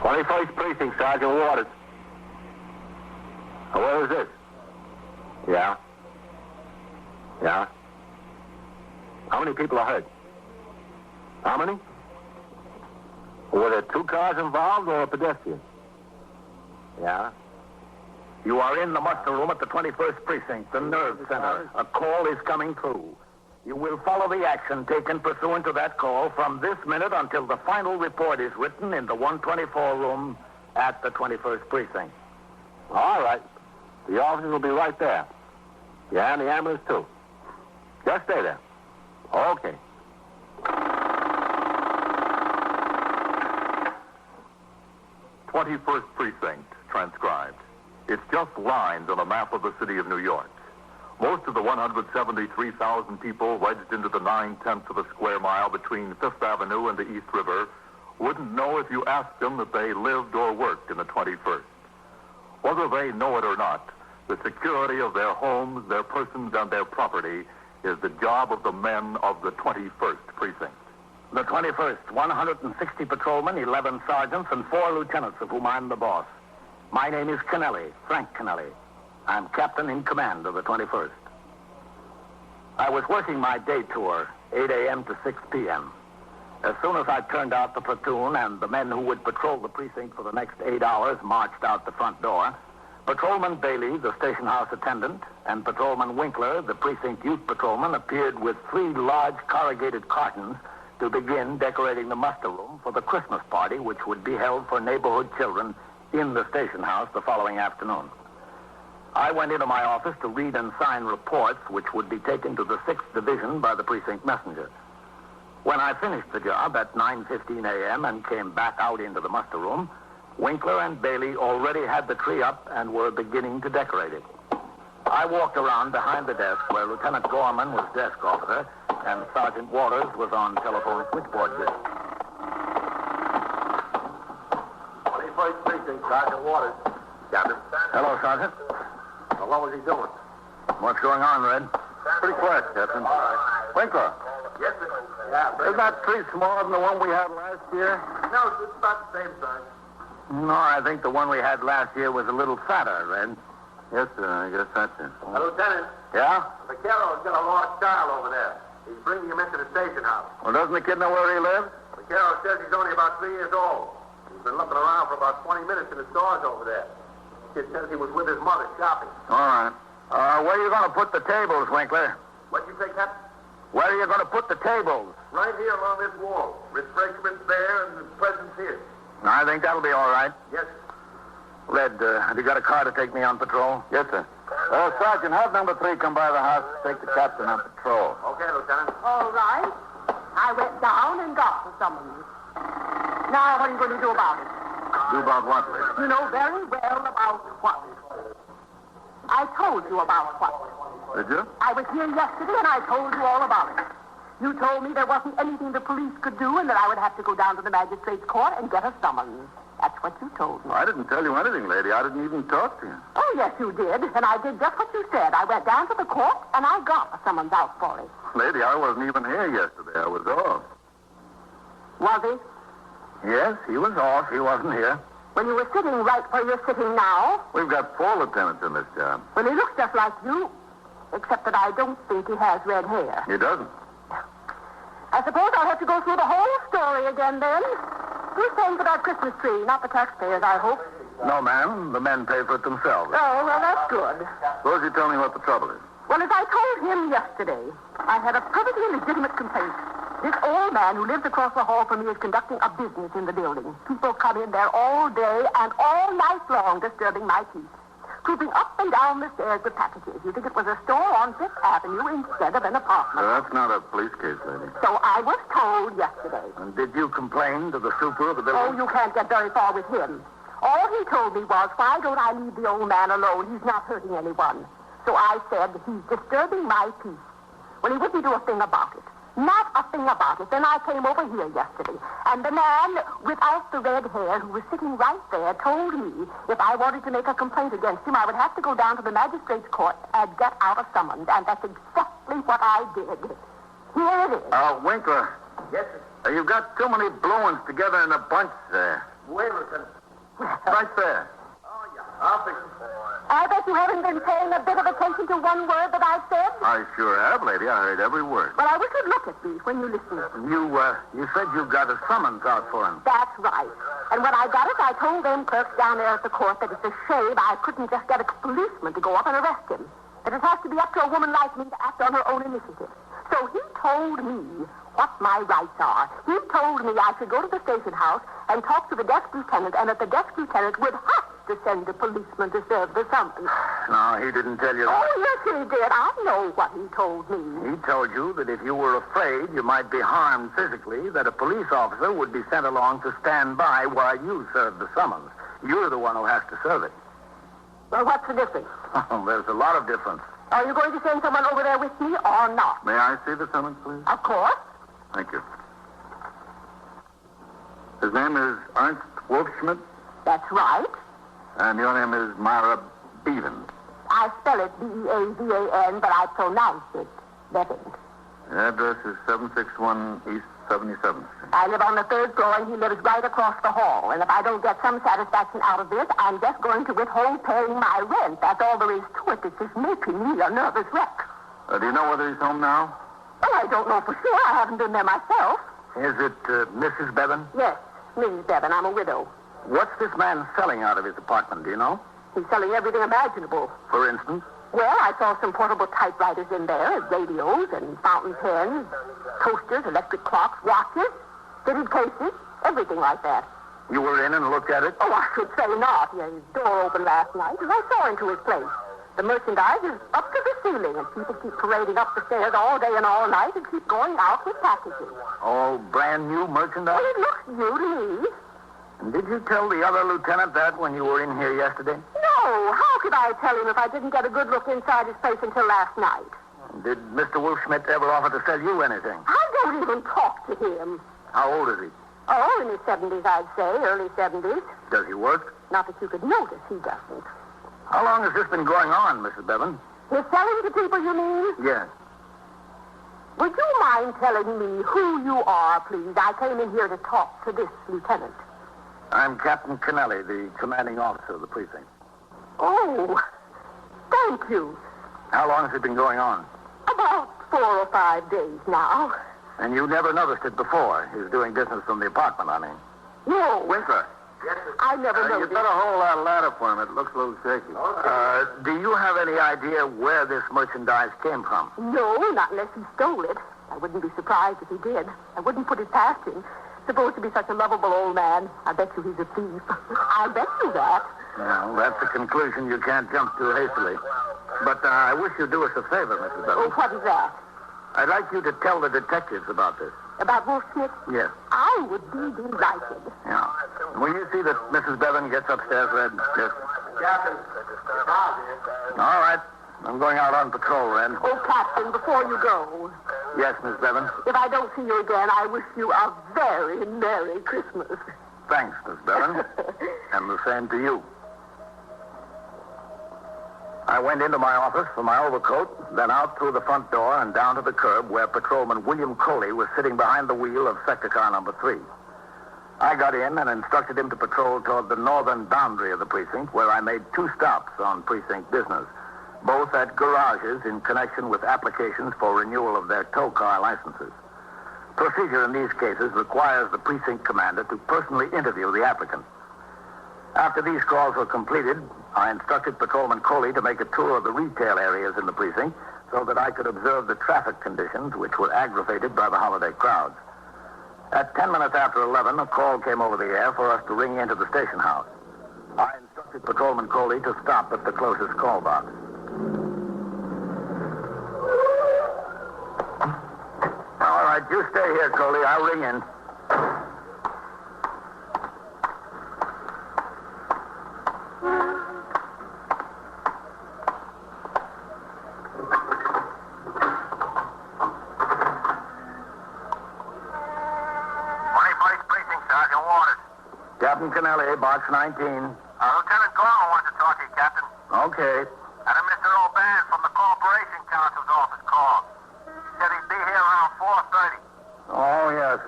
21st Precinct, Sergeant Waters. Where is this? Yeah. Yeah. How many people are hurt? How many? Were there 2 cars involved or a pedestrian? Yeah. You are in the muster room at the 21st Precinct, the nerve center. A call is coming through. You will follow the action taken pursuant to that call from this minute until the final report is written in the 124 room at the 21st Precinct. All right. The officers will be right there. Yeah, and the ambulance, too. Just stay there. Okay. "21st Precinct," transcribed. It's just lines on a map of the city of New York. Most of the 173,000 people wedged into the 9/10 of a square mile between Fifth Avenue and the East River wouldn't know if you asked them that they lived or worked in the 21st. Whether they know it or not, the security of their homes, their persons, and their property is the job of the men of the 21st Precinct. The 21st, 160 patrolmen, 11 sergeants, and 4 lieutenants, of whom I'm the boss. My name is Kennelly, Frank Kennelly. I'm captain in command of the 21st. I was working my day tour, 8 a.m. to 6 p.m. As soon as I turned out the platoon and the men who would patrol the precinct for the next 8 hours marched out the front door, Patrolman Bailey, the station house attendant, and Patrolman Winkler, the precinct youth patrolman, appeared with 3 large corrugated cartons to begin decorating the muster room for the Christmas party, which would be held for neighborhood children in the station house the following afternoon. I went into my office to read and sign reports which would be taken to the 6th Division by the precinct messenger. When I finished the job at 9:15 a.m. and came back out into the muster room, Winkler and Bailey already had the tree up and were beginning to decorate it. I walked around behind the desk where Lieutenant Gorman was desk officer and Sergeant Waters was on telephone switchboard duty. 21st Precinct, Sergeant Waters. Captain. Hello, Sergeant. What was he doing? What's going on, Red? Pretty quiet, Captain. All right. Winkler. Yes, sir. Yeah, Isn't that tree smaller than the one we had last year? No, it's about the same size. No, I think the one we had last year was a little fatter, Red. Yes, sir. I guess that's it. Lieutenant, Yeah? Vaquero's got a lost child over there. He's bringing him into the station house. Well, doesn't the kid know where he lives? Vaquero says he's only about 3 years old. He's been looking around for about 20 minutes in the stores over there. The kid says he was with his mother shopping. All right. Where are you going to put the tables, Winkler? What'd you say, Captain? Where are you going to put the tables? Right here along this wall. Refreshments there and the presents here. I think that'll be all right. Yes. Red, have you got a car to take me on patrol? Yes, sir. Sergeant, have number 3 come by the house to take the captain on patrol. Okay, Lieutenant. All right. I went down and got the summons. Now, what are you going to do about it? Do about what, lady? You know very well about what. I told you about what. Did you? I was here yesterday and I told you all about it. You told me there wasn't anything the police could do and that I would have to go down to the magistrate's court and get a summons. That's what you told me. I didn't tell you anything, lady. I didn't even talk to you. Oh, yes, you did. And I did just what you said. I went down to the court and I got a summons out for it. Lady, I wasn't even here yesterday. I was off. Was he? Yes, he was off. He wasn't here. When you were sitting right where you're sitting now? We've got 4 lieutenants in this job. Well, he looks just like you, except that I don't think he has red hair. He doesn't. I suppose I'll have to go through the whole story again then. Who's paying for that Christmas tree? Not the taxpayers, I hope. No, ma'am. The men pay for it themselves. Oh, well, that's good. Suppose you tell me what the trouble is. Well, as I told him yesterday, I had a perfectly legitimate complaint. This old man who lives across the hall from me is conducting a business in the building. People come in there all day and all night long disturbing my peace. Trooping up and down the stairs with packages. You think it was a store on Fifth Avenue instead of an apartment. That's not a police case, lady. So I was told yesterday. And did you complain to the super of the building? Oh, you can't get very far with him. All he told me was, why don't I leave the old man alone? He's not hurting anyone. So I said, he's disturbing my peace. Well, he wouldn't do a thing about it. Not a thing about it. Then I came over here yesterday, and the man without the red hair who was sitting right there told me if I wanted to make a complaint against him, I would have to go down to the magistrate's court and get out a summons, and that's exactly what I did. Here it is. Winkler. Yes, sir. You've got too many blue ones together in a bunch there. Wait, Lieutenant. Right there. Oh, yeah. I'll fix it. I bet you haven't been paying a bit of attention to one word that I've said. I sure have, lady. I heard every word. Well, I wish you'd look at me when you listen. You said you got a summons out for him. That's right. And when I got it, I told them clerks down there at the court that it's a shame I couldn't just get a policeman to go up and arrest him. That it has to be up to a woman like me to act on her own initiative. So he told me what my rights are. He told me I should go to the station house and talk to the desk lieutenant, and that the desk lieutenant would have to send a policeman to serve the summons. No, he didn't tell you that. Oh, yes, he did. I know what he told me. He told you that if you were afraid you might be harmed physically, that a police officer would be sent along to stand by while you served the summons. You're the one who has to serve it. Well, what's the difference? Oh, there's a lot of difference. Are you going to send someone over there with me or not? May I see the summons, please? Of course. Thank you. His name is Ernst Wolfschmidt, That's right. and your name is Myra Bevan. I spell it B-E-A-V-A-N, but I pronounce it Bevin. The address is 761 East 77th Street. I live on the third floor, and he lives right across the hall. And if I don't get some satisfaction out of this, I'm just going to withhold paying my rent. That's all there is to it. It's just making me a nervous wreck. Do you know whether he's home now? Well, I don't know for sure. I haven't been there myself. Is it Mrs. Bevan? Yes, Mrs. Bevan. I'm a widow. What's this man selling out of his apartment, do you know? He's selling everything imaginable. For instance? Well, I saw some portable typewriters in there, radios and fountain pens, toasters, electric clocks, watches, fitted cases, everything like that. You were in and looked at it? Oh, I should say not. He had his door open last night, and I saw into his place. The merchandise is up to the ceiling, and people keep parading up the stairs all day and all night and keep going out with packages. All brand new merchandise? Well, it looks new to me. And did you tell the other lieutenant that when you were in here yesterday? No, how could I tell him if I didn't get a good look inside his place until last night? Did Mr. Wolfschmidt ever offer to sell you anything? I don't even talk to him. How old is he? Oh, in his 70s, I'd say, early 70s. Does he work? Not that you could notice, he doesn't. How long has this been going on, Mrs. Bevan? He's selling to people, you mean? Yes. Would you mind telling me who you are, please? I came in here to talk to this lieutenant. I'm Captain Kennelly, the commanding officer of the precinct. Oh, thank you. How long has it been going on? About 4 or 5 days now. And you never noticed it before. He's doing business from the apartment, I mean. No, Winkler. I never You noticed. better hold that ladder for him. It looks a little shaky. Do you have any idea where this merchandise came from? No, not unless he stole it. I wouldn't be surprised if he did. I wouldn't put it past him. Supposed to be such a lovable old man. I bet you he's a thief. I bet you that. Well, that's a conclusion you can't jump to hastily. But I wish you'd do us a favor, Mrs. Oh, Bevan. what is that? I'd like you to tell the detectives about this. About Wolfschmidt? Yes. I would be delighted. Yeah. Will you see that Mrs. Bevan gets upstairs, Red? Yes. Captain, All right. I'm going out on patrol, Red. Oh, Captain, before you go, Yes, Miss Bevan. if I don't see you again, I wish you a very Merry Christmas. Thanks, Miss Bevan. And the same to you. I went into my office for my overcoat, then out through the front door and down to the curb where Patrolman William Coley was sitting behind the wheel of sector car number 3. I got in and instructed him to patrol toward the northern boundary of the precinct, where I made 2 stops on precinct business, both at garages in connection with applications for renewal of their tow car licenses. Procedure in these cases requires the precinct commander to personally interview the applicant. After these calls were completed, I instructed Patrolman Coley to make a tour of the retail areas in the precinct so that I could observe the traffic conditions, which were aggravated by the holiday crowds. At 10 minutes after 11, a call came over the air for us to ring into the station house. I instructed Patrolman Coley to stop at the closest call box. All right, you stay here, Coley. I'll ring in. Captain Kennelly, box 19. Lieutenant Gorman wants to talk to you, Captain. Okay. And Mr. O'Ban from the Corporation Counsel's office called. Said he'd be here around 4:30. Oh, yes.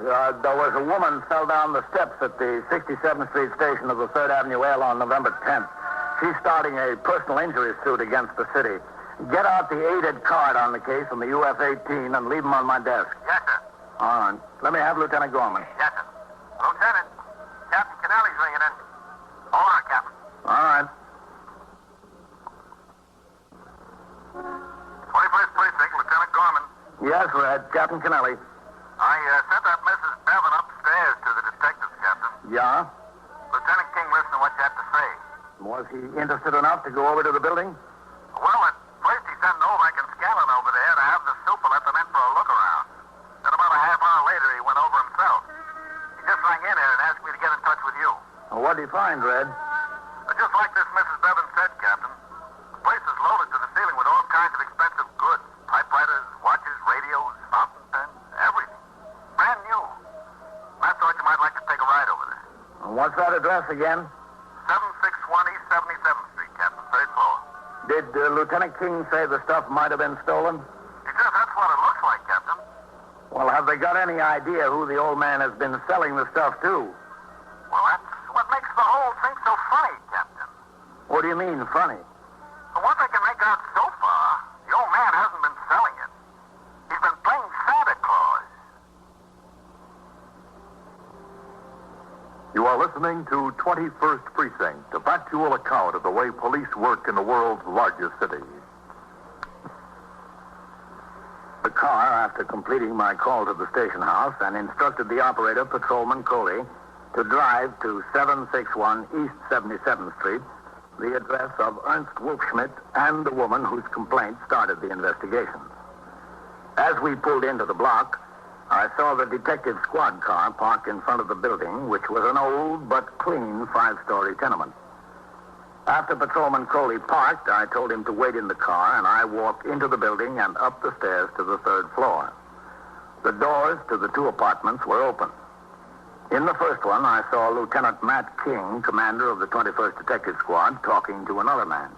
There were Yes, a woman fell down the steps at the 67th Street station of the 3rd Avenue L on November 10th. She's starting a personal injury suit against the city. Get out the aided card on the case from the UF-18 and leave them on my desk. Yes, sir. All right. Let me have Lieutenant Gorman. Yes, sir. Lieutenant, Captain Kennelly's ringing in. Hold on, Captain. All right. 21st Precinct, Lieutenant Gorman. Yes, Red. Captain Kennelly. I sent that Mrs. Bevan upstairs to the detectives, Captain. Yeah? Lieutenant King, listen to what you have to say. Was he interested enough to go over to the building? Well, at first he sent Novak and Scanlon over there to have the super let them in for a look around. Then about a half hour later, he went over himself. He just rang in here and asked me to get in touch with you. Well, what did he find, Red? Just like this Mrs. Bevan said, Captain. The place is loaded to the ceiling with all kinds of expensive goods. Typewriters, watches, radios, fountain pens, everything. Brand new. I thought you might like to take a ride over there. And what's that address again? 761 East 77th Street, Captain, 3rd floor. Did Lieutenant King say the stuff might have been stolen? He says that's what it looks like, Captain. Well, have they got any idea who the old man has been selling the stuff to? Well, that's what makes the whole thing so funny, Captain. What do you mean, funny? From what they can make out so far, the old man hasn't been selling it. He's been playing Santa Claus. You are listening to 21st Precinct, a factual account of the way police work in the world's largest city. The car, after completing my call to the station house, and instructed the operator, Patrolman Coley, to drive to 761 East 77th Street, the address of Ernst Wolfschmidt and the woman whose complaint started the investigation. As we pulled into the block, I saw the detective squad car parked in front of the building, which was an old but clean 5-story tenement. After Patrolman Coley parked, I told him to wait in the car, and I walked into the building and up the stairs to the 3rd floor. The doors to the 2 apartments were open. In the first one, I saw Lieutenant Matt King, commander of the 21st Detective Squad, talking to another man.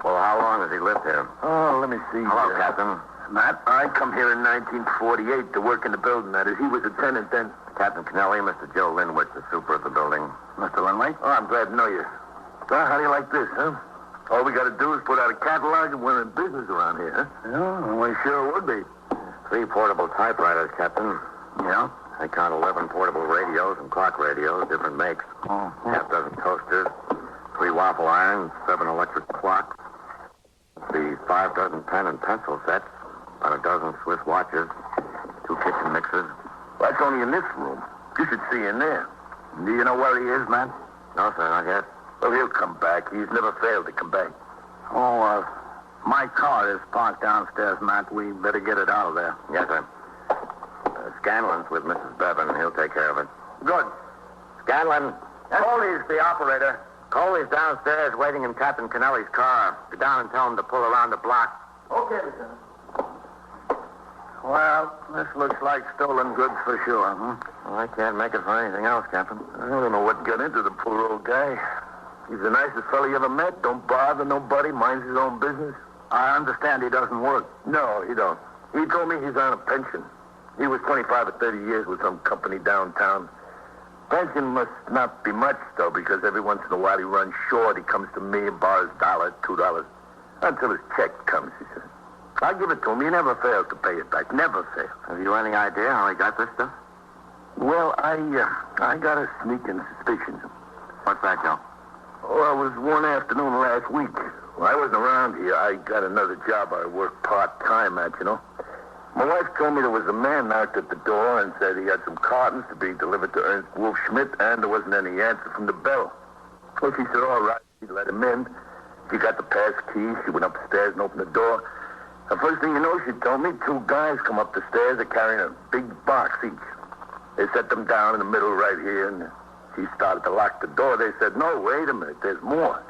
Well, how long has he lived here? Oh, let me see. Hello, Captain. Matt, I come here in 1948 to work in the building. That is, he was a tenant then. Captain Kennelly, Mr. Joe Linwood, the super of the building. Mr. Linley? Oh, I'm glad to know you. Well, how do you like this, huh? All we got to do is put out a catalog and we're in business around here, huh? Yeah, we sure would be. 3 portable typewriters, Captain. Yeah? I count 11 portable radios and clock radios, different makes. Oh. Half dozen toasters, 3 waffle irons, 7 electric clocks, the 5 dozen pen and pencil sets, about a dozen Swiss watches, 2 kitchen mixers. That's only in this room. You should see in there. Do you know where he is, man? No, sir, not yet. Well, he'll come back. He's never failed to come back. Oh, my car is parked downstairs, Matt. We better get it out of there. Yes, sir. Scanlon's with Mrs. Bevan. He'll take care of it. Good. Scanlon, Coley's the operator. Coley's downstairs waiting in Captain Kennelly's car. Go down and tell him to pull around the block. Okay, Lieutenant. Well, this looks like stolen goods for sure, huh? Well, I can't make it for anything else, Captain. I don't know what got into the poor old guy. He's the nicest fellow you ever met. Don't bother nobody. Minds his own business. I understand he doesn't work. No, he don't. He told me he's on a pension. He was 25 or 30 years with some company downtown. Pension must not be much, though, because every once in a while he runs short. He comes to me and borrows $1, $2, until his check comes, he says. I'll give it to him. He never fails to pay it back. Never fails. Have you any idea how he got this stuff? Well, I got a sneaking suspicion. What's that, Joe? Oh, it was one afternoon last week. Well, I wasn't around here. I got another job I work part-time at, you know. My wife told me there was a man knocked at the door and said he had some cartons to be delivered to Ernst Wolfschmidt, and there wasn't any answer from the bell. Well, she said, all right, she'd let him in. She got the pass key. She went upstairs and opened the door. The first thing you know, she told me, 2 guys come up the stairs. They're carrying a big box each. They set them down in the middle right here, and she started to lock the door. They said, no, wait a minute, there's more.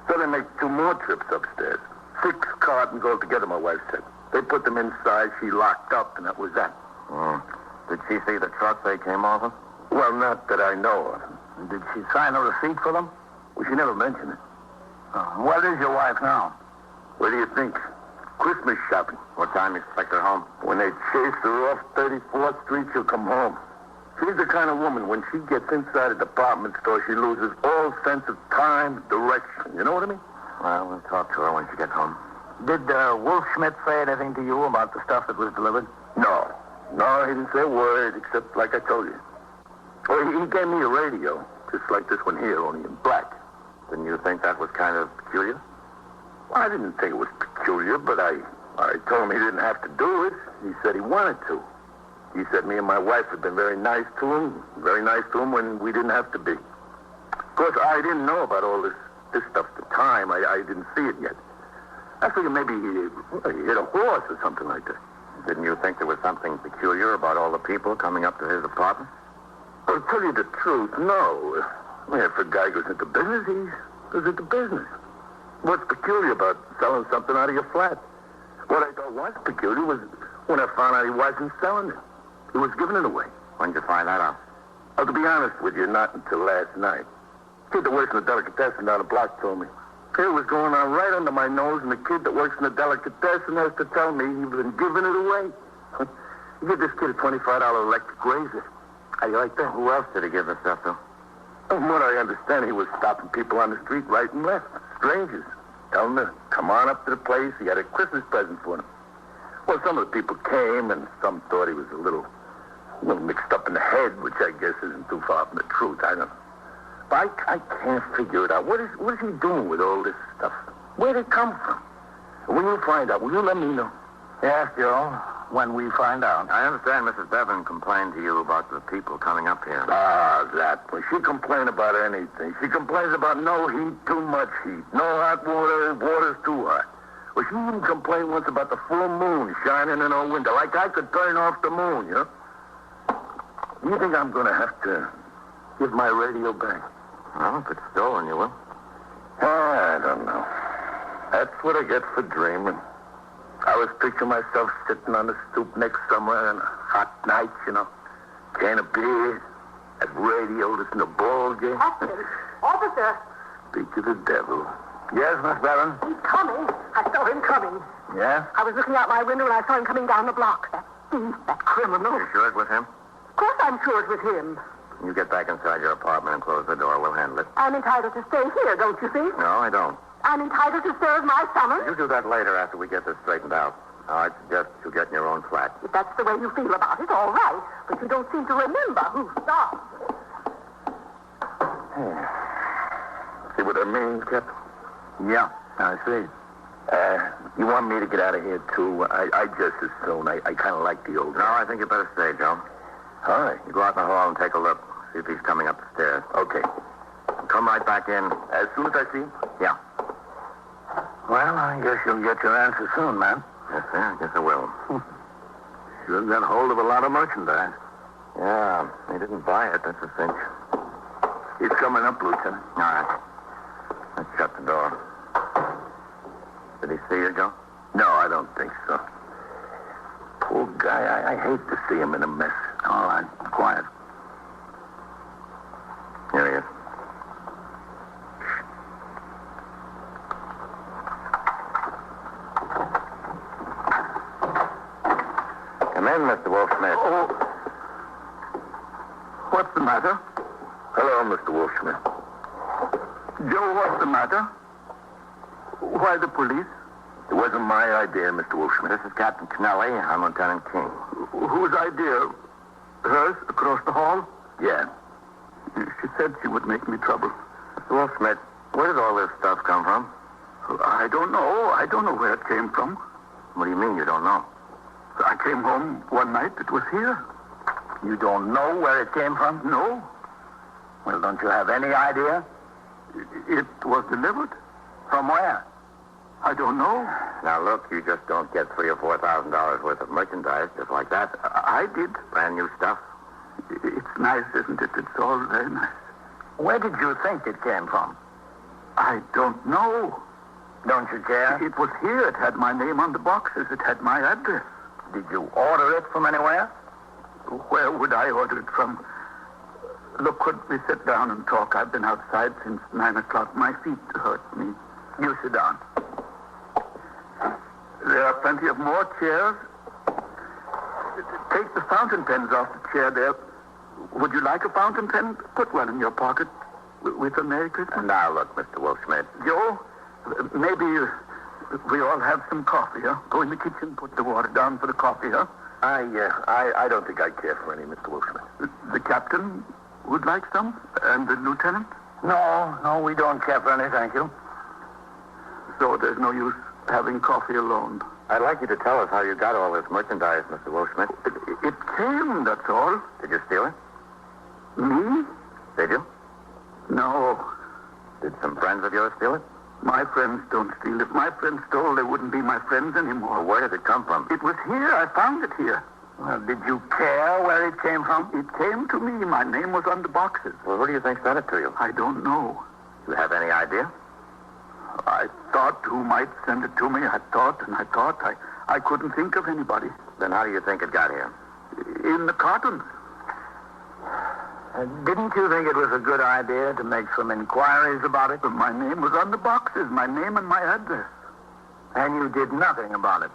So they make 2 more trips upstairs. 6 cartons altogether, my wife said. They put them inside, she locked up, and that was that. Did she see the truck they came off of? Well, not that I know of. Did she sign a receipt for them? Well, she never mentioned it. Where is your wife now? What do you think? Christmas shopping. What time you expect her home? When they chase her off 34th Street, she'll come home. She's the kind of woman, when she gets inside a department store, she loses all sense of time, direction. You know what I mean? Well, we'll talk to her when she gets home. Did Wolf Schmidt say anything to you about the stuff that was delivered? No. No, he didn't say a word, except like I told you. Well, he gave me a radio, just like this one here, only in black. Didn't you think that was kind of peculiar? Well, I didn't think it was peculiar, but I told him he didn't have to do it. He said he wanted to. He said me and my wife had been very nice to him when we didn't have to be. Of course, I didn't know about all this stuff at the time. I didn't see it yet. I figured maybe he hit a horse or something like that. Didn't you think there was something peculiar about all the people coming up to his apartment? Well, to tell you the truth, no. I mean, if a guy goes into business, he goes into business. What's peculiar about selling something out of your flat? What I thought was peculiar was when I found out he wasn't selling it. He was giving it away. When did you find that out? Oh, to be honest with you, not until last night. Kid that works in the delicatessen down the block told me. It was going on right under my nose, and the kid that works in the delicatessen has to tell me he's been giving it away. You give this kid a $25 electric razor. How you like that? Who else did he give the stuff to? From what I understand, he was stopping people on the street right and left. Strangers. Telling them to come on up to the place. He had a Christmas present for them. Well, some of the people came, and some thought he was a little mixed up in the head, which I guess isn't too far from the truth. I don't know. But I can't figure it out. What is he doing with all this stuff? Where'd it come from? When you find out, will you let me know? Yes, Joe. When we find out. I understand Mrs. Bevan complained to you about the people coming up here. Ah, that. Well, she complained about anything. She complains about no heat, too much heat. No hot water, water's too hot. Well, she even complained once about the full moon shining in her window, like I could turn off the moon, you know? You think I'm going to have to give my radio back? Well, if it's stolen, you will. I don't know. That's what I get for dreaming. I was picturing myself sitting on the stoop next summer on a hot night, you know. Can of beer, at radio, listen to ball game. Officer. Speak to the devil. Yes, Miss Bevan? He's coming. I saw him coming. Yeah? I was looking out my window and I saw him coming down the block. That thief, that criminal. You sure it was him? Of course I'm sure it was him. You get back inside your apartment and close the door. We'll handle it. I'm entitled to stay here, don't you think? No, I don't. I'm entitled to serve my summons. You do that later after we get this straightened out. I suggest you get in your own flat. If that's the way you feel about it, all right. But you don't seem to remember who started. See what that means, Captain? Yeah, I see. You want me to get out of here, too? I just as soon. I kind of like the old... No, I think you better stay, Joe. All right. You go out in the hall and take a look. See if he's coming up the stairs. Okay. Come right back in. As soon as I see him? Yeah. Well, I guess you'll get your answer soon, man. Yes, sir. I guess I will. Sure got hold of a lot of merchandise. Yeah, he didn't buy it. That's a cinch. He's coming up, Lieutenant. All right. Let's shut the door. Did he see you, Joe? No, I don't think so. Poor guy. I hate to see him in a mess. All right. Quiet. Here he is. Come in, Mr. Wolfsmith. Oh. What's the matter? Hello, Mr. Wolfsmith. Joe, what's the matter? Why the police? It wasn't my idea, Mr. Wolfsmith. This is Captain Kennelly. I'm Lieutenant King. Whose idea? Hers, across the hall? Yeah. She said she would make me trouble. Mr. Wolfsmith, where did all this stuff come from? I don't know. I don't know where it came from. What do you mean you don't know? I came home one night. It was here. You don't know where it came from? No. Well, don't you have any idea? It was delivered. From where? I don't know. Now, look, you just don't get $3,000 or $4,000 worth of merchandise just like that. I did. Brand new stuff. It's nice, isn't it? It's all very nice. Where did you think it came from? I don't know. Don't you care? It was here. It had my name on the boxes. It had my address. Did you order it from anywhere? Where would I order it from? Look, could we sit down and talk? I've been outside since 9 o'clock. My feet hurt me. You sit down. There plenty of more chairs. Take the fountain pens off the chair there. Would you like a fountain pen? Put one in your pocket with a Merry Christmas. Now, look, Mr. Wolfschmidt. Joe, maybe we all have some coffee, huh? Go in the kitchen, put the water down for the coffee, huh? I don't think I care for any, Mr. Wolfschmidt. The captain would like some? And the lieutenant? No, we don't care for any, thank you. So there's no use having coffee alone. I'd like you to tell us how you got all this merchandise, Mr. Wolfschmidt. It came, that's all. Did you steal it? Me? Did you? No. Did some friends of yours steal it? My friends don't steal. If my friends stole, they wouldn't be my friends anymore. Well, where did it come from? It was here. I found it here. Well, did you care where it came from? It came to me. My name was on the boxes. Well, who do you think sent it to you? I don't know. You have any idea? I thought who might send it to me. I thought. I couldn't think of anybody. Then how do you think it got here? In the cartons. Didn't you think it was a good idea to make some inquiries about it? But my name was on the boxes. My name and my address. And you did nothing about it?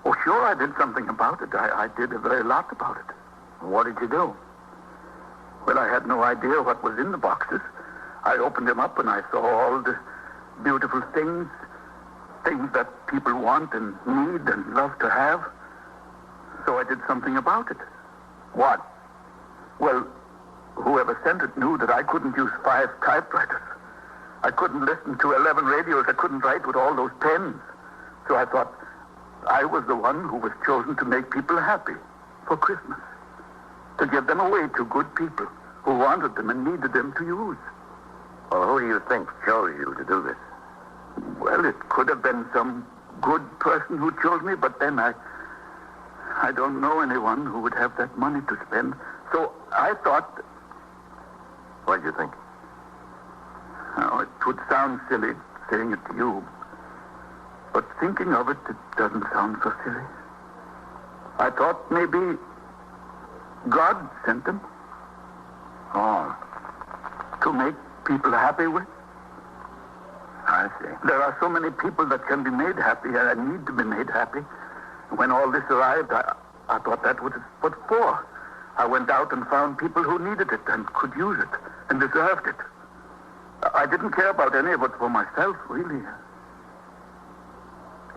Oh, sure, I did something about it. I did a very lot about it. What did you do? Well, I had no idea what was in the boxes. I opened them up and I saw all the beautiful things that people want and need and love to have. So I did something about it. What? Well, whoever sent it knew that I couldn't use 5 typewriters. I couldn't listen to 11 radios. I couldn't write with all those pens. So I thought I was the one who was chosen to make people happy for Christmas. To give them away to good people who wanted them and needed them to use. Well, who do you think chose you to do this? Well, it could have been some good person who chose me, but then I don't know anyone who would have that money to spend. So I thought... What did you think? Oh, it would sound silly saying it to you. But thinking of it, it doesn't sound so silly. I thought maybe God sent them. Oh. To make people happy with. I see. There are so many people that can be made happy and need to be made happy. When all this arrived, I thought that was what for. I went out and found people who needed it and could use it and deserved it. I didn't care about any of it for myself, really.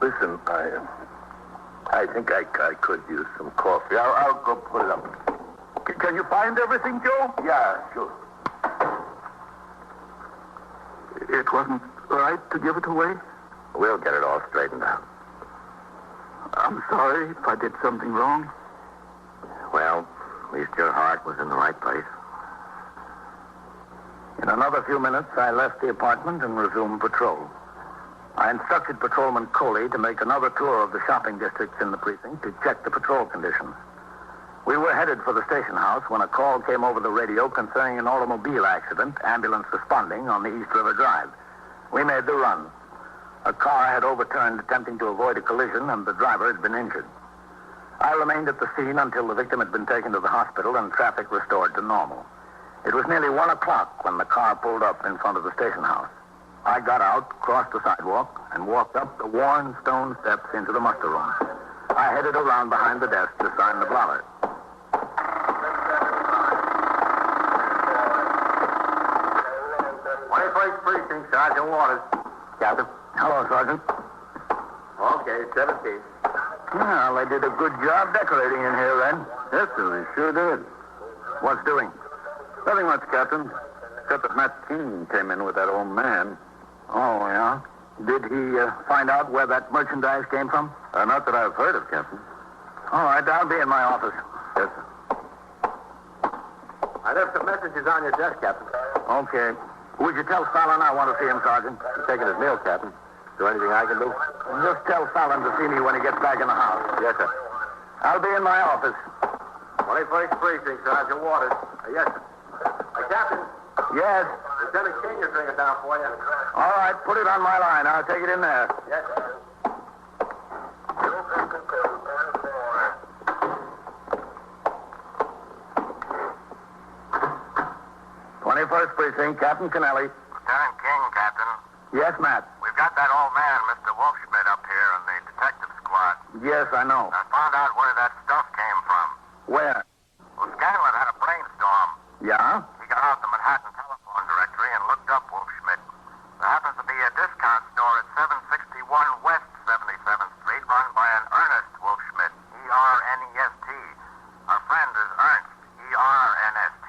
Listen, I think I could use some coffee. I'll go put it up. Can you find everything, Joe? Yeah, sure. It wasn't right to give it away? We'll get it all straightened out. I'm sorry if I did something wrong. Well, at least your heart was in the right place. In another few minutes, I left the apartment and resumed patrol. I instructed Patrolman Coley to make another tour of the shopping districts in the precinct to check the patrol conditions. We were headed for the station house when a call came over the radio concerning an automobile accident, ambulance responding on the East River Drive. We made the run. A car had overturned attempting to avoid a collision, and the driver had been injured. I remained at the scene until the victim had been taken to the hospital and traffic restored to normal. It was nearly 1 o'clock when the car pulled up in front of the station house. I got out, crossed the sidewalk, and walked up the worn stone steps into the muster room. I headed around behind the desk to sign the blotter. Precinct, Sergeant Waters. Captain. Hello, Sergeant. Okay, 17. Well, they did a good job decorating in here, then. Yes, sir, they sure did. What's doing? Nothing much, Captain. Except that Matt King came in with that old man. Oh, yeah? Did he find out where that merchandise came from? Not that I've heard of, Captain. All right, I'll be in my office. Yes, sir. I left some messages on your desk, Captain. Okay. Would you tell Fallon I want to see him, Sergeant? He's taking his meal, Captain. Is there anything I can do? Just tell Fallon to see me when he gets back in the house. Yes, sir. I'll be in my office. 21st Precinct, Sergeant Waters. Yes, sir. Captain. Yes. Lieutenant King is bringing it down for you. All right, put it on my line. I'll take it in there. Yes, sir. 21st Precinct, Captain Kennelly. Lieutenant King, Captain. Yes, Matt. We've got that old man, Mr. Wolfschmidt, up here in the detective squad. I know. I found out where that stuff came from. Where? Well, Scanlon had a brainstorm. Yeah? He got out the Manhattan telephone directory and looked up Wolfschmidt. There happens to be a discount store at 761 West 77th Street run by an Ernest Wolfschmidt, E-R-N-E-S-T. Our friend is Ernst, E-R-N-S-T.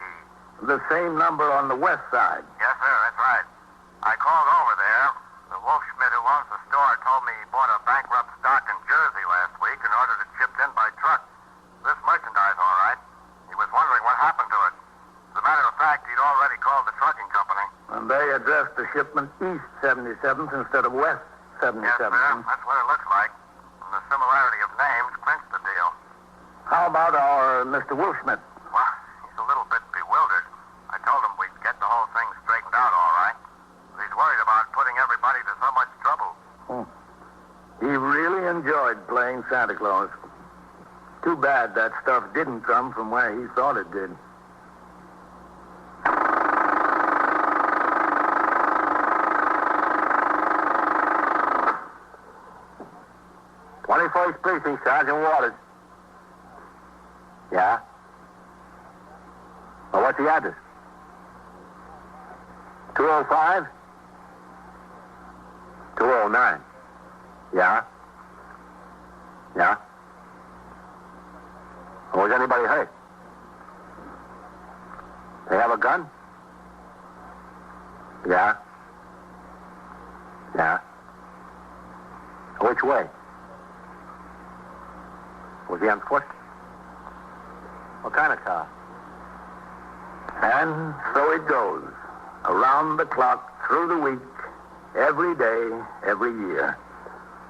The same number on the west side. Yes, sir, that's right. I called over there. The Wolfschmidt who owns the store told me he bought a bankrupt stock in Jersey last week and ordered it shipped in by truck. This merchandise, all right. He was wondering what happened to it. As a matter of fact, he'd already called the trucking company. And they addressed the shipment east 77th instead of west 77th. Yes, sir. That's what it looks like. And the similarity of names clinched the deal. How about our Mr. Wolfschmidt? Well, he's a little bit bewildered. I told him we'd get the whole thing straightened out all right. But he's worried about putting everybody to so much trouble. He really enjoyed playing Santa Claus. Too bad that stuff didn't come from where he thought it did. 21st Precinct, Sergeant Waters. Yeah? Well, what's the address? 205? 209. Yeah? Yeah? Was anybody hurt? They have a gun? Yeah? Yeah? Which way? Was he on foot? What kind of car? And so it goes. Around the clock, through the week, every day, every year.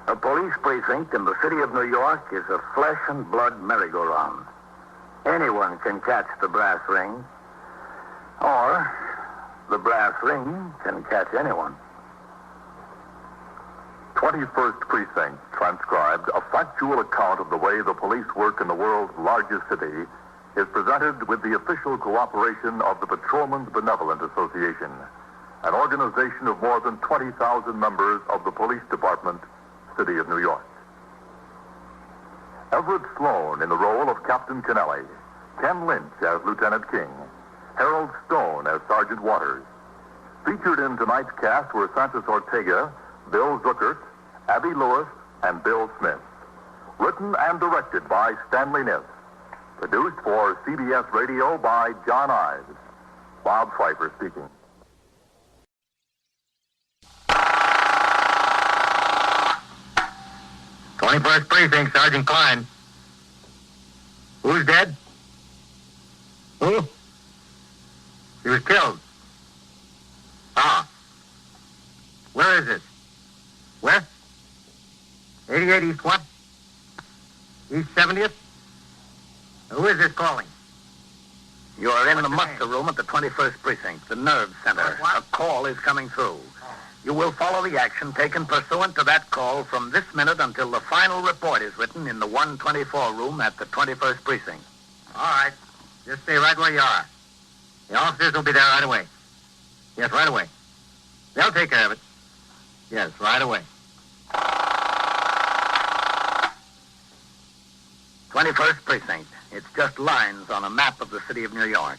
A police precinct in the city of New York is a flesh and blood merry-go-round. Anyone can catch the brass ring, or the brass ring can catch anyone. 21st Precinct, transcribed, a factual account of the way the police work in the world's largest city, is presented with the official cooperation of the Patrolmen's Benevolent Association, an organization of more than 20,000 members of the Police Department, City of New York. Everett Sloan in the role of Captain Kennelly, Ken Lynch as Lieutenant King, Harold Stone as Sergeant Waters. Featured in tonight's cast were Santos Ortega, Bill Zuckert, Abby Lewis, and Bill Smith. Written and directed by Stanley Niss. Produced for CBS Radio by John Ives. Bob Pfeiffer speaking. First Precinct, Sergeant Klein. Who's dead? Who? He was killed. Ah. Where is it? Where? 88 East what? East 70th? Who is this calling? You are in What's the your muster room at the 21st Precinct, the nerve center. What? A call is coming through. You will follow the action taken pursuant to that call from this minute until the final report is written in the 124 room at the 21st Precinct. All right. Just stay right where you are. The officers will be there right away. Yes, right away. They'll take care of it. Yes, right away. 21st Precinct. It's just lines on a map of the city of New York.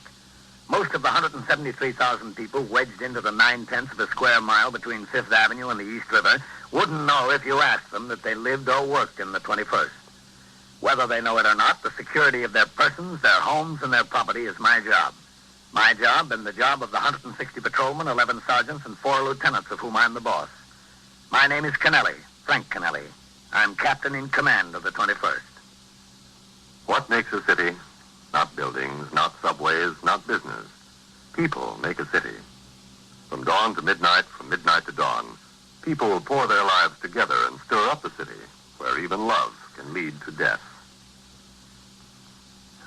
Most of the 173,000 people wedged into the 9/10 of a square mile between 5th Avenue and the East River wouldn't know if you asked them that they lived or worked in the 21st. Whether they know it or not, the security of their persons, their homes, and their property is my job. My job and the job of the 160 patrolmen, 11 sergeants, and 4 lieutenants, of whom I'm the boss. My name is Kennelly, Frank Kennelly. I'm captain in command of the 21st. What makes a city? Not buildings, not subways, not business. People make a city. From dawn to midnight, from midnight to dawn, people will pour their lives together and stir up a city where even love can lead to death.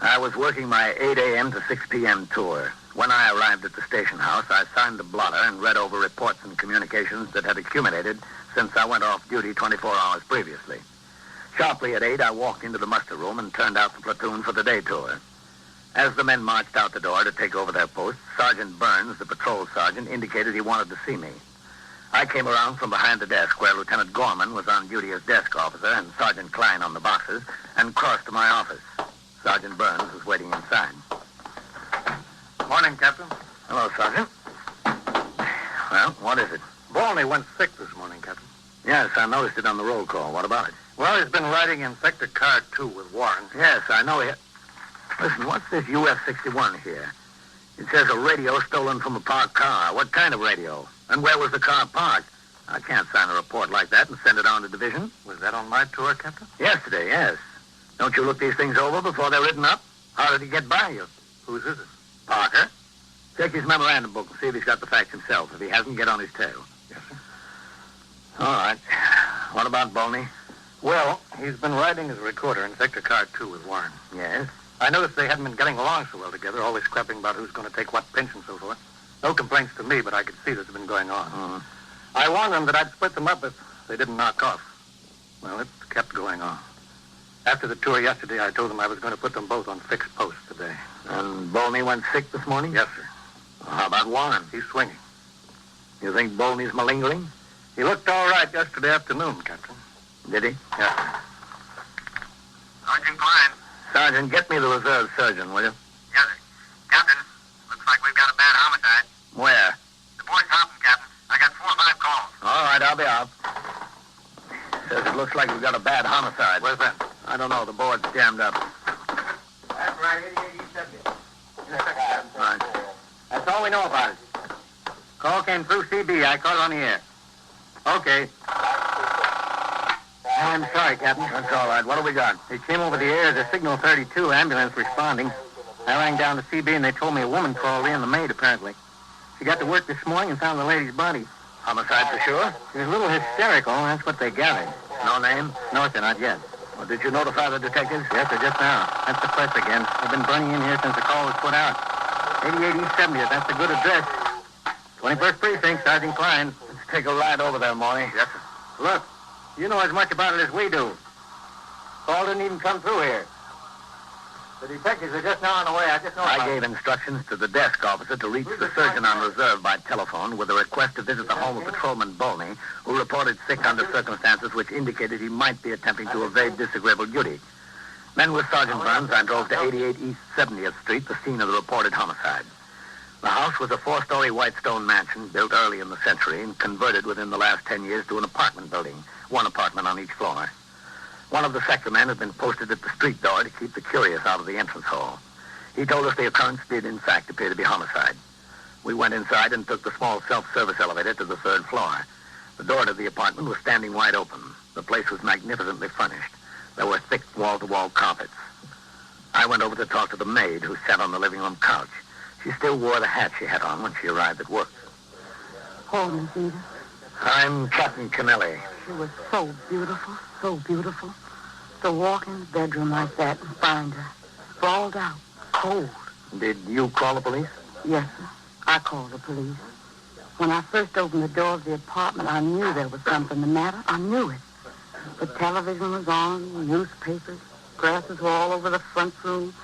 I was working my 8 a.m. to 6 p.m. tour. When I arrived at the station house, I signed the blotter and read over reports and communications that had accumulated since I went off duty 24 hours previously. Sharply at 8, I walked into the muster room and turned out the platoon for the day tour. As the men marched out the door to take over their posts, Sergeant Burns, the patrol sergeant, indicated he wanted to see me. I came around from behind the desk where Lieutenant Gorman was on duty as desk officer and Sergeant Klein on the boxes and crossed to my office. Sergeant Burns was waiting inside. Morning, Captain. Hello, Sergeant. Well, what is it? Bolney went sick this morning, Captain. Yes, I noticed it on the roll call. What about it? Well, he's been riding in Sector Car 2 with Warren. Yes, I know he... Listen, what's this UF-61 here? It says a radio stolen from a parked car. What kind of radio? And where was the car parked? I can't sign a report like that and send it on to division. Was that on my tour, Captain? Yesterday, yes. Don't you look these things over before they're written up? How did he get by you? Whose is it? Parker. Check his memorandum book and see if he's got the facts himself. If he hasn't, get on his tail. Yes, sir. All right. What about Bolney? Well, he's been riding as a recorder in Sector Car 2 with Warren. Yes. I noticed they hadn't been getting along so well together, always scrapping about who's going to take what pinch and so forth. No complaints to me, but I could see this had been going on. Uh-huh. I warned them that I'd split them up if they didn't knock off. Well, it kept going on. After the tour yesterday, I told them I was going to put them both on fixed posts today. And Bolney went sick this morning? Yes, sir. How about Warren? He's swinging. You think Bolney's malingering? He looked all right yesterday afternoon, Captain. Did he? Yes, sir. Sergeant Klein. Sergeant, get me the reserve surgeon, will you? Yes, sir. Captain, looks like we've got a bad homicide. Where? The boy's hopping, Captain. I got 4 or 5 calls. All right, I'll be out. Says it looks like we've got a bad homicide. Where's that? I don't know. The board's jammed up. That's right, 88 subject. Right. That's all we know about it. Call came through CB. I caught it on the air. Okay. I'm sorry, Captain. That's all right. What do we got? They came over the air as a Signal 32 ambulance responding. I rang down to CB and they told me a woman crawled in, the maid apparently. She got to work this morning and found the lady's body. Homicide for sure? She was a little hysterical, that's what they gathered. No name? No, sir, not yet. Well, did you notify the detectives? Yes, sir, just now. That's the press again. They've been burning in here since the call was put out. 88 East 70th, that's the good address. 21st Precinct, Sergeant Klein. Let's take a ride over there, Morley. Yes, sir. Look, you know as much about it as we do. Call didn't even come through here. The detectives are just now on the way. I just know I about gave instructions to the desk officer to reach the surgeon on reserve by telephone with a request to visit the home of Patrolman Bolney, who reported sick under circumstances which indicated he might be attempting to evade disagreeable duty. Then with Sergeant Burns, I drove to 88 East 70th Street, the scene of the reported homicide. The house was a 4-story white stone mansion built early in the century and converted within the last 10 years to an apartment building, 1 apartment on each floor. One of the sector men had been posted at the street door to keep the curious out of the entrance hall. He told us the occurrence did, in fact, appear to be homicide. We went inside and took the small self-service elevator to the 3rd floor. The door to the apartment was standing wide open. The place was magnificently furnished. There were thick wall-to-wall carpets. I went over to talk to the maid who sat on the living room couch. She still wore the hat she had on when she arrived at work. Oh, Miss Edith, I'm Captain Kennelly. she was so beautiful, so beautiful. To walk in the bedroom like that and find her, sprawled out, cold. Did you call the police? Yes, sir. I called the police. When I first opened the door of the apartment, I knew there was something the matter. I knew it. The television was on, newspapers, glasses were all over the front room,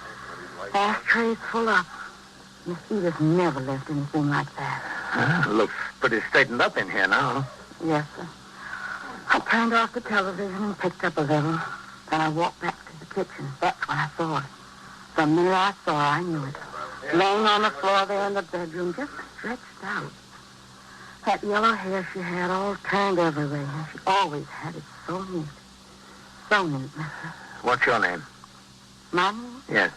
ashtrays full up. Miss Edith never left anything like that. Looks pretty straightened up in here now. Yes, sir. I turned off the television and picked up a little. Then I walked back to the kitchen. That's when I saw her. The minute I saw her, I knew it. Laying on the floor there in the bedroom, just stretched out. That yellow hair she had all turned everywhere. And she always had it so neat. So neat, mister. What's your name? My name? Yes.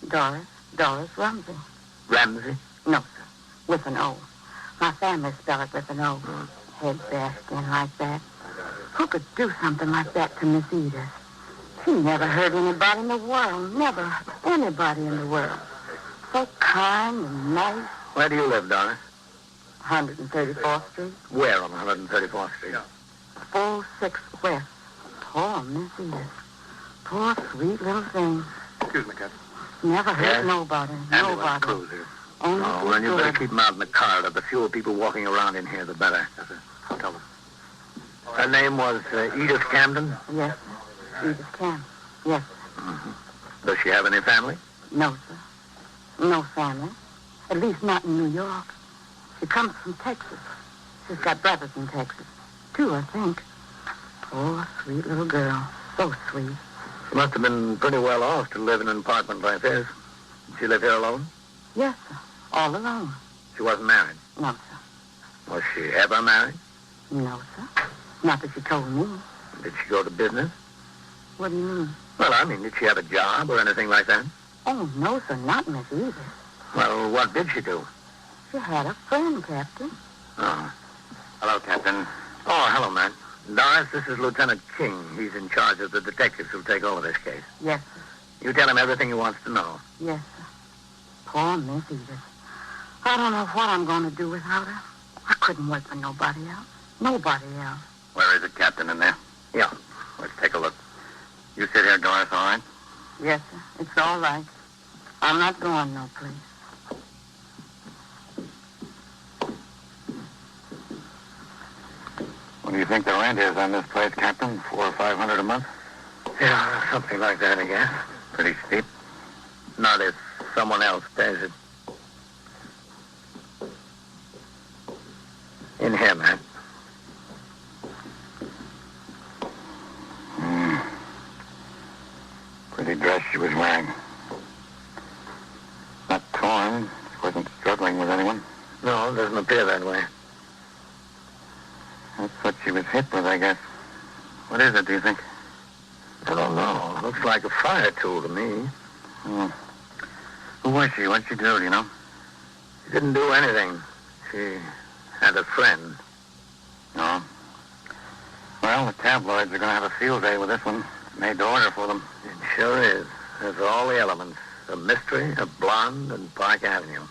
Doris Rumsey. Ramsey? No, sir. With an O. My family spell it with an O. Head bashed in like that. Who could do something like that to Miss Edith? She never hurt anybody in the world. Never anybody in the world. So kind and nice. Where do you live, Doris? 134th Street. Where on 134th Street? 46 West. Poor Miss Edith. Poor sweet little thing. Excuse me, Captain. Never hurt Yes? nobody. Ambulance Nobody. crews here. Only Oh, did well, you better good. keep them out in the corridor. The fewer people walking around in here, the better. Yes, sir. Tell them. Her name was Edith Camden. Yes, sir. Edith Camp. Yes, sir. Does she have any family? No, sir. No family. At least not in New York. She comes from Texas. She's got brothers in Texas. 2, I think. Oh, sweet little girl. So sweet. She must have been pretty well off to live in an apartment like this. Did she live here alone? Yes, sir. All alone. She wasn't married? No, sir. Was she ever married? No, sir. Not that she told me. Did she go to business? What do you mean? Well, I mean, did she have a job or anything like that? Oh, no, sir. Not Miss Edith. Well, what did she do? She had a friend, Captain. Oh. Hello, Captain. Oh, hello, man. Doris, this is Lieutenant King. He's in charge of the detectives who'll take over this case. Yes, sir. You tell him everything he wants to know. Yes, sir. Poor Miss Edith. I don't know what I'm going to do without her. I couldn't work for nobody else. Nobody else. Where is it, Captain, in there? Yeah. Let's take a look. You sit here, Doris, all right? Yes, sir. It's all right. I'm not going no place. What do you think the rent is on this place, Captain? $400 or $500 a month? Yeah, something like that, I guess. Pretty steep. Not if someone else pays it. In here, man. Pretty dress she was wearing. Not torn. She wasn't struggling with anyone. No, it doesn't appear that way. That's what she was hit with, I guess. What is it, do you think? I don't know. Looks like a fire tool to me. Hmm. Who was she? What'd she do, do you know? She didn't do anything. She had a friend. No. Well, the tabloids are going to have a field day with this one. Made to order for them. It sure is. There's all the elements. A mystery, a blonde, and Park Avenue.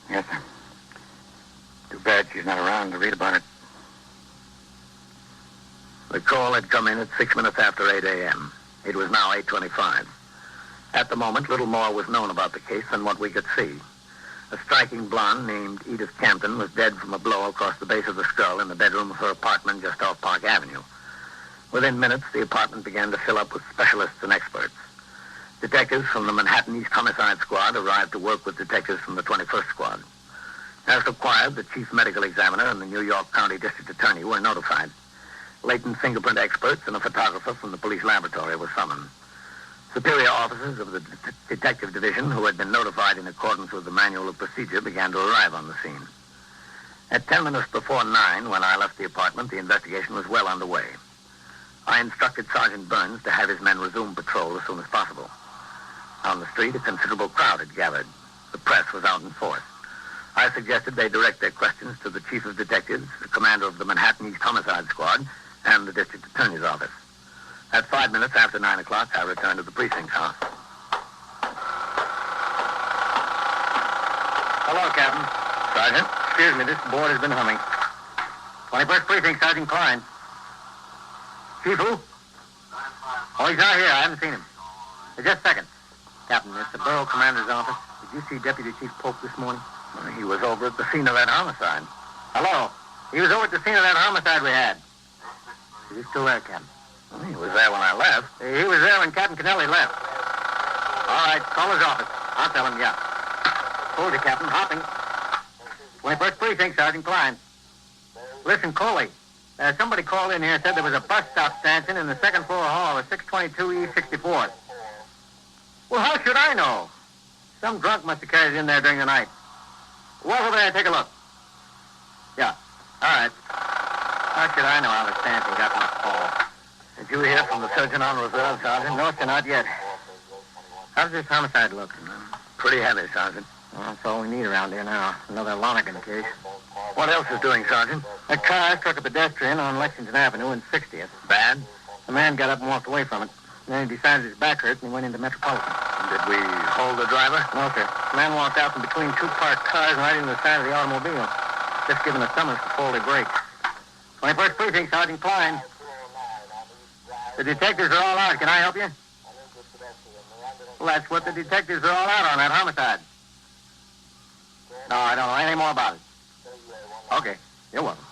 Yes, sir. Too bad she's not around to read about it. The call had come in at 6 minutes after 8 a.m. It was now 8:25. At the moment, little more was known about the case than what we could see. A striking blonde named Edith Campton was dead from a blow across the base of the skull in the bedroom of her apartment just off Park Avenue. Within minutes, the apartment began to fill up with specialists and experts. Detectives from the Manhattan East Homicide Squad arrived to work with detectives from the 21st Squad. As required, the chief medical examiner and the New York County District Attorney were notified. Latent fingerprint experts and a photographer from the police laboratory were summoned. Superior officers of the detective division, who had been notified in accordance with the manual of procedure, began to arrive on the scene. At 10 minutes before 9, when I left the apartment, the investigation was well underway. I instructed Sergeant Burns to have his men resume patrol as soon as possible. On the street, a considerable crowd had gathered. The press was out in force. I suggested they direct their questions to the chief of detectives, the commander of the Manhattan East Homicide Squad, and the district attorney's office. At 5 minutes after 9 o'clock, I returned to the precinct house. Hello, Captain. Sergeant? Excuse me, this board has been humming. 21st Precinct, Sergeant Klein. Chief who? Oh, he's not here. I haven't seen him. Just a second. Captain, it's the borough commander's office. Did you see Deputy Chief Pope this morning? He was over at the scene of that homicide. Hello. He was over at the scene of that homicide we had. Is he still there, Captain? Well, he was there when I left. He was there when Captain Kennelly left. All right, call his office. I'll tell him, yeah. Hold it, Captain. Hopping. 21st Precinct, Sergeant Klein. Listen, Coley. Somebody called in here and said there was a bus stop stanchion in the second floor hall of 622 East 64th. Well, how should I know? Some drunk must have carried it in there during the night. Walk over there and take a look. Yeah. All right. How should I know how the stanchion got my call? Did you hear from the surgeon on reserve, Sergeant? No, sir, not yet. How's this homicide look? Pretty heavy, Sergeant. Well, that's all we need around here now. Another Lonergan case. What else is doing, Sergeant? A car struck a pedestrian on Lexington Avenue and 60th. Bad? The man got up and walked away from it. Then he decided his back hurt and he went into Metropolitan. Did we hold the driver? No, sir. The man walked out from between two parked cars and right into the side of the automobile. Just given a summons to faulty brakes. 21st Precinct, Sergeant Klein. The detectives are all out. Can I help you? Well, that's what the detectives are all out on, that homicide. No, I don't know anything more about it. Okay. You're welcome.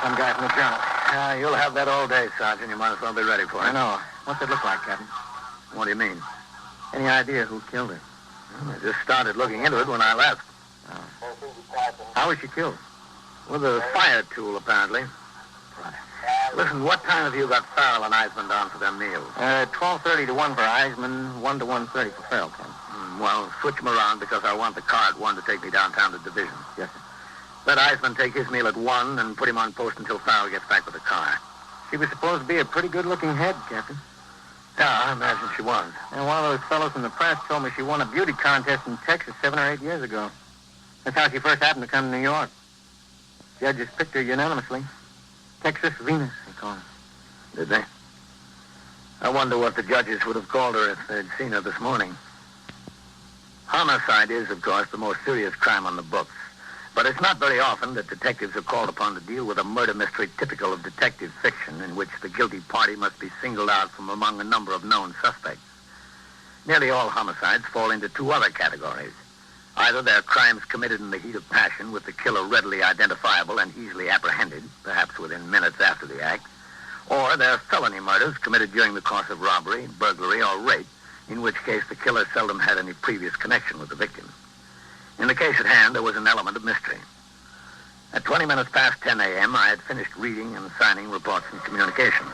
Some guy from the Journal. You'll have that all day, Sergeant. You might as well be ready for it. I know. What's it look like, Captain? What do you mean? Any idea who killed her? Well, I just started looking into it when I left. How was she killed? With a fire tool, apparently. Listen, what time have you got Farrell and Eisman down for their meals? 12:30 to 1 for Eisman, 1 to 1:30 for Farrell, Captain. Well, switch them around because I want the car at 1 to take me downtown to Division. Yes, sir. Let Eisman take his meal at 1 and put him on post until Farrell gets back with the car. She was supposed to be a pretty good-looking head, Captain. Yeah, I imagine she was. And one of those fellows from the press told me she won a beauty contest in Texas 7 or 8 years ago. That's how she first happened to come to New York. Judges picked her unanimously. Texas Venus, they call her. Did they? I wonder what the judges would have called her if they'd seen her this morning. Homicide is, of course, the most serious crime on the books. But it's not very often that detectives are called upon to deal with a murder mystery typical of detective fiction in which the guilty party must be singled out from among a number of known suspects. Nearly all homicides fall into two other categories. Either they're crimes committed in the heat of passion with the killer readily identifiable and easily apprehended, perhaps within minutes after the act, or they're felony murders committed during the course of robbery, burglary, or rape, in which case the killer seldom had any previous connection with the victim. In the case at hand, there was an element of mystery. At 20 minutes past 10 a.m., I had finished reading and signing reports and communications.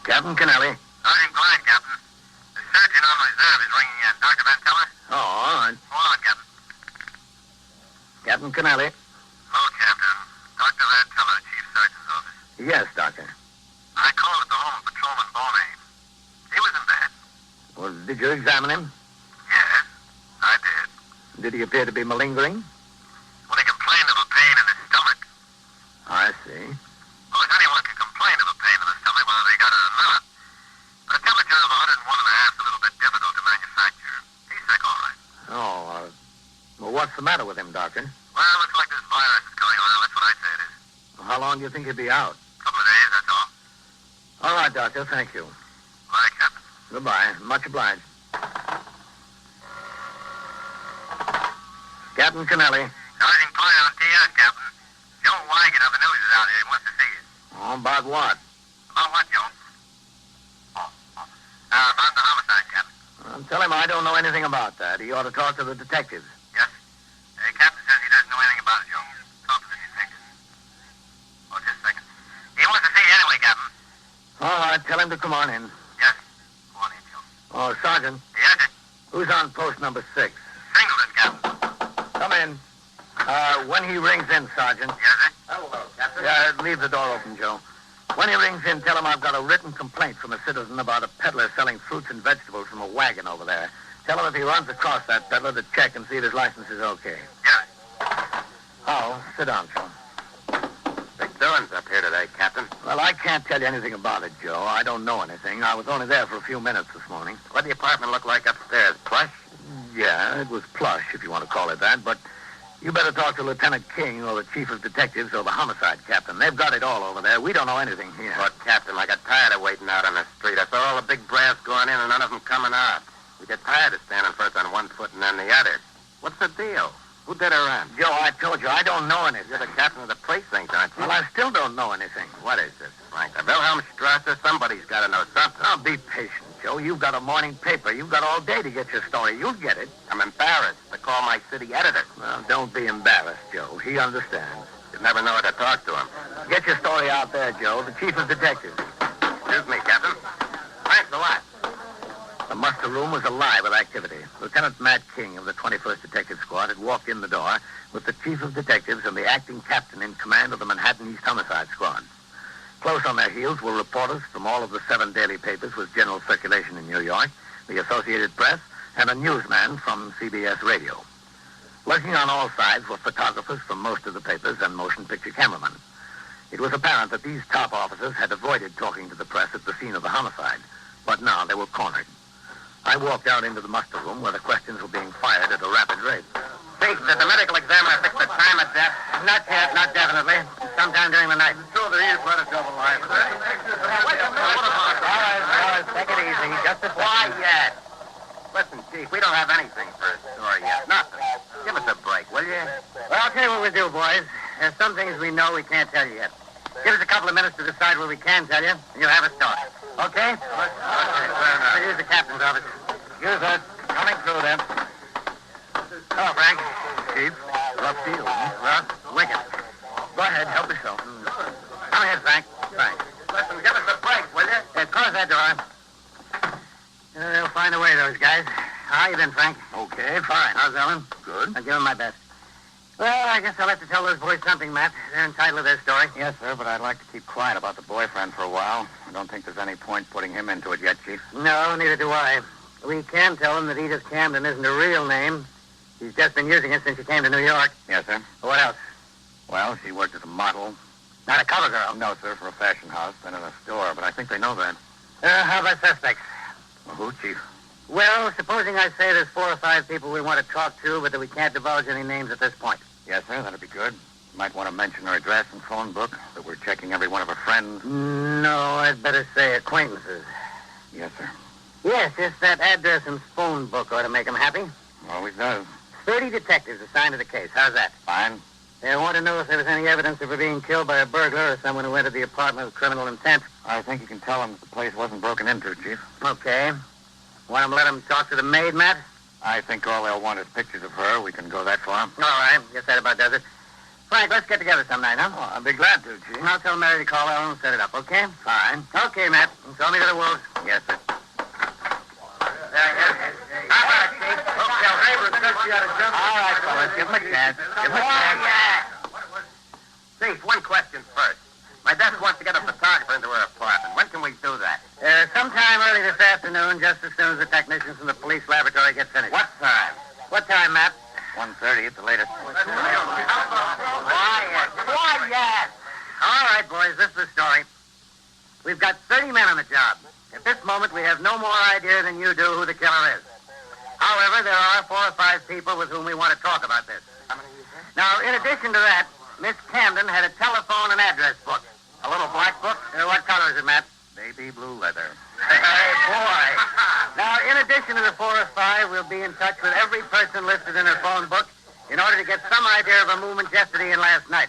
Captain Kennelly. Sergeant Klein, Captain. The surgeon on reserve is ringing in. Dr. Van Teller? Oh, all right. Hold on, Captain. Captain Kennelly. Hello, Captain. Dr. Van Teller, Chief Surgeon's office. Yes, Doctor. I called at the home of Patrolman Boney. He was in bed. Well, did you examine him? Yes, I did. Did he appear to be malingering? Well, he complained of a pain in his stomach. I see. Well, if anyone can complain of a pain in the stomach, whether they got it or not. But a temperature of 101.5 is a little bit difficult to manufacture. He's sick, all right. Oh, well, what's the matter with him, Doctor? Well, it looks like this virus is going around. That's what I say it is. Well, how long do you think he'll be out? A couple of days, that's all. All right, Doctor, thank you. Bye, Captain. Goodbye. Much obliged. Captain Kennelly. Sergeant Klein on TS, Captain. Joe Wagon of the news is out here. He wants to see you. Oh, about what? About what, Joe? About the homicide, Captain. Tell him I don't know anything about that. He ought to talk to the detectives. Yes. Captain says he doesn't know anything about it, Joe. Talk to the detective. Oh, just a second. He wants to see you anyway, Captain. All right, tell him to come on in. Yes. Go on in, Joe. Oh, Sergeant, Yes, sir. who's on post number 6? Singleton, Captain. Come in. When he rings in, Sergeant. Yes, sir. Hello, Captain. Leave the door open, Joe. When he rings in, tell him I've got a written complaint from a citizen about a peddler selling fruits and vegetables from a wagon over there. Tell him if he runs across that peddler to check and see if his license is okay. Yes. Oh, sit down, Joe. Big doings up here today, Captain. Well, I can't tell you anything about it, Joe. I don't know anything. I was only there for a few minutes this morning. What the apartment look like upstairs? Plush? Yeah, it was plush, if you want to call it that, but you better talk to Lieutenant King or the chief of detectives or the homicide captain. They've got it all over there. We don't know anything here. But, Captain, I got tired of waiting out on the street. I saw all the big brass going in and none of them coming out. We get tired of standing first on one foot and then the other. What's the deal? Who did her in? Joe, I told you, I don't know anything. You're the captain of the precinct, aren't you? Well, I still don't know anything. What is this, Frank? The Wilhelmstrasse? Somebody's got to know something. Now, be patient, Joe. You've got a morning paper. You've got all day to get your story. You'll get it. I'm embarrassed to call my city editor. Well, don't be embarrassed, Joe. He understands. You never know how to talk to him. Get your story out there, Joe. The chief of detectives. Excuse me, Captain. Thanks a lot. The muster room was alive with activity. Lieutenant Matt King of the 21st Detective Squad had walked in the door with the chief of detectives and the acting captain in command of the Manhattan East Homicide Squad. Close on their heels were reporters from all of the 7 daily papers with general circulation in New York, the Associated Press, and a newsman from CBS Radio. Lurking on all sides were photographers from most of the papers and motion picture cameramen. It was apparent that these top officers had avoided talking to the press at the scene of the homicide, but now they were cornered. I walked out into the muster room where the questions were being fired at a rapid rate. Think, did the medical examiner fix the time of death? Not yet, not definitely. Sometime during the night. Sure, there is blood of double life. All right, take it easy. Just a second. Quiet. Listen, Chief, we don't have anything for a story yet. Nothing. Give us a break, will you? Well, I'll tell you what we'll do, boys. There's some things we know we can't tell you yet. Give us a couple of minutes to decide what we can tell you, and you'll have a story. Okay? Okay, fair enough. Here's the captain's office. Use that. Coming through, then. Hello, Frank. Chief? Right Tough deal, huh? Wicked. Go ahead, help yourself. Come ahead, Frank. Thanks. Listen, give us a break, will you? Close that door. They'll find a way, those guys. How you been, Frank? Okay, fine. How's Ellen? Good. I'll give them my best. Well, I guess I'll have to tell those boys something, Matt. They're entitled to their story. Yes, sir, but I'd like to keep quiet about the boyfriend for a while. I don't think there's any point putting him into it yet, Chief. No, neither do I. We can tell them that Edith Camden isn't her real name. She's just been using it since she came to New York. Yes, sir. What else? Well, she worked as a model. Not a cover girl. No, sir, for a fashion house, then in a store, but I think they know that. How about suspects? Well, who, Chief? Well, supposing I say there's 4 or 5 people we want to talk to, but that we can't divulge any names at this point. Yes, sir, that'd be good. You might want to mention her address and phone book, that we're checking every one of her friends. No, I'd better say acquaintances. Yes, sir. Yes, just that address and phone book ought to make them happy. Always does. 30 detectives assigned to the case. How's that? Fine. They want to know if there was any evidence of her being killed by a burglar or someone who entered the apartment with criminal intent. I think you can tell them that the place wasn't broken into, Chief. Okay. Want them to let them talk to the maid, Matt? I think all they'll want is pictures of her. We can go that far. All right. Guess that about does it. Frank, let's get together some night, huh? Oh, I'd be glad to, Chief. I'll tell Mary to call Ellen and set it up, okay? Fine. Okay, Matt. Throw me to the wolves. Yes, sir. All right, fellas. Give him a chance. Give him a chance. Chief, one question first. My desk wants to get a photographer into her apartment. When can we do that? Sometime early this afternoon, just as soon as the technicians from the police laboratory get finished. What time? What time, Matt? 1:30 at the latest. Quiet. Quiet. All right, boys, this is the story. We've got 30 men on the job. At this moment, we have no more idea than you do who the killer is. However, there are 4 or 5 people with whom we want to talk about this. Now, in addition to that, Miss Camden had a telephone and address book. A little black book? What color is it, Matt? Baby blue leather. Hey, boy. Now, in addition to the 4 or 5, we'll be in touch with every person listed in her phone book in order to get some idea of her movements yesterday and last night.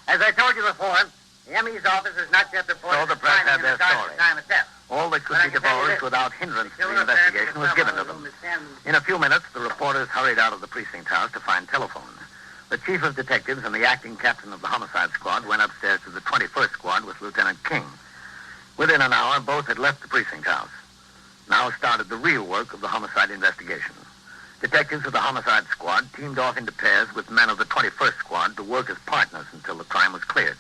As I told you before, the ME's office has not yet reported So the press finding had in their regards to story. the time of death. All that could But I be can tell you divulged this. without hindrance to Killer the apparently investigation was given to someone them. whom Miss Camden- In a few minutes, the reporters hurried out of the precinct house to find telephone. The chief of detectives and the acting captain of the homicide squad went upstairs to the 21st squad with Lieutenant King. Within an hour, both had left the precinct house. Now started the real work of the homicide investigation. Detectives of the homicide squad teamed off into pairs with men of the 21st squad to work as partners until the crime was cleared.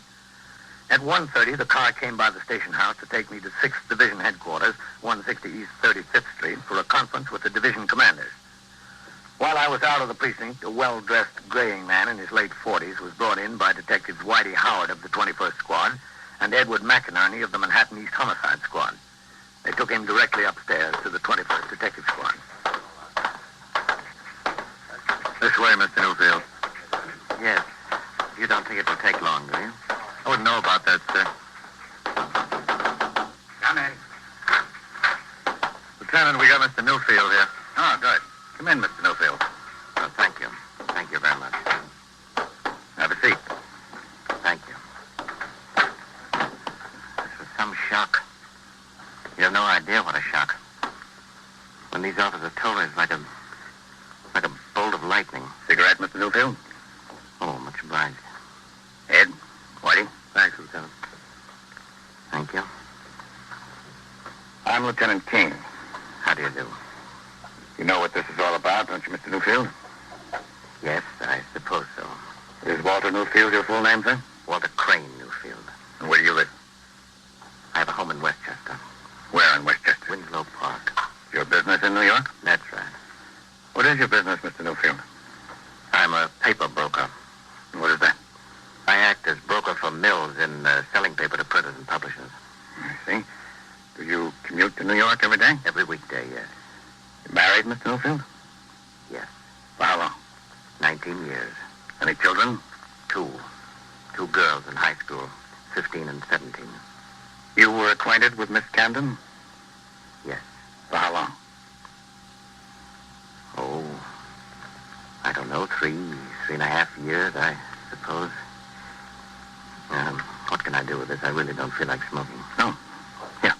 At 1:30, the car came by the station house to take me to 6th Division headquarters, 160 East 35th Street, for a conference with the division commanders. While I was out of the precinct, a well-dressed graying man in his late 40s was brought in by Detectives Whitey Howard of the 21st Squad and Edward McInerney of the Manhattan East Homicide Squad. They took him directly upstairs to the 21st Detective Squad. This way, Mr. Newfield. Yes. You don't think it will take long, do you? I wouldn't know about that, sir. Come in. Lieutenant, we got Mr. Newfield here. Oh, good. Come in, Mr. Newfield. Oh, thank you. Thank you very much. Have a seat. Thank you. This was some shock. You have no idea what a shock. When these officers told me, it's like a bolt of lightning. Cigarette, Mr. Newfield? Oh, much obliged. Ed? Whitey? Thanks, Lieutenant. Thank you. I'm Lieutenant King. How do you do? You know what this is all about, don't you, Mr. Newfield? Yes, I suppose so. Is Walter Newfield your full name, sir? Walter Crane Newfield. And where do you live? I have a home in Westchester. Where in Westchester? Winslow Park. Your business in New York? That's right. What is your business, Mr. Newfield? I'm a paper broker. What is that? I act as broker for mills in selling paper to printers and publishers. I see. Do you commute to New York every day? Every weekday, yes. You married, Mr. Newfield? Yes. For how long? 19 years. Any children? 2. 2 girls in high school, 15 and 17. You were acquainted with Miss Camden? Yes. For how long? Oh, I don't know, 3.5 years, I suppose. What can I do with this? I really don't feel like smoking. No. Here.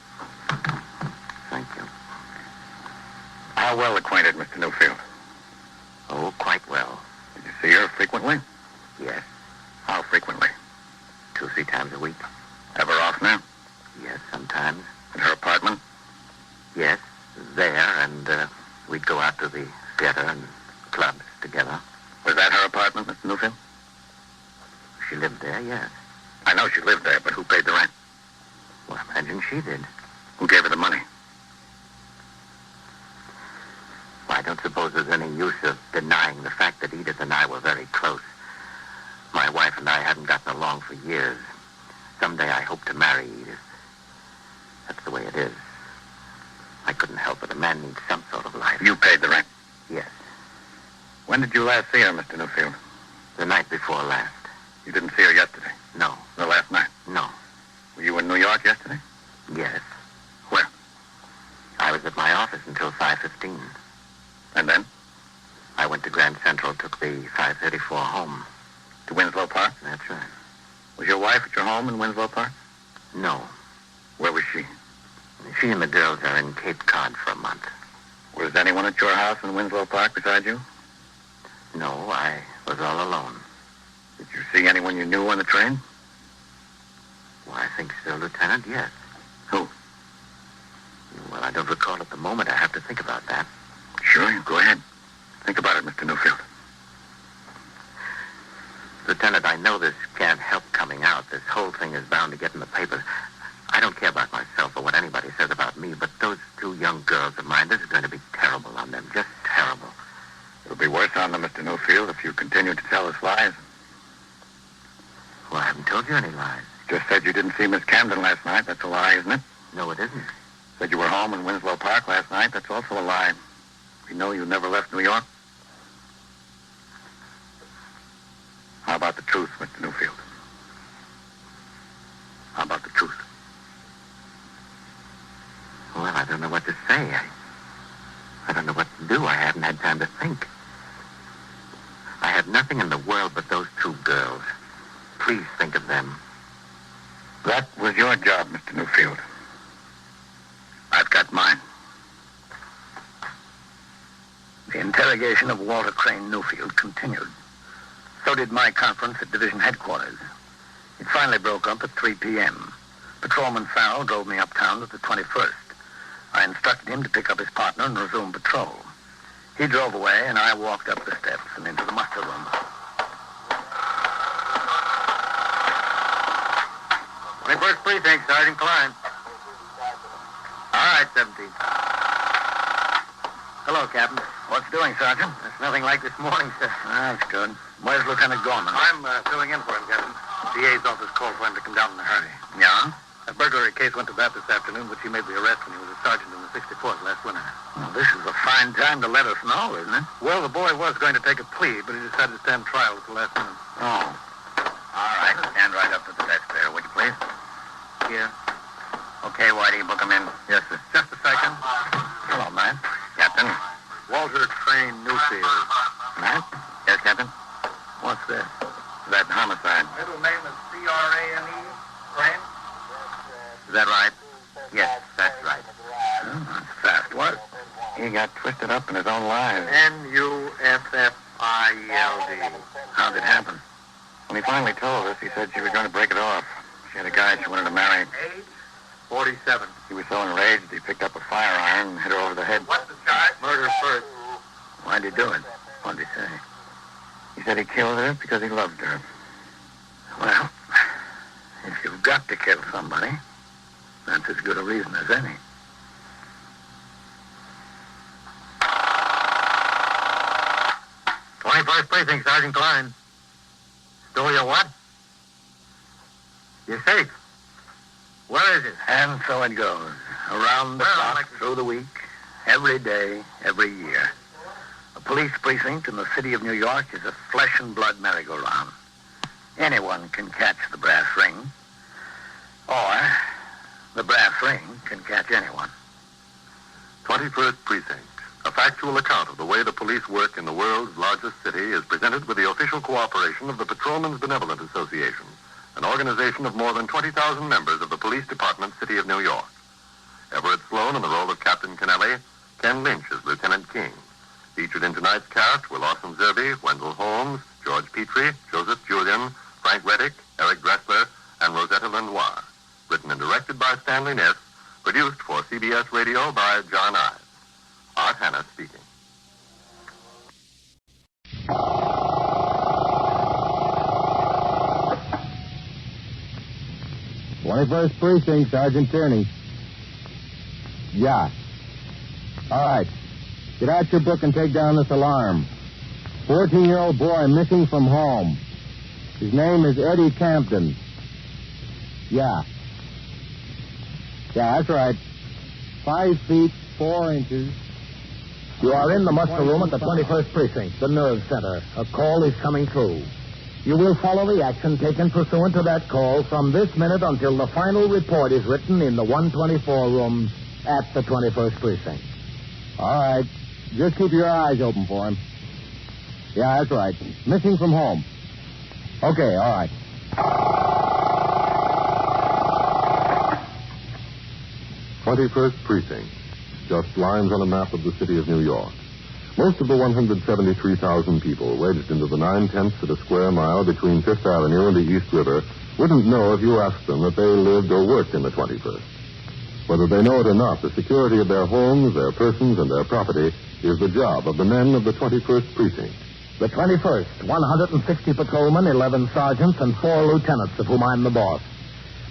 Thank you. How well acquainted, Mr. Newfield? Oh, quite well. Did you see her frequently? sometimes. At her apartment? Yes, there, and we'd go out to the theater and clubs together. Was that her apartment, Mr. Newfield? She lived there, yes. I know she lived there, but who paid the rent? Well, I imagine she did. Who gave her the money? Well, I don't suppose there's any use of denying the fact that Edith and I were very close. My wife and I hadn't gotten along for years. Someday I hope to marry Edith. That's the way it is. I couldn't help it. A man needs some sort of life. You paid the rent? Yes. When did you last see her, Mr. Newfield? The night before last. You didn't see her yesterday? No. The last night? No. Were you in New York yesterday? Yes. Where? I was at my office until 5:15. And then? I went to Grand Central, took the 5:34 home. To Winslow Park? That's right. Was your wife at your home in Winslow Park? No. Where was she? She and the girls are in Cape Cod for a month. Was anyone at your house in Winslow Park besides you? No, I was all alone. Did you see anyone you knew on the train? Well, I think so, Lieutenant, yes. Who? Well, I don't recall at the moment. I have to think about that. Sure, go ahead. Think about it, Mr. Newfield. Lieutenant, I know this can't help coming out. This whole thing is bound to get in the papers. I don't care about myself or what anybody says about me, but those two young girls of mine, this is going to be terrible on them. Just terrible. It'll be worse on them, Mr. Newfield, if you continue to tell us lies. Well, I haven't told you any lies. Just said you didn't see Miss Camden last night. That's a lie, isn't it? No, it isn't. Said you were home in Winslow Park last night. That's also a lie. We know you never left New York. How about the truth, Mr. Newfield? How about the truth? Well, I don't know what to say. I don't know what to do. I haven't had time to think. I have nothing in the world but those two girls. Please think of them. That was your job, Mr. Newfield. I've got mine. The interrogation of Walter Crane Newfield continued. So did my conference at division headquarters. It finally broke up at 3 p.m. Patrolman Farrell drove me uptown to the 21st. I instructed him to pick up his partner and resume patrol. He drove away, and I walked up the steps and into the muster room. 21st Precinct, Sergeant Klein. All right, 17. Hello, Captain. What's doing, Sergeant? That's nothing like this morning, sir. That's good. Where's Lieutenant Gorman? I'm filling in for him, Captain. DA's office called for him to come down in a hurry. Yeah? A burglary case went to that this afternoon, but he made the arrest when he was a sergeant in the 64th last winter. Well, this is a fine time to let us know, isn't it? Well, the boy was going to take a plea, but he decided to stand trial at the last minute. Oh. All right. Stand right up to the desk there, would you please? Here. Okay, Whitey, book him in. Yes, sir. Just a second. Hello, man. Captain. Walter Crane Newfield. Matt? Yes, Captain? What's that? That homicide. Middle name is C-R-A-N-E, Crane? Is that right? Yes, that's right. That's fast work. He got twisted up in his own lies. N-U-F-F-I-E-L-D. How'd it happen? When he finally told us, he said she was going to break it off. She had a guy she wanted to marry. Age? 47. He was so enraged, he picked up a fire iron and hit her over the head. What's the charge? Murder first. Why'd he do it? What'd he say? He said he killed her because he loved her. Well, if you've got to kill somebody, that's as good a reason as any. First Precinct, Sergeant Klein. Stole your what? Your safe. Where is it? And so it goes. Around the clock, through the week, every day, every year. A police precinct in the city of New York is a flesh and blood merry-go-round. Anyone can catch the brass ring. Or the brass ring can catch anyone. 21st Precinct. A factual account of the way the police work in the world's largest city is presented with the official cooperation of the Patrolmen's Benevolent Association, an organization of more than 20,000 members of the Police Department, City of New York. Everett Sloan in the role of Captain Kennelly, Ken Lynch as Lieutenant King. Featured in tonight's cast were Lawson Zerbe, Wendell Holmes, George Petrie, Joseph Julian, Frank Reddick, Eric Dressler, and Rosetta Lenoir. Written and directed by Stanley Ness, Produced for CBS Radio by John Ives. Art Hanna speaking. 21st Precinct, Sergeant Tierney. Yeah. All right. Get out your book and take down this alarm. 14-year-old boy missing from home. His name is Eddie Campton. Yeah. Yeah, that's right. 5 feet, 4 inches. You are in the muster room at the 21st Precinct, the nerve center. A call is coming through. You will follow the action taken pursuant to that call from this minute until the final report is written in the 124 room at the 21st Precinct. All right. Just keep your eyes open for him. Yeah, that's right. Missing from home. Okay, all right. 21st Precinct. Just lines on a map of the city of New York. Most of the 173,000 people wedged into the 9/10 of a square mile between Fifth Avenue and the East River wouldn't know if you asked them that they lived or worked in the 21st. Whether they know it or not, the security of their homes, their persons, and their property is the job of the men of the 21st Precinct. The 21st, 160 patrolmen, 11 sergeants, and 4 lieutenants, of whom I'm the boss.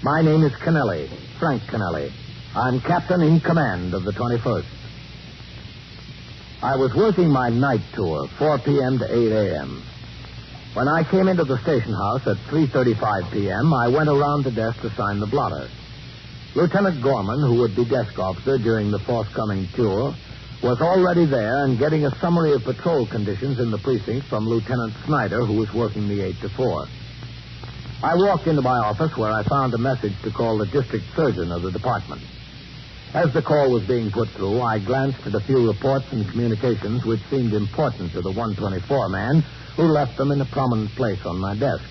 My name is Kennelly, Frank Kennelly. I'm captain in command of the 21st. I was working my night tour, 4 p.m. to 8 a.m. When I came into the station house at 3:35 p.m., I went around the desk to sign the blotter. Lieutenant Gorman, who would be desk officer during the forthcoming tour, was already there and getting a summary of patrol conditions in the precinct from Lieutenant Snyder, who was working the 8 to 4. I walked into my office where I found a message to call the district surgeon of the department. As the call was being put through, I glanced at a few reports and communications which seemed important to the 124 man, who left them in a prominent place on my desk.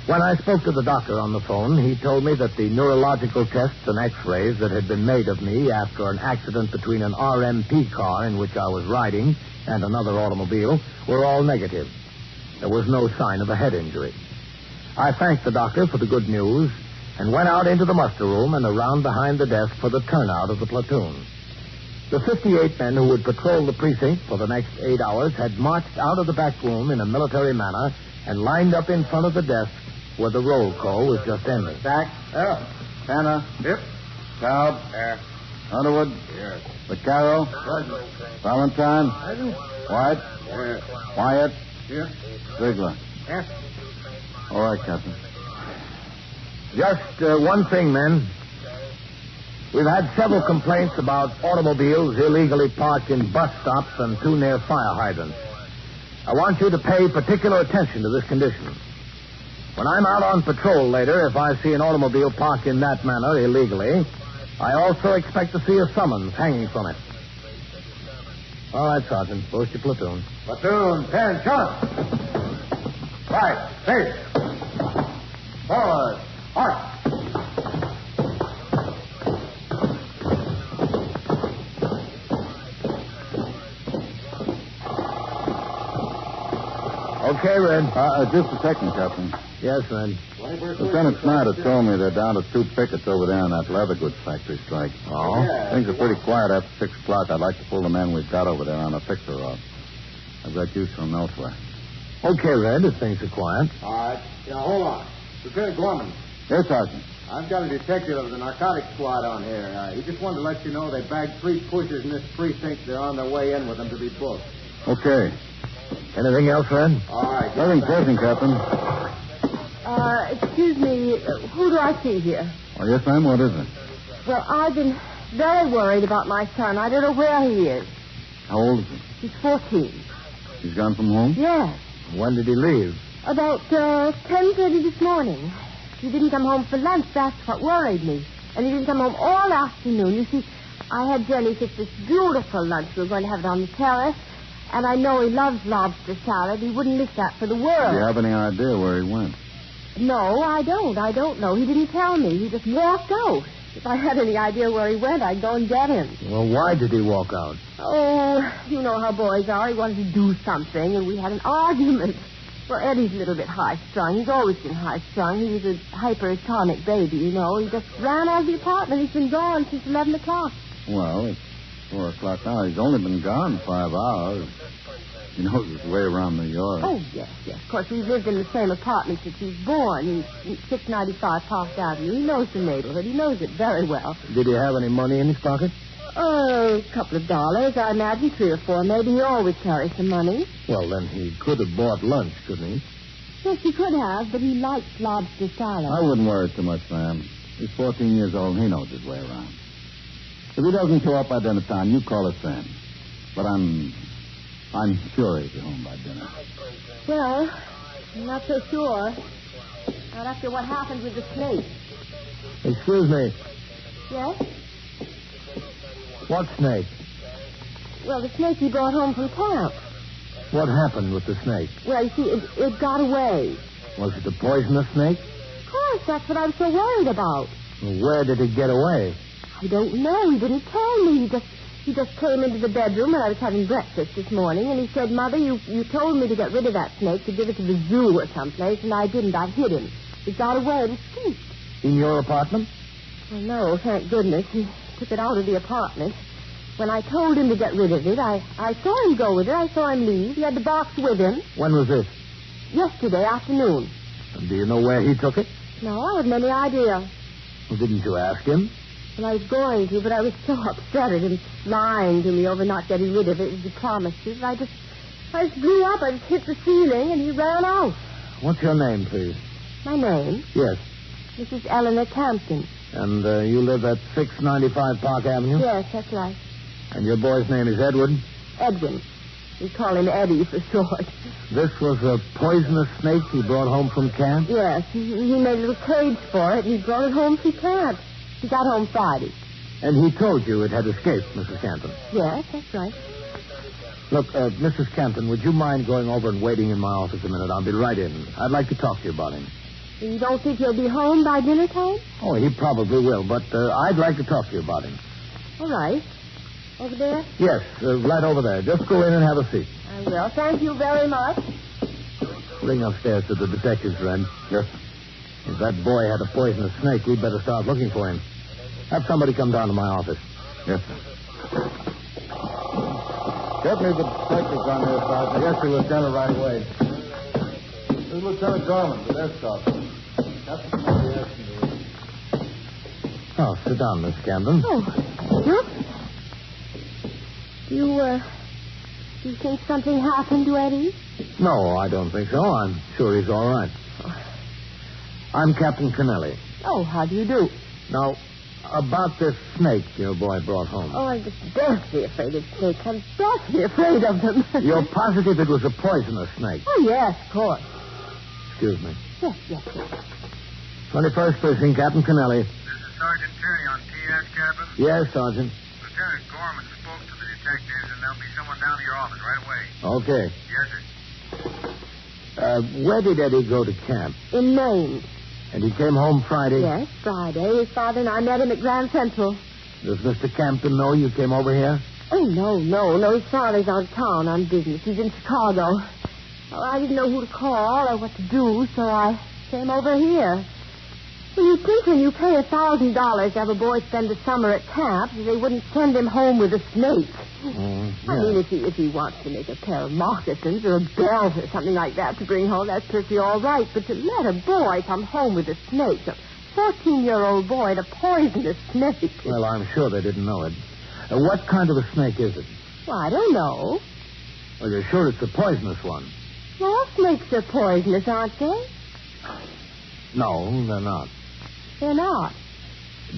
When I spoke to the doctor on the phone, he told me that the neurological tests and x-rays that had been made of me after an accident between an RMP car in which I was riding and another automobile were all negative. There was no sign of a head injury. I thanked the doctor for the good news and went out into the muster room and around behind the desk for the turnout of the platoon. The 58 men who would patrol the precinct for the next 8 hours had marched out of the back room in a military manner and lined up in front of the desk where the roll call was just ending. Stack. Yeah. Tanner. Yep. Taub. Yeah. Underwood. Yes. Vaccaro. Present. Valentine. Present. White. Yes. Wyatt. Yes. Ziegler. Yes. All right, Captain. Just one thing, men. We've had several complaints about automobiles illegally parked in bus stops and too near fire hydrants. I want you to pay particular attention to this condition. When I'm out on patrol later, if I see an automobile parked in that manner illegally, I also expect to see a summons hanging from it. All right, Sergeant. Post your platoon. Platoon, 10, shot. Right, face. Forward. March. Okay, Red. Just a second, Captain. Yes, Red. Lieutenant Snyder told me they're down to 2 pickets over there in that leather goods factory strike. Oh? Things are pretty quiet after 6 o'clock. I'd like to pull the men we've got over there on a fixer route. I've got use for them elsewhere. Okay, Red, if things are quiet. All right. Now, hold on. Lieutenant Gorman, Yes, Sergeant. I've got a detective of the narcotics squad on here. He just wanted to let you know they bagged 3 pushers in this precinct. They're on their way in with them to be booked. Okay. Anything else, Red? All right. Nothing pressing, Captain. Excuse me, who do I see here? Oh, yes, ma'am. What is it? Well, I've been very worried about my son. I don't know where he is. How old is he? He's 14. He's gone from home? Yes. When did he leave? About 10:30 this morning. He didn't come home for lunch. That's what worried me. And he didn't come home all afternoon. You see, I had Jenny fix this beautiful lunch. We were going to have it on the terrace. And I know he loves lobster salad. He wouldn't miss that for the world. Do you have any idea where he went? No, I don't. I don't know. He didn't tell me. He just walked out. If I had any idea where he went, I'd go and get him. Well, why did he walk out? Oh, you know how boys are. He wanted to do something, and we had an argument. Well, Eddie's a little bit high-strung. He's always been high-strung. He was a hypertonic baby, you know. He just ran out of the apartment. He's been gone since 11 o'clock. Well, it's 4 o'clock now. He's only been gone 5 hours. He knows his way around New York. Oh, yes. Of course, we've lived in the same apartment since he was born. He's 695 Park Avenue. He knows the neighborhood. He knows it very well. Did he have any money in his pocket? Oh, a couple of dollars. I imagine 3 or 4. Maybe he always carries some money. Well, then he could have bought lunch, couldn't he? Yes, he could have, but he likes lobster salad. I wouldn't worry too much, ma'am. He's 14 years old and he knows his way around. If he doesn't show up by dinner time, you call us then. But I'm sure he'll be home by dinner. Well, I'm not so sure. Not after what happened with the snake. Excuse me. Yes? What snake? Well, the snake he brought home from camp. What happened with the snake? Well, you see, it got away. Was it a poisonous snake? Of course, that's what I'm so worried about. Well, where did it get away? I don't know. He didn't tell me. He just came into the bedroom when I was having breakfast this morning, and he said, Mother, you told me to get rid of that snake, to give it to the zoo or someplace, and I didn't. I hid him. It got away and escaped. In your apartment? Well, no, thank goodness. He took it out of the apartment. When I told him to get rid of it, I saw him go with it. I saw him leave. He had the box with him. When was this? Yesterday afternoon. And do you know where he took it? No, I haven't any idea. Well, didn't you ask him? Well, I was going to, but I was so upset at him lying to me over not getting rid of it as he promised to. I just blew up. I just hit the ceiling, and he ran out. What's your name, please? My name? Yes. Mrs. Eleanor Campton. And you live at 695 Park Avenue? Yes, that's right. And your boy's name is Edward? Edwin. We call him Eddie for short. This was a poisonous snake he brought home from camp? Yes. He made a little cage for it, and he brought it home from camp. He got home Friday. And he told you it had escaped, Mrs. Campton? Yes, that's right. Look, Mrs. Campton, would you mind going over and waiting in my office a minute? I'll be right in. I'd like to talk to you about him. You don't think he'll be home by dinner time? Oh, he probably will, but I'd like to talk to you about him. All right. Over there? Yes, right over there. Just go in and have a seat. I will. Thank you very much. Ring upstairs to the detective's friend. Yes. If that boy had a poisonous snake, we'd better start looking for him. Have somebody come down to my office. Yes, sir. Get me the detectives on there, Sergeant. Yes, sir, Lieutenant, right away. This is Lieutenant Gorman, the desk officer. Captain Kennelly asked me to... Oh, sit down, Miss Campton. Oh, thank you. Do you think something happened to Eddie? No, I don't think so. I'm sure he's all right. I'm Captain Kennelly. Oh, how do you do? Now, about this snake your boy brought home. Oh, I'm just deathly afraid of snakes. I'm deathly afraid of them. You're positive it was a poisonous snake? Oh, yes, of course. Excuse me. Yes. 21st Precinct, Captain Kennelly. This is Sergeant Tierney on TS, Captain. Yes, Sergeant. Lieutenant Gorman spoke to the detectives, and there'll be someone down to your office right away. Okay. Yes, sir. Where did Eddie go to camp? In Maine. And he came home Friday? Yes, Friday. His father and I met him at Grand Central. Does Mr. Campton know you came over here? Oh, no. His father's out of town on business. He's in Chicago. Well, I didn't know who to call or what to do, so I came over here. Well, you'd think when you pay $1,000 to have a boy spend the summer at camp, they wouldn't send him home with a snake. Yeah. I mean, if he wants to make a pair of moccasins or a belt or something like that to bring home, that's perfectly all right. But to let a boy come home with a snake, a 14-year-old boy, and a poisonous snake. Well, I'm sure they didn't know it. What kind of a snake is it? Well, I don't know. Well, you're sure it's a poisonous one? Well, snakes are poisonous, aren't they? No, they're not. They're not.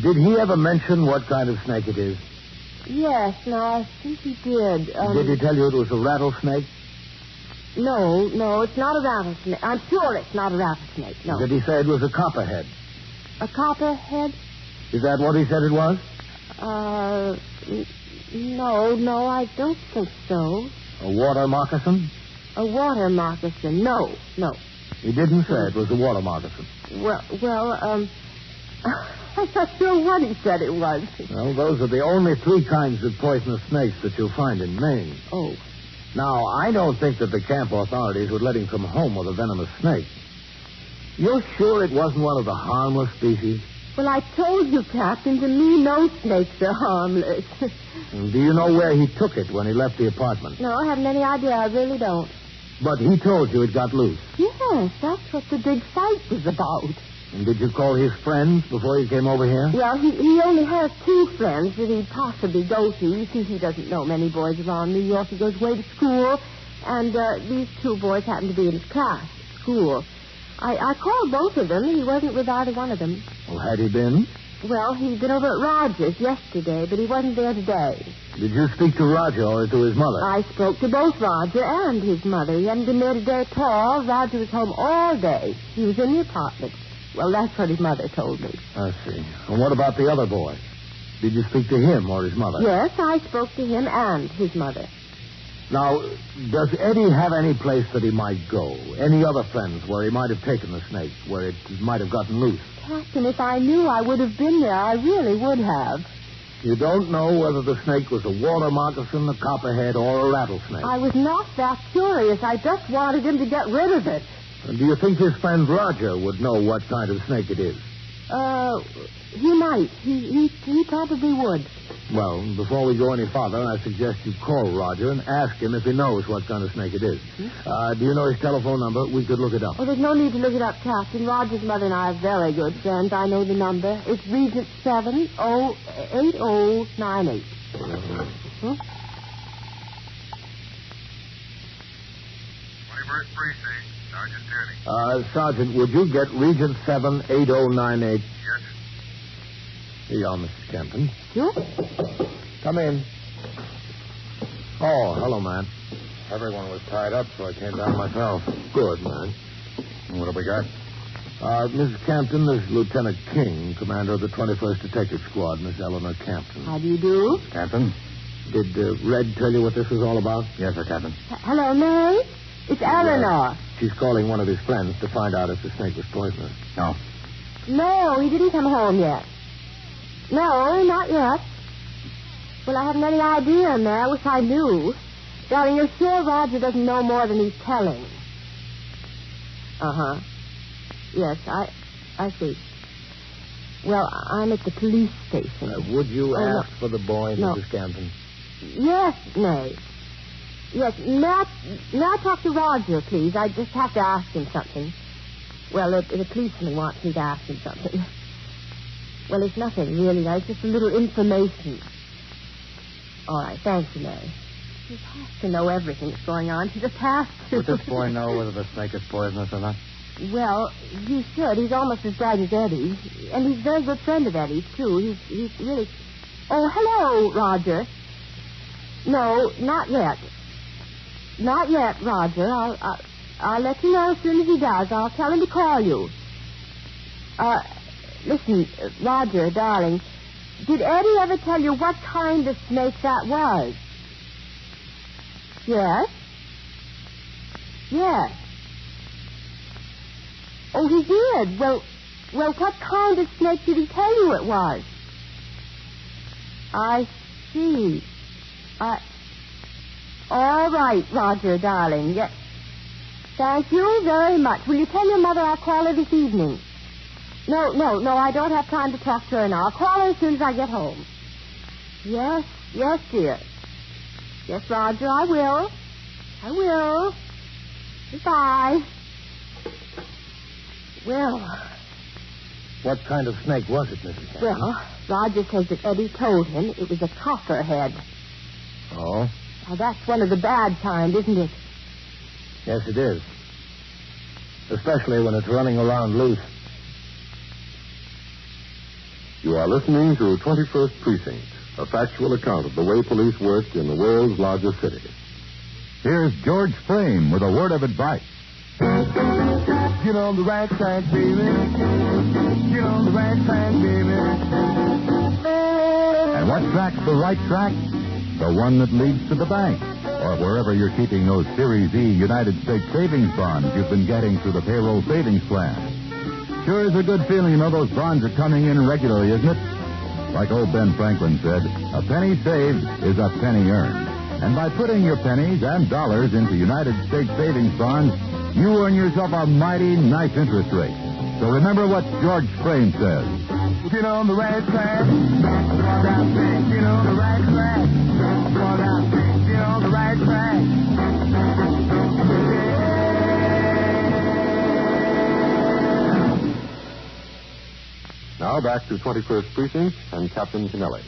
Did he ever mention what kind of snake it is? Yes, no, I think he did. Did he tell you it was a rattlesnake? No, it's not a rattlesnake. I'm sure it's not a rattlesnake, no. Did he say it was a copperhead? A copperhead? Is that what he said it was? No, I don't think so. A water moccasin? A water moccasin? No. He didn't say it was a water moccasin. Well, I'm not sure what he said it was. Well, those are the only 3 kinds of poisonous snakes that you'll find in Maine. Oh. Now, I don't think that the camp authorities would let him come home with a venomous snake. You're sure it wasn't one of the harmless species? Well, I told you, Captain, to me no snakes are harmless. Do you know where he took it when he left the apartment? No, I haven't any idea. I really don't. But he told you it got loose. Yes, that's what the big fight was about. And did you call his friends before he came over here? Well, he only has 2 friends that he'd possibly go to. You see, he doesn't know many boys around New York. He goes away to school, and these 2 boys happen to be in his class at school. I called both of them, and he wasn't with either one of them. Well, had he been? Well, he'd been over at Roger's yesterday, but he wasn't there today. Did you speak to Roger or to his mother? I spoke to both Roger and his mother. He hadn't been there today at all. Roger was home all day. He was in the apartment. Well, that's what his mother told me. I see. And what about the other boy? Did you speak to him or his mother? Yes, I spoke to him and his mother. Now, does Eddie have any place that he might go? Any other friends where he might have taken the snake, where it might have gotten loose? Captain, if I knew, I would have been there. I really would have. You don't know whether the snake was a water moccasin, a copperhead, or a rattlesnake? I was not that curious. I just wanted him to get rid of it. And do you think his friend Roger would know what kind of snake it is? He might. He probably would. Well, before we go any farther, I suggest you call Roger and ask him if he knows what kind of snake it is. Do you know his telephone number? We could look it up. Oh, there's no need to look it up, Captain. Roger's mother and I are very good friends. I know the number. It's Regent 78098. 21st Precinct, Sergeant Tierney. Sergeant, would you get Regent 78098? Yes. Here you are, Mrs. Campton. Sure. Come in. Oh, hello, man. Everyone was tied up, so I came down myself. Good, man. What have we got? Mrs. Campton, this is Lieutenant King, commander of the 21st Detective Squad, Miss Eleanor Campton. How do you do? Captain? Did Red tell you what this was all about? Yes, sir, Captain. Hello, Mary. It's Eleanor. She's calling one of his friends to find out if the snake was poisonous. No. No, he didn't come home yet. No, not yet. Well, I haven't any idea, Mary. I wish I knew. Darling, you're sure Roger doesn't know more than he's telling? Uh-huh. Yes, I see. Well, I'm at the police station. Would you ask for the boy, No. Mrs. Campton? Yes, May. Yes, may I talk to Roger, please? I just have to ask him something. Well, the policeman wants me to ask him something. Well, it's nothing, really. It's just a little information. All right, thanks, May. He has to know everything that's going on. He just has to. Would this boy know whether the snake is poisonous or not? Well, he should. He's almost as bright as Eddie. And he's a very good friend of Eddie's, too. He's really... Oh, hello, Roger. No, not yet. Not yet, Roger. I'll let you know as soon as he does. I'll tell him to call you. Listen, Roger, darling, did Eddie ever tell you what kind of snake that was? Yes? Yes. Oh, he did? Well, what kind of snake did he tell you it was? I see. All right, Roger, darling. Yes. Thank you very much. Will you tell your mother I'll call her this evening? No, I don't have time to talk to her now. I'll call her as soon as I get home. Yes, dear. Yes, Roger, I will. Goodbye. Well... What kind of snake was it, Mrs. Campton? Well, Roger says that Eddie told him it was a copperhead. Oh? Now, that's one of the bad kind, isn't it? Yes, it is. Especially when it's running around loose. You are listening to 21st Precinct, a factual account of the way police work in the world's largest city. Here's George Frame with a word of advice. Get on the right track, baby. Get on the right track, baby. And what track's the right track? The one that leads to the bank, or wherever you're keeping those Series E United States savings bonds you've been getting through the payroll savings plan. Sure is a good feeling to know those bonds are coming in regularly, isn't it? Like old Ben Franklin said, a penny saved is a penny earned. And by putting your pennies and dollars into United States savings bonds, you earn yourself a mighty nice interest rate. So remember what George Crane says. Get on the right track. Walk out there, get on the right track. Walk out there, get on the right track. Now back to 21st Precinct and Captain Kennelly.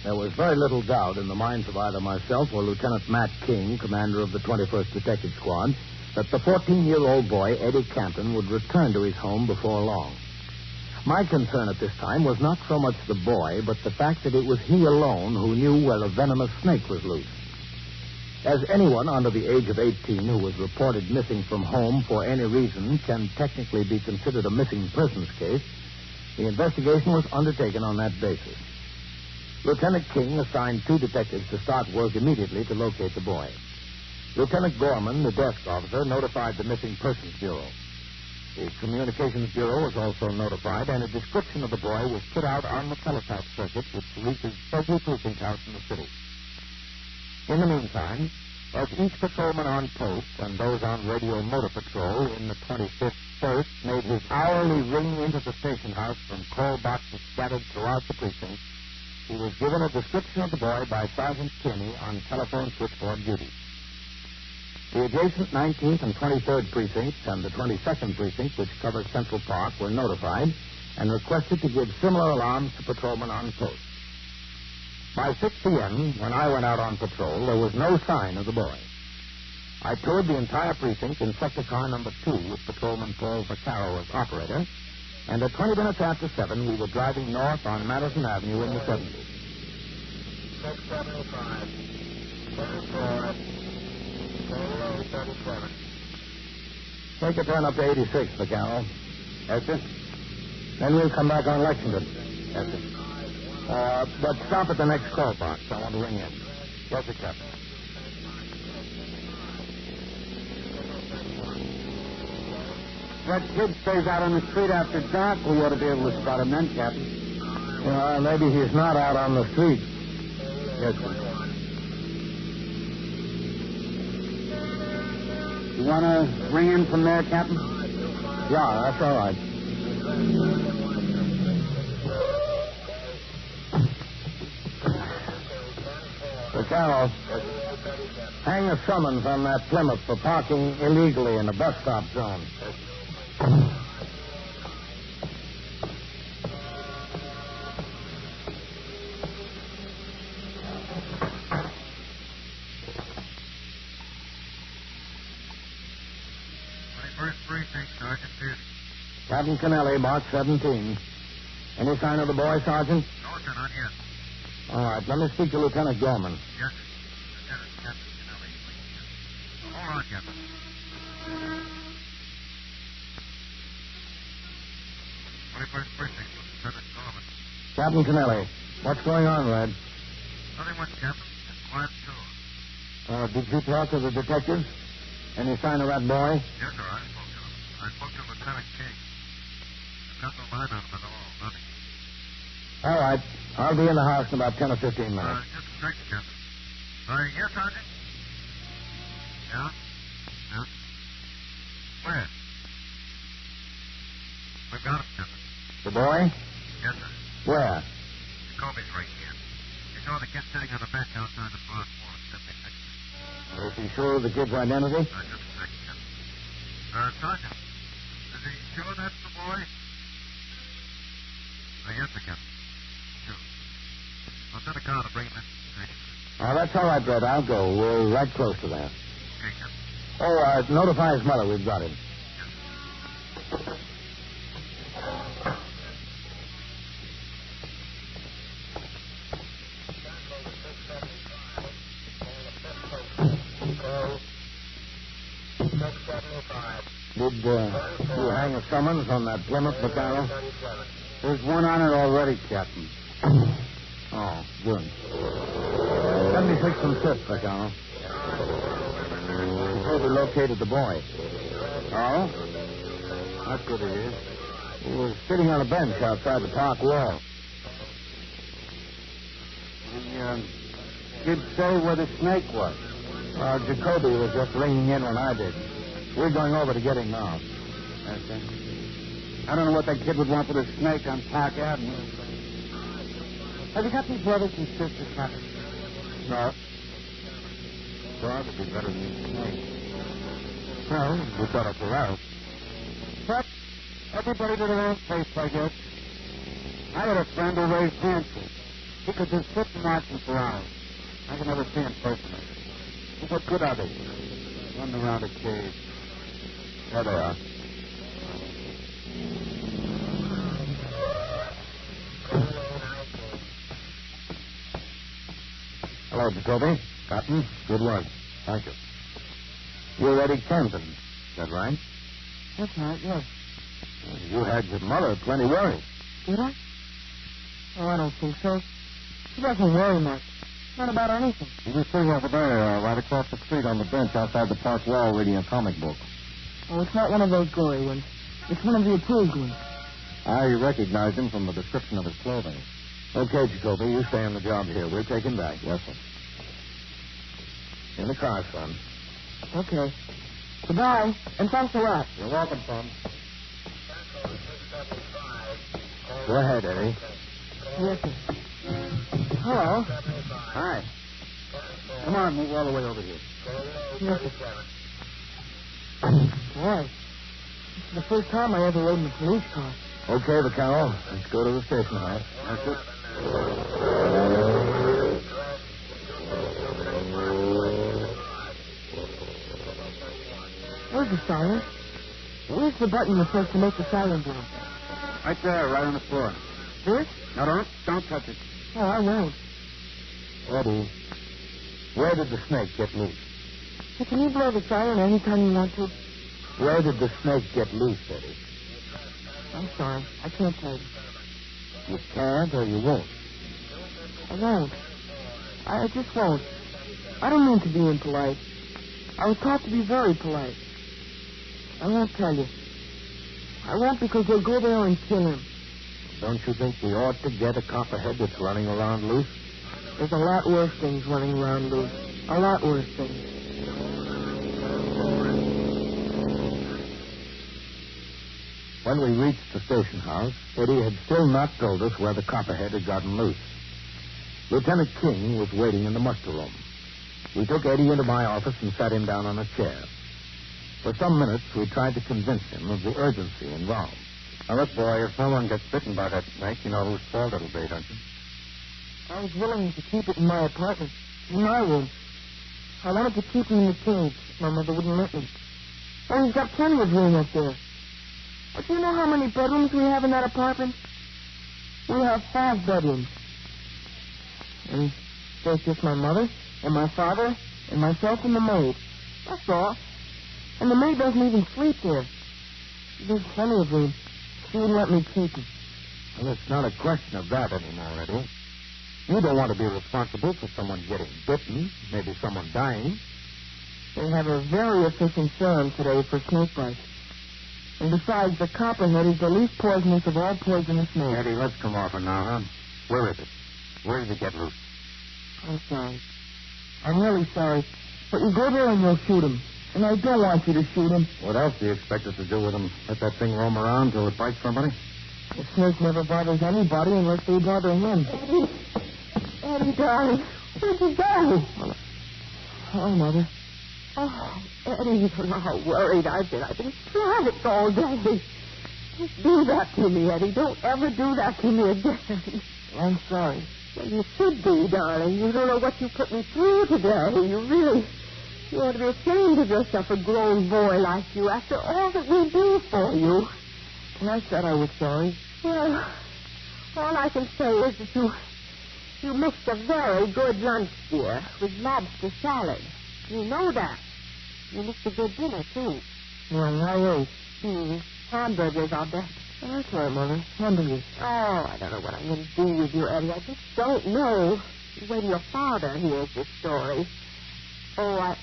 There was very little doubt in the minds of either myself or Lieutenant Matt King, commander of the 21st Detective Squad, that the 14-year-old boy, Eddie Canton, would return to his home before long. My concern at this time was not so much the boy, but the fact that it was he alone who knew where a venomous snake was loose. As anyone under the age of 18 who was reported missing from home for any reason can technically be considered a missing persons case, the investigation was undertaken on that basis. Lieutenant King assigned 2 detectives to start work immediately to locate the boy. Lieutenant Gorman, the desk officer, notified the Missing Persons Bureau. The Communications Bureau was also notified, and a description of the boy was put out on the teletype circuit, which reaches every precinct house in the city. In the meantime, as each patrolman on post and those on radio motor patrol in the 25th First made his hourly ring into the station house from call boxes scattered throughout the precinct, he was given a description of the boy by Sergeant Tierney on telephone switchboard duty. The adjacent 19th and 23rd precincts and the 22nd precinct, which covers Central Park, were notified and requested to give similar alarms to patrolmen on post. By 6 p.m., when I went out on patrol, there was no sign of the boy. I toured the entire precinct in sector car number 2 with Patrolman Paul Vaccaro as operator, and at 20 minutes after 7, we were driving north on Madison Avenue in the 70s. 675, 34, 37. Take a turn up to 86, Vaccaro. Yes, sir. Then we'll come back on Lexington. Yes, sir. But stop at the next call box. I want to ring in. Yes, sir, Captain. That kid stays out on the street after dark. We ought to be able to spot him then, Captain. Well, maybe he's not out on the street. Yes, sir. You want to ring in from there, Captain? Yeah, that's all right. Vaccaro, hang a summons on that Plymouth for parking illegally in the bus stop zone. First precinct, Sergeant Pierce. Captain Kennelly, Mark 17. Any sign of the boy, Sergeant? No, sir, not yet. All right, let me speak to Lieutenant Gorman. Yes, sir. Lieutenant Captain Kennelly, please. Hold on, Captain. First precinct, Lieutenant Gorman. Captain Kennelly, what's going on, Red? Nothing much, Captain. Just quiet too. Did you talk to the detectives? Any sign of that boy? Yes, sir, I spoke to him. I spoke to Lieutenant King. I've got no line on him at all. Nothing. All right. I'll be in the house in about 10 or 15 minutes. Just a second, Captain. Yes, Sergeant? Yeah? Yeah? Where? We've got him, Captain. The boy? Yes, sir. Where? Jacoby's right here. You saw the kid sitting on a bench outside the front wall at 76. Is he sure of the kid's identity? Just a second, Captain. Sergeant, is he sure that's the boy? Yes, sir, Captain. Sure. I'll send a car to bring him in. Oh, that's all right, Brett. I'll go. We're right close to that. Okay, Captain. Oh, notify his mother. We've got him. Yes. Did you hang a summons on that Plymouth, Vaccaro? There's one on it already, Captain. Oh, good. 76 and 5th, Vaccaro. Suppose we located the boy. Oh? That's good it is. He was sitting on a bench outside the park wall. you'd say where the snake was. Jacoby was just ringing in when I did. We're going over to get him now. Yes, sir. I don't know what that kid would want with a snake on Park Avenue. Have you got any brothers and sisters, Captain? No. Dog would be better than a snake. Well, we got us around. But everybody to their own place, I guess. I had a friend who raised hamsters. He could just sit and watch them for hours. I can never see him personally. But what good are they? Running around a cave. There they are. Hello, Jacoby. Cotton. Good work. Thank you. You're Eddie Camden. Is that right? That's right, yes. You had your mother plenty worried. Did I? Oh, I don't think so. She doesn't worry much. Not about anything. He was sitting over there, right across the street on the bench outside the park wall reading a comic book. Oh, it's not one of those gory ones. It's one of the approved ones. I recognized him from the description of his clothing. Okay, Jacoby, you stay on the job here. We'll take him back. Yes, sir. In the car, son. Okay. Goodbye, and thanks a lot. You're welcome, son. Go ahead, Eddie. Yes, sir. Hello. Hi. Come on, move all the way over here. Yes, sir. Boy, this is the first time I ever rode in a police car. Okay, Vaccaro. Let's go to the station house. That's it. Where's the siren? Where's the button that's supposed to make the siren blow? Right there, right on the floor. This? No, don't touch it. Oh, I won't. Eddie, where did the snake get loose? Hey, can you blow the siren anytime you want to? Where did the snake get loose, Eddie? I'm sorry. I can't tell you. You can't or you won't? I won't. I just won't. I don't mean to be impolite. I was taught to be very polite. I won't tell you. I won't because they'll go there and kill him. Don't you think we ought to get a copperhead that's running around loose? There's a lot worse things running around loose. A lot worse things. When we reached the station house, Eddie had still not told us where the copperhead had gotten loose. Lieutenant King was waiting in the muster room. We took Eddie into my office and sat him down on a chair. For some minutes, we tried to convince him of the urgency involved. Now, look, boy, if someone gets bitten by that snake, you know whose fault it'll be, don't you? I was willing to keep it in my apartment, in my room. I wanted to keep him in the cage. My mother wouldn't let me. Oh, he's got plenty of room up there. But do you know how many bedrooms we have in that apartment? We have 5 bedrooms. And there's just my mother, and my father, and myself and the maid. That's all. And the maid doesn't even sleep there. There's plenty of room. She wouldn't let me keep him. Well, it's not a question of that anymore, Eddie. You don't want to be responsible for someone getting bitten, maybe someone dying. They have a very efficient serum today for snake bites. And besides, the copperhead is the least poisonous of all poisonous snakes. Eddie, let's come off it now, huh? Where is it? Where did it get loose? I'm sorry. I'm really sorry. But you go there and you'll shoot him. And I don't want you to shoot him. What else do you expect us to do with him? Let that thing roam around till it bites somebody? The snake never bothers anybody unless they bother him. Eddie, darling, where'd you go? Oh, Mother. Oh, Eddie, you don't know how worried I've been. I've been frantic all day. Don't do that to me, Eddie. Don't ever do that to me again. I'm sorry. Well, you should be, darling. You don't know what you put me through today. You ought to be ashamed of yourself, a grown boy like you, after all that we do for you. And I said I was sorry. Well, all I can say is that you missed a very good lunch, dear, with lobster salad. You know that. You missed a good dinner, too. Well, I ate. Hamburgers, I'll bet. Oh, that's right, Mother. Hamburgers. Oh, I don't know what I'm going to do with you, Eddie. I just don't know. Wait till your father hears this story. Oh,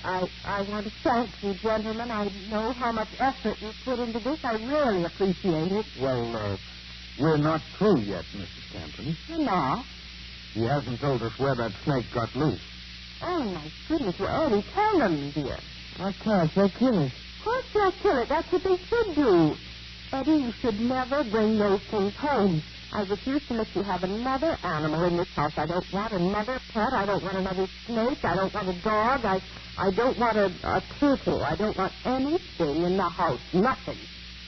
I want to thank you, gentlemen. I know how much effort you put into this. I really appreciate it. Well, we're not through yet, Mrs. Campton. You're not? He hasn't told us where that snake got loose. Oh, my goodness. Well, Eddie, tell them, dear. I can't. They'll kill me. Of course they'll kill it. That's what they should do. Eddie, you should never bring those things home. I refuse to let you have another animal in this house. I don't want another pet. I don't want another snake. I don't want a dog. I don't want a turtle. I don't want anything in the house. Nothing.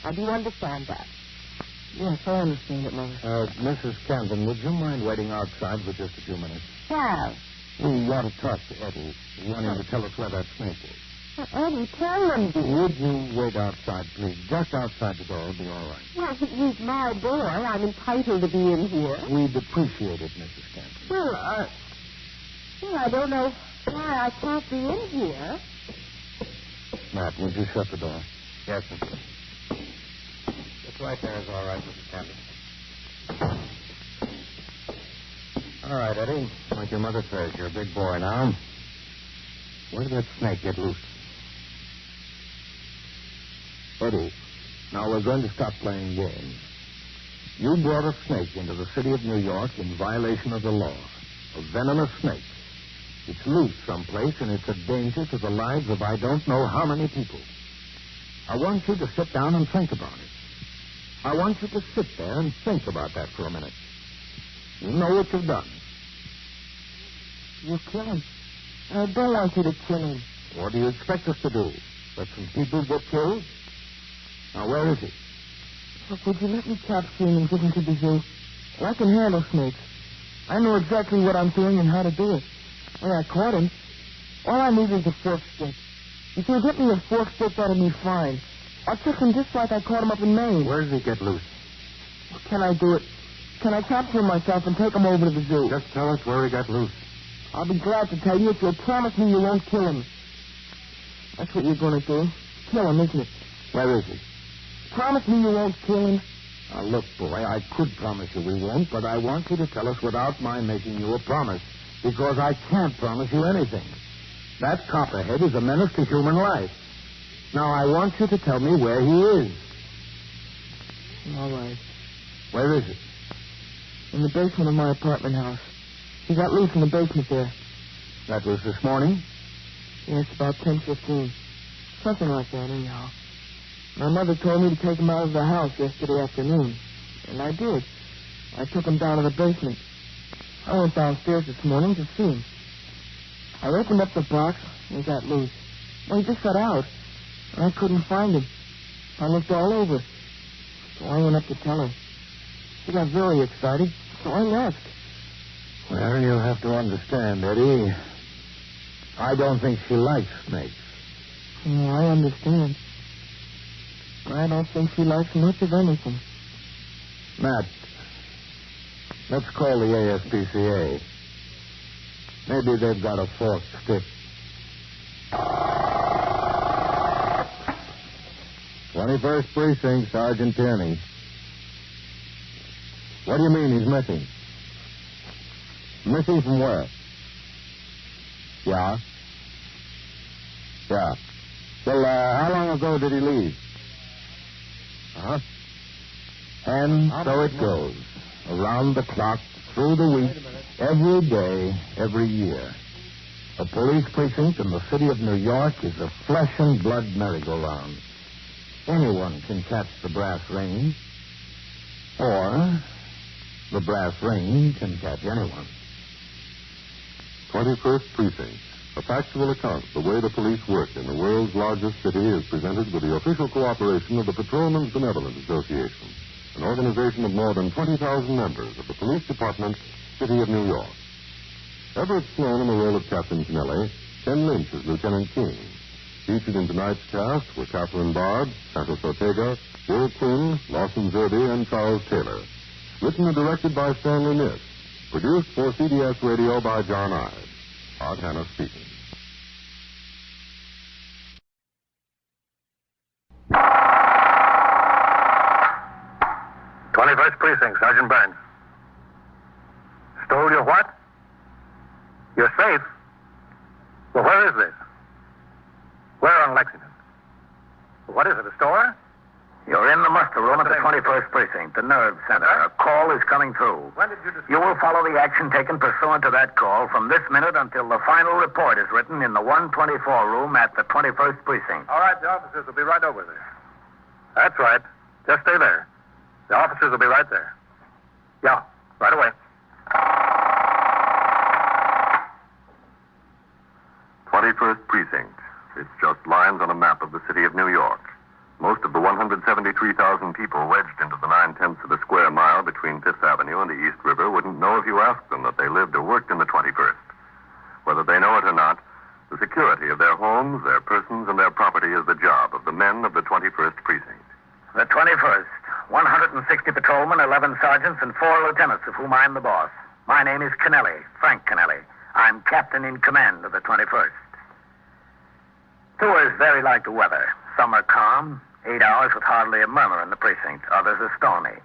Now, do you understand that? Yes, I understand it, Mother. Mrs. Canton, would you mind waiting outside for just a few minutes? Well, We want to talk to Eddie. We want him to tell us where that snake is. Eddie, tell them, dear. Would you wait outside, please? Just outside the door. It'll be all right. Well, he's my boy. I'm entitled to be in here. We'd appreciate it, Mrs. Canton. Well, I don't know why I can't be in here. Matt, would you shut the door? Yes, sir. It's right there is all right, Mrs. Canton. All right, Eddie. Like your mother says, you're a big boy now. Where did that snake get loose? Eddie, now we're going to stop playing games. You brought a snake into the city of New York in violation of the law. A venomous snake. It's loose someplace, and it's a danger to the lives of I don't know how many people. I want you to sit down and think about it. I want you to sit there and think about that for a minute. You know what you've done. You kill him. I don't want you to kill him. What do you expect us to do? Let some people get killed? Now, where is he? Look, would you let me capture him and give him to the zoo? I can handle snakes. I know exactly what I'm doing and how to do it. When I caught him, all I need is a fork stick. If you get me a fork stick, that'll be fine. I'll trick him just like I caught him up in Maine. Where does he get loose? Can I do it? Can I capture him myself and take him over to the zoo? Just tell us where he got loose. I'll be glad to tell you if you'll promise me you won't kill him. That's what you're going to do. Kill him, isn't it? Where is he? Promise me you won't kill him. Now, look, boy, I could promise you we won't, but I want you to tell us without my making you a promise, because I can't promise you anything. That copperhead is a menace to human life. Now, I want you to tell me where he is. All right. Where is he? In the basement of my apartment house. He got loose in the basement there. That was this morning? Yes, about 10:15. Something like that, anyhow. My mother told me to take him out of the house yesterday afternoon. And I did. I took him down to the basement. I went downstairs this morning to see him. I opened up the box and he got loose. Well, he just got out. And I couldn't find him. I looked all over. So I went up to tell her. She got very excited, so I left. Well, you'll have to understand, Eddie. I don't think she likes snakes. Yeah, I understand. I don't think she likes much of anything. Matt, let's call the ASPCA. Maybe they've got a forked stick. 21st Precinct, Sergeant Tierney. What do you mean he's missing? Missing from where? Yeah. Yeah. Well, how long ago did he leave? Uh-huh. And so it goes. Around the clock, through the week, every day, every year. A police precinct in the city of New York is a flesh and blood merry-go-round. Anyone can catch the brass ring. Or the brass ring can catch anyone. 21st Precinct. A factual account of the way the police work in the world's largest city is presented with the official cooperation of the Patrolmen's Benevolent Association, an organization of more than 20,000 members of the Police Department, City of New York. Everett Sloan in the role of Captain Kennelly, Ken Lynch as Lieutenant King. Featured in tonight's cast were Catherine Bard, Santos Ortega, Bill Quinn, Lawson Zerby, and Charles Taylor. Written and directed by Stanley Niss. Produced for CBS Radio by John Ives. Art Hanna speaking. '21st Precinct, Sergeant Burns. Stole your what? Your safe? Well, where is this? Where on Lexington? What is it, a store? You're in the muster room at the 21st Precinct, the nerve center. A call is coming through. When did you discover? You will follow the action taken pursuant to that call from this minute until the final report is written in the 124 room at the 21st Precinct. All right, the officers will be right over there. That's right. Just stay there. The officers will be right there. Yeah, right away. 21st Precinct. It's just lines on a map of the city of New York. Most of the 173,000 people wedged into the 9/10 of a square mile between Fifth Avenue and the East River wouldn't know if you asked them that they lived or worked in the 21st. Whether they know it or not, the security of their homes, their persons, and their property is the job of the men of the 21st Precinct. The 21st. 160 patrolmen, 11 sergeants, and 4 lieutenants, of whom I'm the boss. My name is Kennelly, Frank Kennelly. I'm captain in command of the 21st. Tours vary like the weather. Some are calm, 8 hours with hardly a murmur in the precinct. Others are stormy.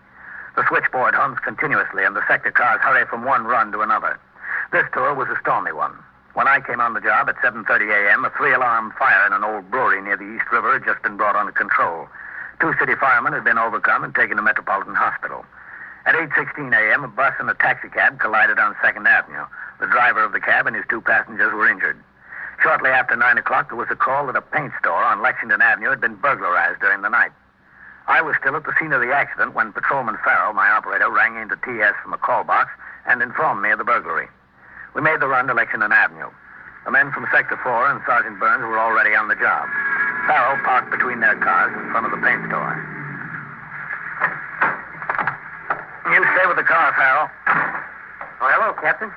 The switchboard hums continuously, and the sector cars hurry from one run to another. This tour was a stormy one. When I came on the job at 7:30 a.m., a 3-alarm fire in an old brewery near the East River had just been brought under control. 2 city firemen had been overcome and taken to Metropolitan Hospital. At 8:16 a.m., a bus and a taxicab collided on 2nd Avenue. The driver of the cab and his 2 passengers were injured. Shortly after 9 o'clock, there was a call that a paint store on Lexington Avenue had been burglarized during the night. I was still at the scene of the accident when Patrolman Farrell, my operator, rang into TS from a call box and informed me of the burglary. We made the run to Lexington Avenue. The men from Sector 4 and Sergeant Burns were already on the job. Farrell parked between their cars in front of the paint store. You stay with the car, Farrell. Oh, hello, Captain.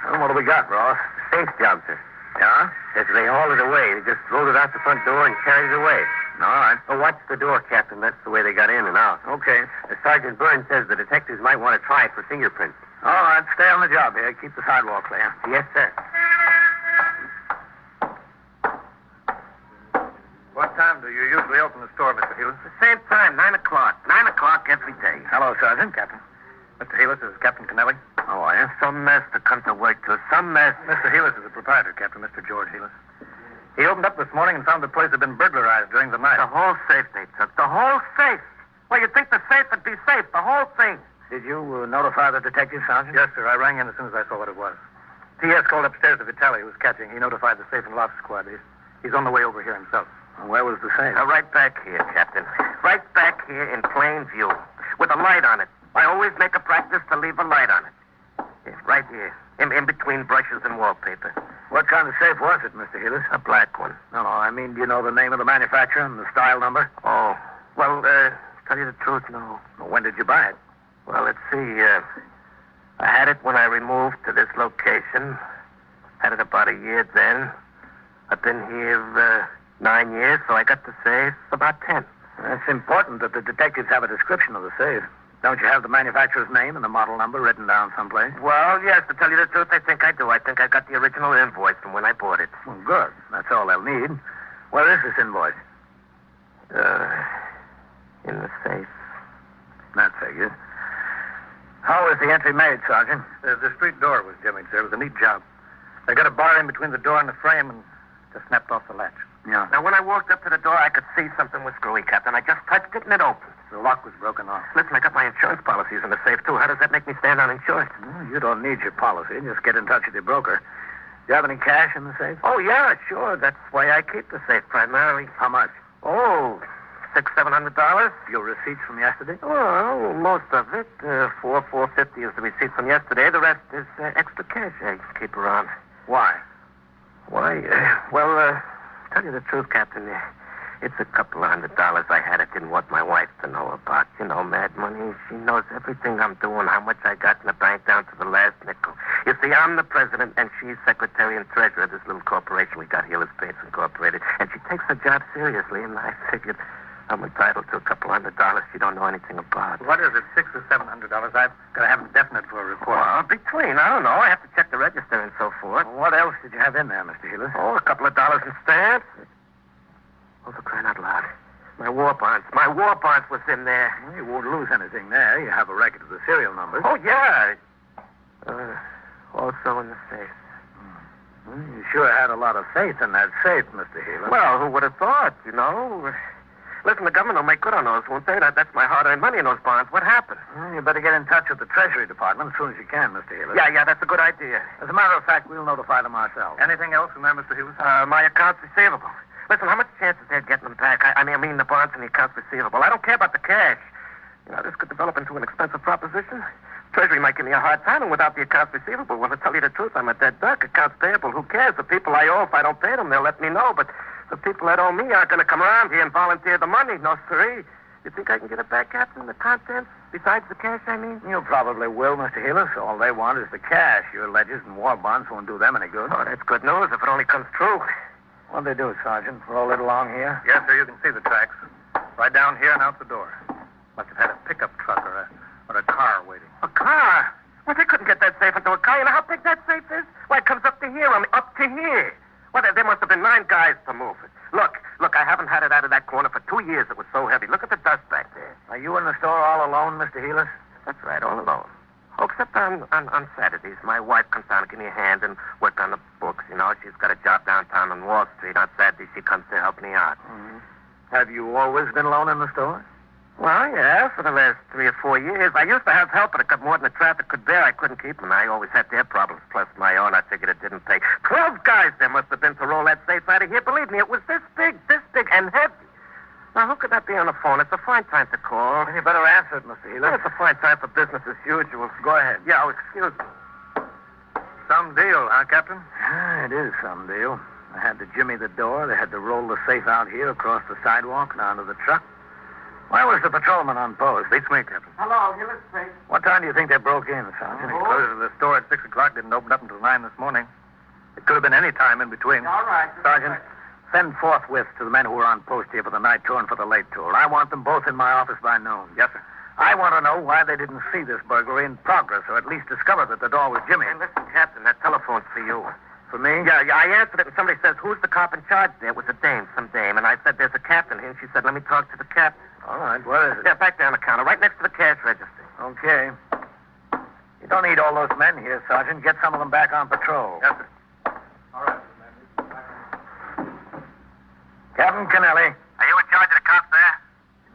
Well, what do we got, Ross? Safe job, sir. Yeah? Yes, they hauled it away. They just rolled it out the front door and carried it away. All right. Oh, watch the door, Captain. That's the way they got in and out. Okay. Sergeant Burns says the detectives might want to try it for fingerprints. All right. Stay on the job here. Keep the sidewalk clear. Yes, sir. What time do you usually open the store, Mr. Heelis? The same time, 9 o'clock. 9 o'clock every day. Hello, Sergeant. Captain. Mr. Heelis, this is Captain Kennelly. How are you? Some mess to come to work to. Some mess. Mr. Heelis is the proprietor, Captain, Mr. George Heelis. He opened up this morning and found the place had been burglarized during the night. The whole safe they took. The whole safe. Well, you'd think the safe would be safe. The whole thing. Did you notify the detective, Sergeant? Yes, sir. I rang in as soon as I saw what it was. T.S. called upstairs to Vitale, who was catching. He notified the safe and lock squad. He's on the way over here himself. Where was the safe? Right back here, Captain. Right back here in plain view, with a light on it. I always make a practice to leave a light on it. Yeah, right here, in between brushes and wallpaper. What kind of safe was it, Mr. Heelis? A black one. No, I mean, do you know the name of the manufacturer and the style number? Oh, well, tell you the truth, no. Well, when did you buy it? Well, let's see. I had it when I removed to this location. Had it about a year then. I've been here 9 years, so I got the safe about 10. It's important that the detectives have a description of the safe. Don't you have the manufacturer's name and the model number written down someplace? Well, yes, to tell you the truth, I think I do. I think I got the original invoice from when I bought it. Well, good. That's all they'll need. Where is this invoice? In the safe. That figures. How was the entry made, Sergeant? The street door was jimmied, sir. It was a neat job. They got a bar in between the door and the frame and just snapped off the latch. Yeah. Now, when I walked up to the door, I could see something was screwy, Captain. I just touched it and it opened. The lock was broken off. Listen, I got my insurance policies in the safe, too. How does that make me stand uninsured? Well, you don't need your policy. Just get in touch with your broker. Do you have any cash in the safe? Oh, yeah, sure. That's why I keep the safe primarily. How much? Oh, $600-700. Your receipts from yesterday? Well, most of it. $450 is the receipt from yesterday. The rest is extra cash I keep around. Why? Why? Tell you the truth, Captain. It's a couple of $100 I had. I didn't want my wife to know about. You know, mad money. She knows everything I'm doing, how much I got in the bank down to the last nickel. You see, I'm the president, and she's secretary and treasurer of this little corporation we got here, Heelis Bates Incorporated. And she takes her job seriously, and I figured I'm entitled to a couple $100 she don't know anything about. What is it, $600 or $700? I've got to have it definite for a report. Well, between, I don't know. I have to check the register and so forth. Well, what else did you have in there, Mr. Heelis? Oh, a couple of dollars in stamps. Oh, for crying out loud. My war bonds. My war bonds was in there. Well, you won't lose anything there. You have a record of the serial numbers. Oh, yeah. Also in the safe. Well, you sure had a lot of faith in that safe, Mr. Heelis. Well, who would have thought, you know? Listen, the government will make good on those, won't they? That's my hard-earned money in those bonds. What happened? Well, you better get in touch with the Treasury Department as soon as you can, Mr. Healy. Yeah, that's a good idea. As a matter of fact, we'll notify them ourselves. Anything else in there, Mr. Healy? My accounts receivable. Listen, how much chance is there of getting them back? I mean the bonds and the accounts receivable. I don't care about the cash. You know, this could develop into an expensive proposition. Treasury might give me a hard time, and without the accounts receivable, well, to tell you the truth, I'm a dead duck. Accounts payable, who cares? The people I owe, if I don't pay them, they'll let me know. But the people that owe me aren't going to come around here and volunteer the money. No, sirree. You think I can get it back, Captain? The contents? Besides the cash, I mean? You probably will, Mr. Healy. So all they want is the cash. Your ledgers and war bonds won't do them any good. Oh, that's good news if it only comes true. What'd they do, Sergeant? Roll it along here? Yes, sir. You can see the tracks. Right down here and out the door. Must have had a pickup truck or a car waiting. A car? Well, they couldn't get that safe into a car. You know how big that safe is? Why, it comes up to here, up to here. Well, there must have been 9 guys to move it. Look, I haven't had it out of that corner for 2 years. It was so heavy. Look at the dust back there. Are you in the store all alone, Mr. Healy? That's right, all alone. Oh, except on Saturdays. My wife comes down and give me a hand and work on the books. You know, she's got a job downtown on Wall Street. On Saturdays, she comes to help me out. Mm-hmm. Have you always been alone in the store? Well, yeah, for the last 3 or 4 years. I used to have help, but it got more than the traffic could bear. I couldn't keep them. I always had their problems, plus my own. I figured it didn't pay. 12 guys there must have been to roll that safe out of here. Believe me, it was this big, and heavy. Now, who could that be on the phone? It's a fine time to call. Well, you better answer it, Mr. Healy. Well, it's a fine time for business as usual. Go ahead. Yeah, excuse me. Some deal, huh, Captain? It is some deal. I had to jimmy the door. They had to roll the safe out here across the sidewalk and onto the truck. Why was the patrolman on post? Beats me, Captain. Hello, Healy Street. What time do you think they broke in, Sergeant? He closed the store at 6 o'clock. Didn't open up until 9 this morning. It could have been any time in between. All right. Sergeant, send forthwith to the men who are on post here for the night tour and for the late tour. I want them both in my office by noon. Yes, sir. I want to know why they didn't see this burglary in progress, or at least discover that the door was jimmy. Hey, listen, Captain, that telephone's for you. For me? Yeah, I answered it, and somebody says, who's the cop in charge there? It was some dame. And I said, there's a captain here, and she said, let me talk to the captain. All right, where is it? Yeah, back there on the counter, right next to the cash register. Okay. You don't need all those men here, Sergeant. Get some of them back on patrol. Yes, sir. All right, Captain Kennelly. Are you in charge of the cops there?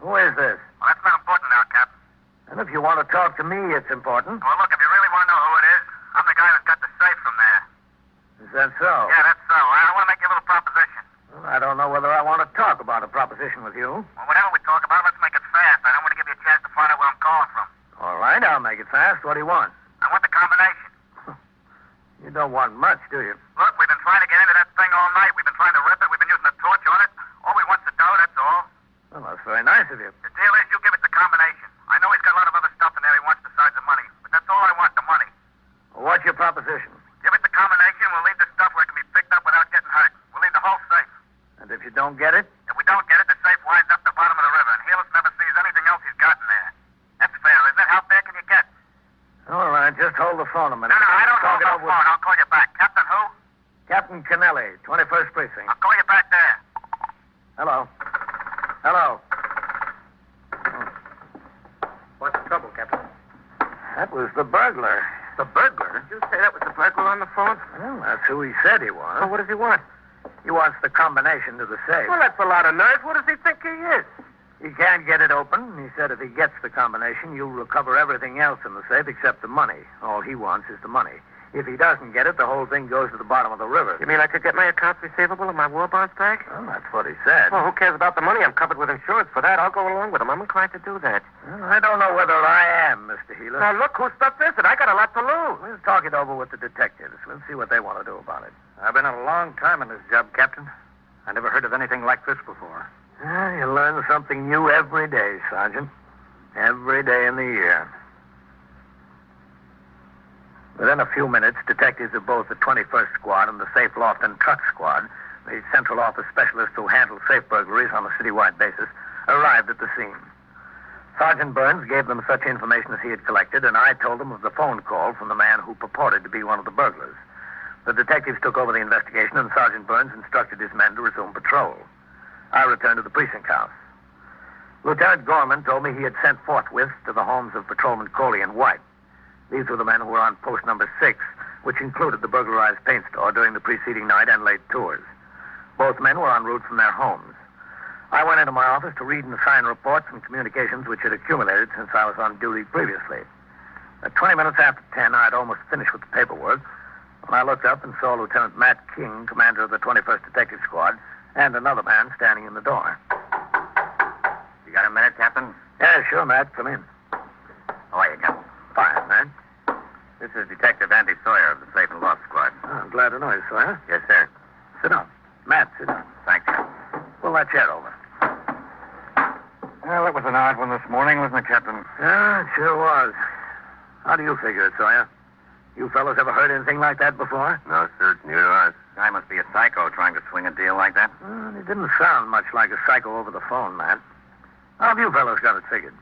Who is this? Well, that's not important now, Captain. And if you want to talk to me, it's important. Well, look, if you really want to know who it is, I'm the guy who's got the safe from there. Is that so? Yeah, that's so. I want to make you a little proposition. Well, I don't know whether I want to talk about a proposition with you. Well, whatever we talk about, let's make it fast. I don't want to give you a chance to find out where I'm calling from. All right, I'll make it fast. What do you want? I want the combination. You don't want much, do you? Look, we've been trying to get into that thing all night. We've been trying to rip it. We've been using a torch on it. All we want's the dough, that's all. Well, that's very nice of you. The deal is you give it the combination. I know he's got a lot of other stuff in there he wants besides the money, but that's all I want, the money. Well, what's your proposition? Give it the combination, we'll leave the stuff where it can be picked up without getting hurt. We'll leave the whole safe. And if you don't get it? If we don't get it, the safe winds up the bottom of the river, and Helis never sees anything else he's got in there. That's fair, isn't it? How fair can you get? All right, just hold the phone a minute. No, I don't Talk hold it no over phone. with- I'll call you back. Captain who? Captain Kennelly, 21st Precinct. I'll call you back there. Hello. Hello. What's the trouble, Captain? That was the burglar. The burglar? Did you say that was the burglar on the phone? Well, that's who he said he was. Well, what does he want? He wants the combination to the safe. Well, that's a lot of nerve. What does he think he is? He can't get it open. He said if he gets the combination, you'll recover everything else in the safe except the money. All he wants is the money. If he doesn't get it, the whole thing goes to the bottom of the river. You mean I could get my accounts receivable and my war bonds back? Well, that's what he said. Well, who cares about the money? I'm covered with insurance for that. I'll go along with him. I'm inclined to do that. Well, I don't know whether I am, Mr. Healer. Now, look, whose stuff is it? I got a lot to lose. We'll talk it over with the detectives. We'll see what they want to do about it. I've been a long time in this job, Captain. I never heard of anything like this before. You learn something new every day, Sergeant. Every day in the year. Within a few minutes, detectives of both the 21st Squad and the Safe Loft and Truck Squad, the central office specialists who handle safe burglaries on a citywide basis, arrived at the scene. Sergeant Burns gave them such information as he had collected, and I told them of the phone call from the man who purported to be one of the burglars. The detectives took over the investigation, and Sergeant Burns instructed his men to resume patrol. I returned to the precinct house. Lieutenant Gorman told me he had sent forthwith to the homes of Patrolman Coley and White. These were the men who were on post number 6, which included the burglarized paint store during the preceding night and late tours. Both men were en route from their homes. I went into my office to read and sign reports and communications which had accumulated since I was on duty previously. At 20 minutes after 10, I had almost finished with the paperwork when I looked up and saw Lieutenant Matt King, commander of the 21st Detective Squad, and another man standing in the door. You got a minute, Captain? Yeah, sure, Matt. Come in. How are you, Captain? Fine, Matt. This is Detective Andy Sawyer of the Safe and Loft Squad. Oh, I'm glad to know you, Sawyer. Yes, sir. Sit down. Matt, sit down. Thanks, Captain. Pull that chair over. Well, it was an odd one this morning, wasn't it, Captain? Yeah, it sure was. How do you figure it, Sawyer? You fellows ever heard anything like that before? No, sir. Neither of us. Guy must be a psycho trying to swing a deal like that. Well, it didn't sound much like a psycho over the phone, Matt. How have you fellows got it figured?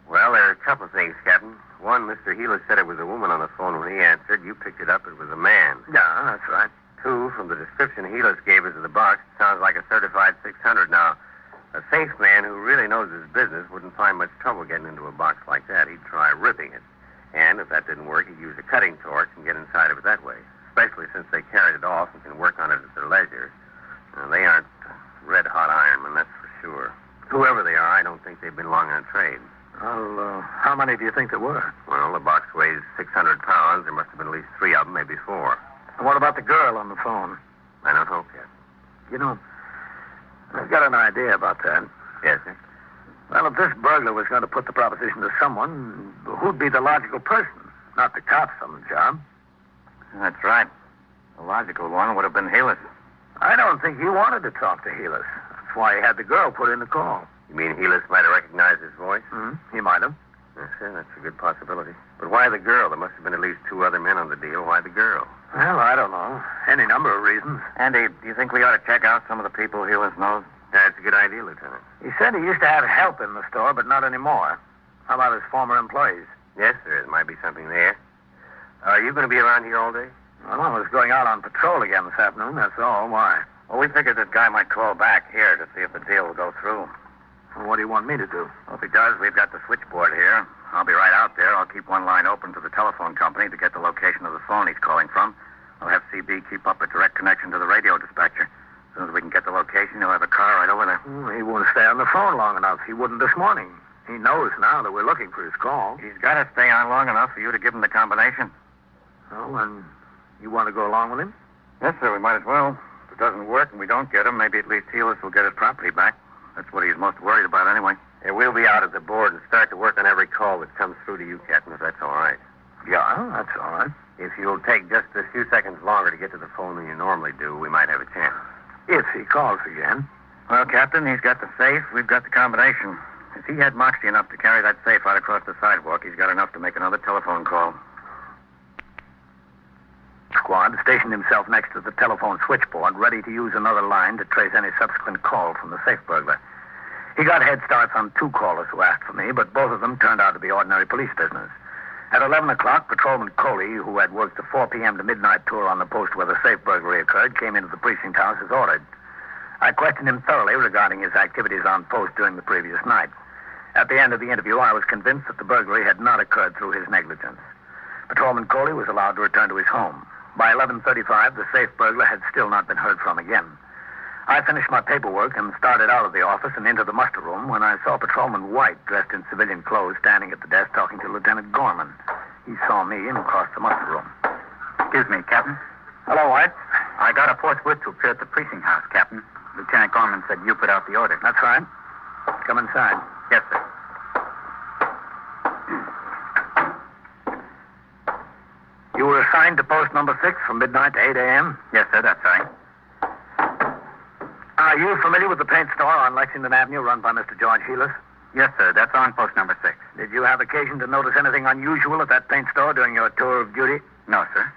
Well, there are a couple of things, Captain. One, Mr. Healy said it was a woman on the phone when he answered. You picked it up. It was a man. Yeah, that's right. Two, from the description Healy gave us of the box, it sounds like a certified 600. Now, a safe man who really knows his business wouldn't find much trouble getting into a box like that. He'd try ripping it. And if that didn't work, he'd use a cutting torch and get inside of it that way, especially since they carried it off and can work on it at their leisure. They aren't red-hot ironmen, that's for sure. Whoever they are, I don't think they've been long on trade. Well, how many do you think there were? Well, the box weighs 600 pounds. There must have been at least 3 of them, maybe 4. And what about the girl on the phone? I don't know, Captain. You know, I've got an idea about that. Yes, sir? Well, if this burglar was going to put the proposition to someone, who'd be the logical person? Not the cops on the job. That's right. The logical one would have been Helis. I don't think he wanted to talk to Helis. That's why he had the girl put in the call. You mean Helis might have recognized his voice? He might have. Yes, sir, that's a good possibility. But why the girl? There must have been at least 2 other men on the deal. Why the girl? Well, I don't know. Any number of reasons. Andy, do you think we ought to check out some of the people Helis knows? That's a good idea, Lieutenant. He said he used to have help in the store, but not anymore. How about his former employees? Yes, sir, there might be something there. Are you going to be around here all day? Well, I was going out on patrol again this afternoon, that's all. Why? Well, we figured that guy might call back here to see if the deal will go through. Well, what do you want me to do? Well, if he does, we've got the switchboard here. I'll be right out there. I'll keep one line open to the telephone company to get the location of the phone he's calling from. I'll have CB keep up a direct connection to the radio dispatcher. As soon as we can get the location, he'll have a car right over there. He won't stay on the phone long enough. He wouldn't this morning. He knows now that we're looking for his call. He's got to stay on long enough for you to give him the combination. Oh, and you want to go along with him? Yes, sir, we might as well. If it doesn't work and we don't get him, maybe at least Helis will get his property back. That's what he's most worried about anyway. Yeah, we'll be out at the board and start to work on every call that comes through to you, Captain, if that's all right. Yeah, that's all right. If you'll take just a few seconds longer to get to the phone than you normally do, we might have a chance. If he calls again. Well, Captain, he's got the safe. We've got the combination. If he had moxie enough to carry that safe out across the sidewalk, he's got enough to make another telephone call. Squad stationed himself next to the telephone switchboard, ready to use another line to trace any subsequent call from the safe burglar. He got head starts on 2 callers who asked for me, but both of them turned out to be ordinary police business. At 11 o'clock, Patrolman Coley, who had worked the 4 p.m. to midnight tour on the post where the safe burglary occurred, came into the precinct house as ordered. I questioned him thoroughly regarding his activities on post during the previous night. At the end of the interview, I was convinced that the burglary had not occurred through his negligence. Patrolman Coley was allowed to return to his home. By 11:35, the safe burglar had still not been heard from again. I finished my paperwork and started out of the office and into the muster room when I saw Patrolman White, dressed in civilian clothes, standing at the desk talking to Lieutenant Gorman. He saw me and crossed the muster room. Excuse me, Captain. Hello, White. I got a forthwith to appear at the precinct house, Captain. Lieutenant Gorman said you put out the order. That's right. Come inside. Yes, sir. You were assigned to post number 6 from midnight to 8 a.m.? Yes, sir, that's right. Are you familiar with the paint store on Lexington Avenue run by Mr. George Helis? Yes, sir, that's on post number 6. Did you have occasion to notice anything unusual at that paint store during your tour of duty? No, sir.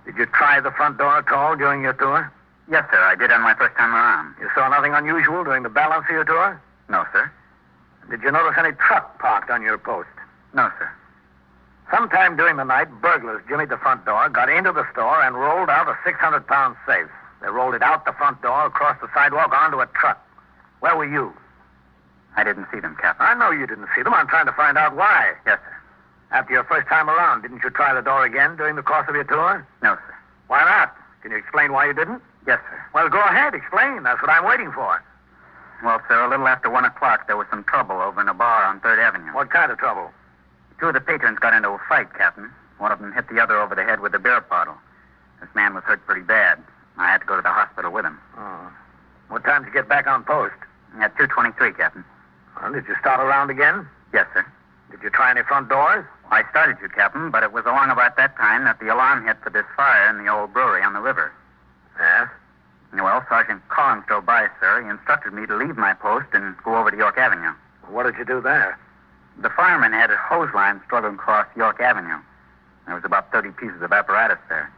Did you try the front door at all during your tour? Yes, sir, I did on my first time around. You saw nothing unusual during the balance of your tour? No, sir. Did you notice any truck parked on your post? No, sir. Sometime during the night, burglars jimmied the front door, got into the store, and rolled out a 600-pound safe. They rolled it out the front door, across the sidewalk, onto a truck. Where were you? I didn't see them, Captain. I know you didn't see them. I'm trying to find out why. Yes, sir. After your first time around, didn't you try the door again during the course of your tour? No, sir. Why not? Can you explain why you didn't? Yes, sir. Well, go ahead, explain. That's what I'm waiting for. Well, sir, a little after 1 o'clock, there was some trouble over in a bar on 3rd Avenue. What kind of trouble? 2 of the patrons got into a fight, Captain. One of them hit the other over the head with a beer bottle. This man was hurt pretty bad. I had to go to the hospital with him. Oh. What time did you get back on post? At 2:23, Captain. Well, did you start around again? Yes, sir. Did you try any front doors? I started to, Captain, but it was along about that time that the alarm hit for this fire in the old brewery on the river. Yes? Well, Sergeant Collins drove by, sir. He instructed me to leave my post and go over to York Avenue. What did you do there? The firemen had a hose line struggling across York Avenue. There was about 30 pieces of apparatus there.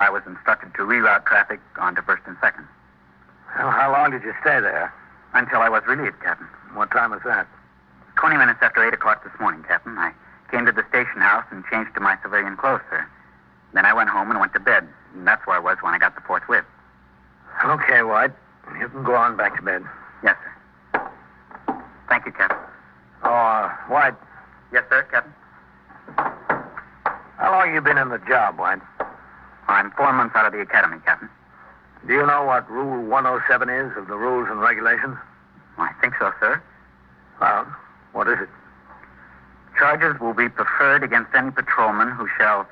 I was instructed to reroute traffic onto 1st and 2nd. Well, how long did you stay there? Until I was relieved, Captain. What time was that? 20 minutes after 8 o'clock this morning, Captain. I came to the station house and changed to my civilian clothes, sir. Then I went home and went to bed. And that's where I was when I got the forthwith. Okay, White. You can go on back to bed. Yes, sir. Thank you, Captain. Oh, White. Yes, sir, Captain. How long have you been in the job, White? I'm 4 months out of the academy, Captain. Do you know what Rule 107 is of the rules and regulations? I think so, sir. Well, what is it? Charges will be preferred against any patrolman who shall,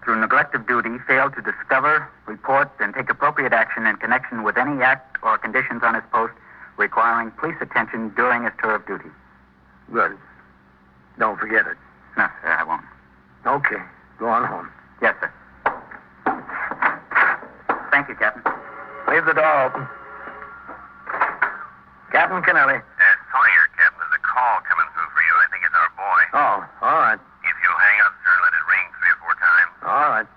through neglect of duty, fail to discover, report, and take appropriate action in connection with any act or conditions on his post requiring police attention during his tour of duty. Good. Don't forget it. No, sir, I won't. Okay. Go on home. Yes, sir. Thank you, Captain. Leave the door open. Captain Kennelly. Sawyer, Captain, there's a call coming through for you. I think it's our boy. Oh, all right. If you'll hang up, sir, let it ring 3 or 4 times. All right.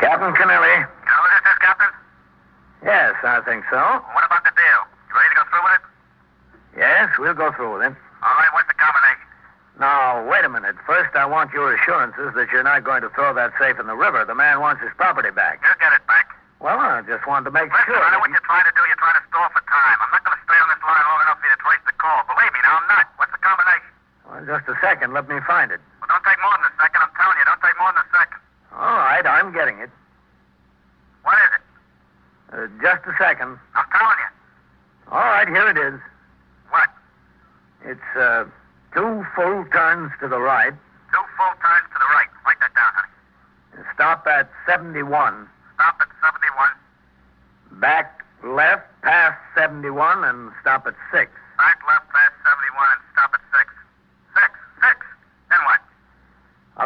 Captain Kennelly. You know who this is, Captain? Yes, I think so. What about the deal? You ready to go through with it? Yes, we'll go through with it. All right, what's the combination? Now, wait a minute. First, I want your assurances that you're not going to throw that safe in the river. The man wants his property back. You'll get it back. Well, I just wanted to make Listen, sure. I know what you're trying to do. You're trying to stall for time. I'm not going to stay on this line long enough for you to trace the call. Believe me, now I'm not. What's the combination? Well, just a second. Let me find it. Well, don't take more than a second. I'm telling you, don't take more than a second. All right, I'm getting it. What is it? Just a second. I'm telling you. All right, here it is. What? It's 2 full turns to the right. 2 full turns to the right. Write that down, honey. Stop at 71. Stop at 71. Back left past 71 and stop at 6. Back left past 71 and stop at 6. 6. Then what?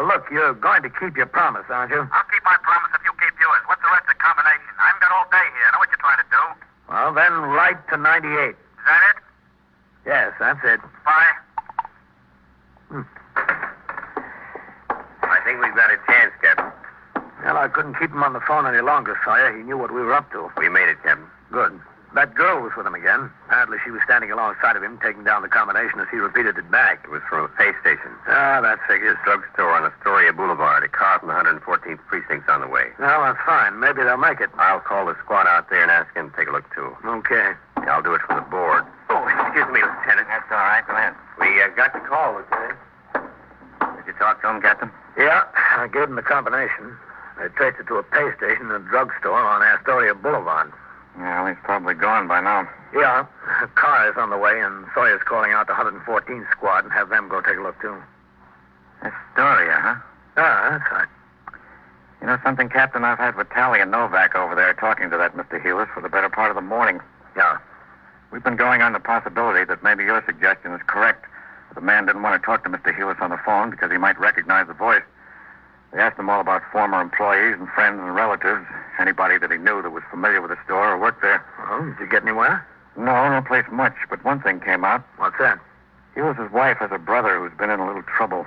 Look, you're going to keep your promise, aren't you? I'll keep my promise if you keep yours. What's the rest of the combination? I haven't got all day here. I know what you're trying to do. Well, then right to 98. Is that it? Yes, that's it. Bye. I think we've got a chance, Captain. Well, I couldn't keep him on the phone any longer, Sawyer. He knew what we were up to. We made it, Captain. Good. That girl was with him again. Apparently she was standing alongside of him, taking down the combination as he repeated it back. It was from a pay station. Ah, that figures. Drugstore on Astoria Boulevard. A car from the 114th Precinct's on the way. Well, that's fine. Maybe they'll make it. I'll call the squad out there and ask him to take a look, too. Okay. I'll do it from the board. Oh, excuse me, Lieutenant. That's all right. Go ahead. We got the call, Lieutenant. Did you talk to him, Captain? Yeah, I gave them the combination. They traced it to a pay station and a drugstore on Astoria Boulevard. Well, he's probably gone by now. Yeah, a car is on the way, and Sawyer's calling out the 114th squad and have them go take a look, too. Astoria, huh? Ah, that's right. You know something, Captain? I've had Vitali and Novak over there talking to that Mr. Heelis for the better part of the morning. Yeah. We've been going on the possibility that maybe your suggestion is correct. The man didn't want to talk to Mr. Heelis on the phone because he might recognize the voice. They asked him all about former employees and friends and relatives, anybody that he knew that was familiar with the store or worked there. Well, did you get anywhere? No place much, but one thing came out. What's that? Heelis' wife has a brother who's been in a little trouble.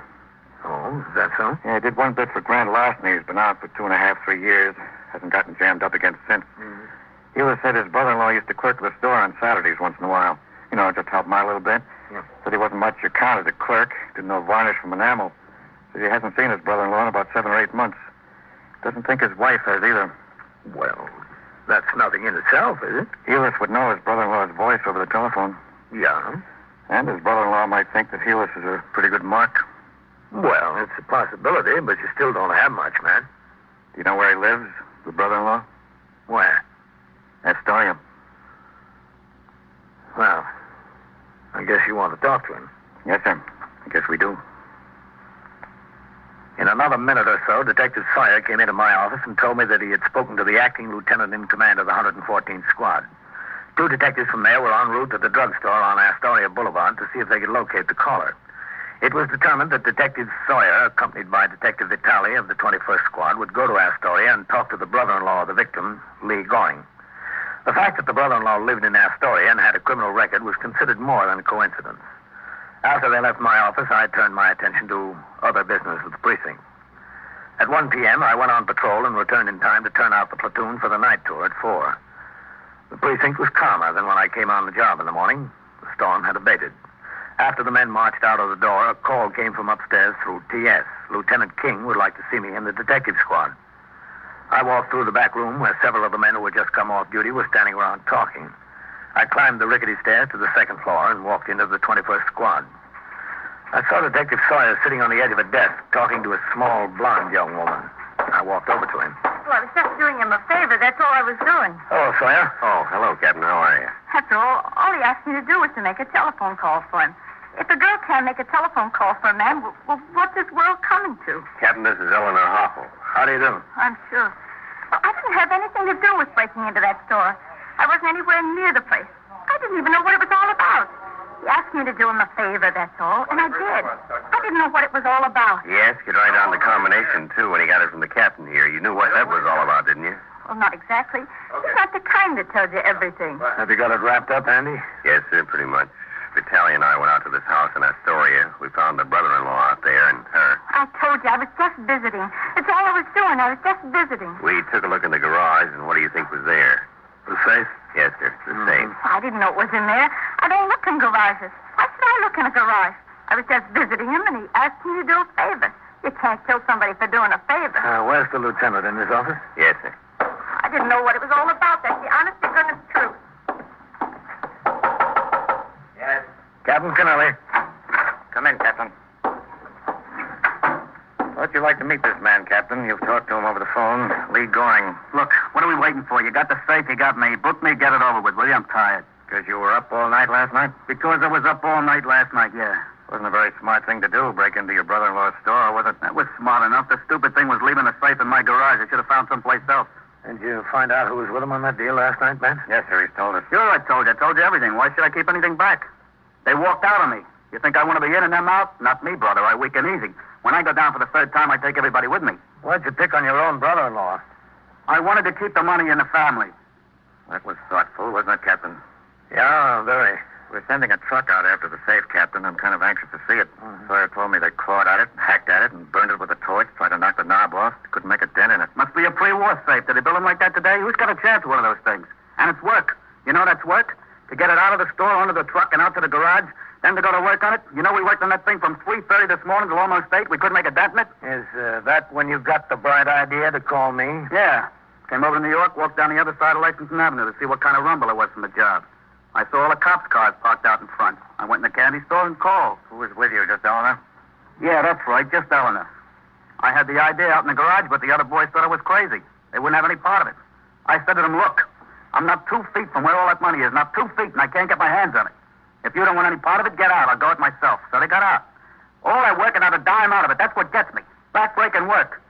Oh, is that so? Yeah, he did one bit for grand larceny. He's been out for 2.5, 3 years. Hasn't gotten jammed up again since. Mm-hmm. Heelis said his brother-in-law used to clerk the store on Saturdays once in a while. You know, just help him out a little bit. Yeah. Said he wasn't much account as a clerk. Didn't know varnish from enamel. Said he hasn't seen his brother-in-law in about 7 or 8 months. Doesn't think his wife has either. Well, that's nothing in itself, is it? Helis would know his brother-in-law's voice over the telephone. Yeah. And his brother-in-law might think that Helis is a pretty good mark. Well, it's a possibility, but you still don't have much, man. Do you know where he lives, the brother-in-law? Where? Astoria. Well, I guess you want to talk to him. Yes, sir. I guess we do. In another minute or so, Detective Sawyer came into my office and told me that he had spoken to the acting lieutenant in command of the 114th Squad. 2 detectives from there were en route to the drugstore on Astoria Boulevard to see if they could locate the caller. It was determined that Detective Sawyer, accompanied by Detective Vitale of the 21st Squad, would go to Astoria and talk to the brother-in-law of the victim, Lee Goring. The fact that the brother-in-law lived in Astoria and had a criminal record was considered more than a coincidence. After they left my office, I turned my attention to other business at the precinct. At 1 p.m., I went on patrol and returned in time to turn out the platoon for the night tour at 4. The precinct was calmer than when I came on the job in the morning. The storm had abated. After the men marched out of the door, a call came from upstairs through TS. Lieutenant King would like to see me in the detective squad. I walked through the back room where several of the men who had just come off duty were standing around talking. I climbed the rickety stairs to the second floor and walked into the 21st Squad. I saw Detective Sawyer sitting on the edge of a desk, talking to a small, blonde young woman. I walked over to him. Well, I was just doing him a favor. That's all I was doing. Hello, Sawyer. Oh, hello, Captain. How are you? That's all. All he asked me to do was to make a telephone call for him. If a girl can't make a telephone call for a man, well, what's this world coming to? Captain, this is Eleanor Hoffel. How do you do? I'm sure. Well, I didn't have anything to do with breaking into that store. I wasn't anywhere near the place. I didn't even know what it was all about. He asked me to do him a favor, that's all, and I did. I didn't know what it was all about. He asked you to write down the combination, too, when he got it from the captain here. You knew what that was all about, didn't you? Well, not exactly. He's not the kind that tells you everything. Have you got it wrapped up, Andy? Yes, sir, pretty much. Vitaly and I went out to this house in Astoria. We found the brother-in-law out there and her. I told you, I was just visiting. That's all I was doing. I was just visiting. We took a look in the garage, and what do you think was there? The safe? Yes, sir, the safe. I didn't know it was in there. I don't look in garages. Why should I look in a garage? I was just visiting him, and he asked me to do a favor. You can't kill somebody for doing a favor. Where's the lieutenant? In his office? Yes, sir. I didn't know what it was all about. That's the honest to goodness truth. Yes. Captain Kennelly. Come in, Captain. How'd you like to meet this man, Captain? You've talked to him over the phone. Lee Goring. Look, what are we waiting for? You got the safe, you got me. Book me, get it over with, will you? I'm tired. Because you were up all night last night? Because I was up all night last night, yeah. Wasn't a very smart thing to do, break into your brother-in-law's store, was it? That was smart enough. The stupid thing was leaving the safe in my garage. I should have found someplace else. Did you find out who was with him on that deal last night, Ben? Yes, sir, he's told us. Sure, I told you. I told you everything. Why should I keep anything back? They walked out on me. You think I want to be in and them out? Not me, brother. I weak and easy. When I go down for the third time, I take everybody with me. Why'd you pick on your own brother-in-law? I wanted to keep the money in the family. That was thoughtful, wasn't it, Captain? Yeah, very. We're sending a truck out after the safe, Captain. I'm kind of anxious to see it. Sawyer told me they clawed at it, hacked at it, and burned it with a torch, tried to knock the knob off. Couldn't make a dent in it. Must be a pre-war safe. Did they build them like that today? Who's got a chance with one of those things? And it's work. You know that's work? To get it out of the store, onto the truck, and out to the garage, then to go to work on it. You know we worked on that thing from 3:30 this morning till almost 8. We couldn't make a dent in it. Is that when you got the bright idea to call me? Yeah. Came over to New York, walked down the other side of Lexington Avenue to see what kind of rumble it was from the job. I saw all the cops' cars parked out in front. I went in the candy store and called. Who was with you, just Eleanor? Yeah, that's right, just Eleanor. I had the idea out in the garage, but the other boys thought I was crazy. They wouldn't have any part of it. I said to them, look, I'm not 2 feet from where all that money is, not 2 feet, and I can't get my hands on it. If you don't want any part of it, get out. I'll go it myself. So they got out. All that work and not a dime out of it. That's what gets me. Back-breaking work.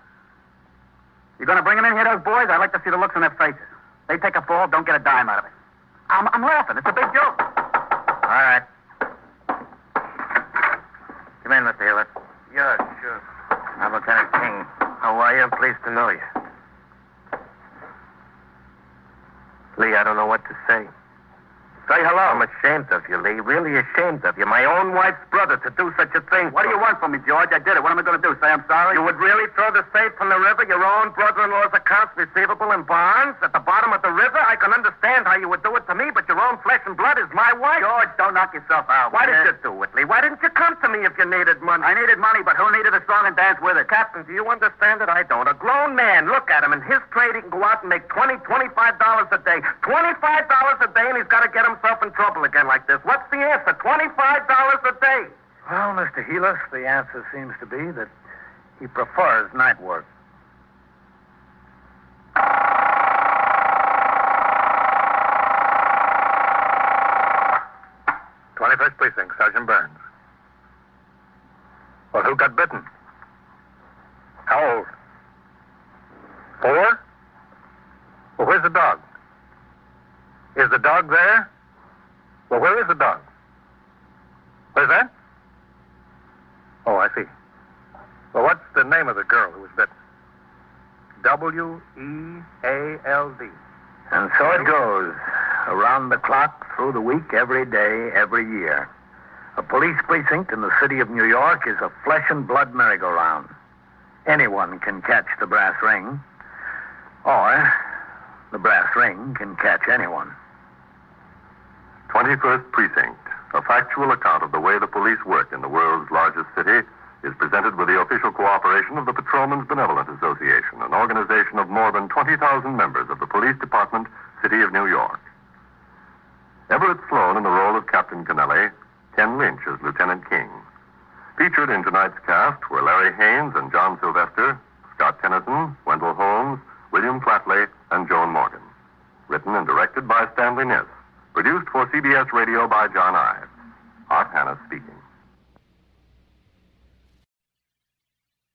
You going to bring them in here, those boys? I'd like to see the looks on their faces. They take a fall, don't get a dime out of it. I'm laughing. It's a big joke. All right. Come in, Mr. Hewlett. Yeah, sure. I'm Lieutenant King. How are you? Pleased to know you. Lee, I don't know what to say. Say hello. I'm ashamed of you, Lee. Really ashamed of you. My own wife's brother to do such a thing. What do you want from me, George? I did it. What am I going to do? Say I'm sorry? You would really throw the safe in the river? Your own brother-in-law's accounts receivable in bonds at the bottom of the river? I can understand how you would do it to me, but your own flesh and blood is my wife. George, don't knock yourself out. Why did you do it, Lee? Why didn't you come to me if you needed money? I needed money, but who needed a song and dance with it? Captain, do you understand it? I don't. A grown man, look at him. In his trade, he can go out and make $25 a day. $25 a day, and he's got to get himself in trouble again like this. What's the answer? $25 a day. Well, Mr. Heelis, the answer seems to be that he prefers night work. 21st Precinct, Sergeant Burns. Well, who got bitten? How old? 4? Well, where's the dog? Is the dog there? Well, where is the dog? Where's that? Oh, I see. Well, what's the name of the girl who was bitten? W-E-A-L-D. And so it goes. Around the clock, through the week, every day, every year. A police precinct in the city of New York is a flesh and blood merry-go-round. Anyone can catch the brass ring, or the brass ring can catch anyone. 21st Precinct, a factual account of the way the police work in the world's largest city, is presented with the official cooperation of the Patrolmen's Benevolent Association, an organization of more than 20,000 members of the Police Department, City of New York. Everett Sloan in the role of Captain Kennelly, Ken Lynch as Lieutenant King. Featured in tonight's cast were Larry Haynes and John Sylvester, Scott Tennyson, Wendell Holmes, William Flatley, and Joan Morgan. Written and directed by Stanley Niss. Produced for CBS Radio by John Ives. Art Hanna speaking.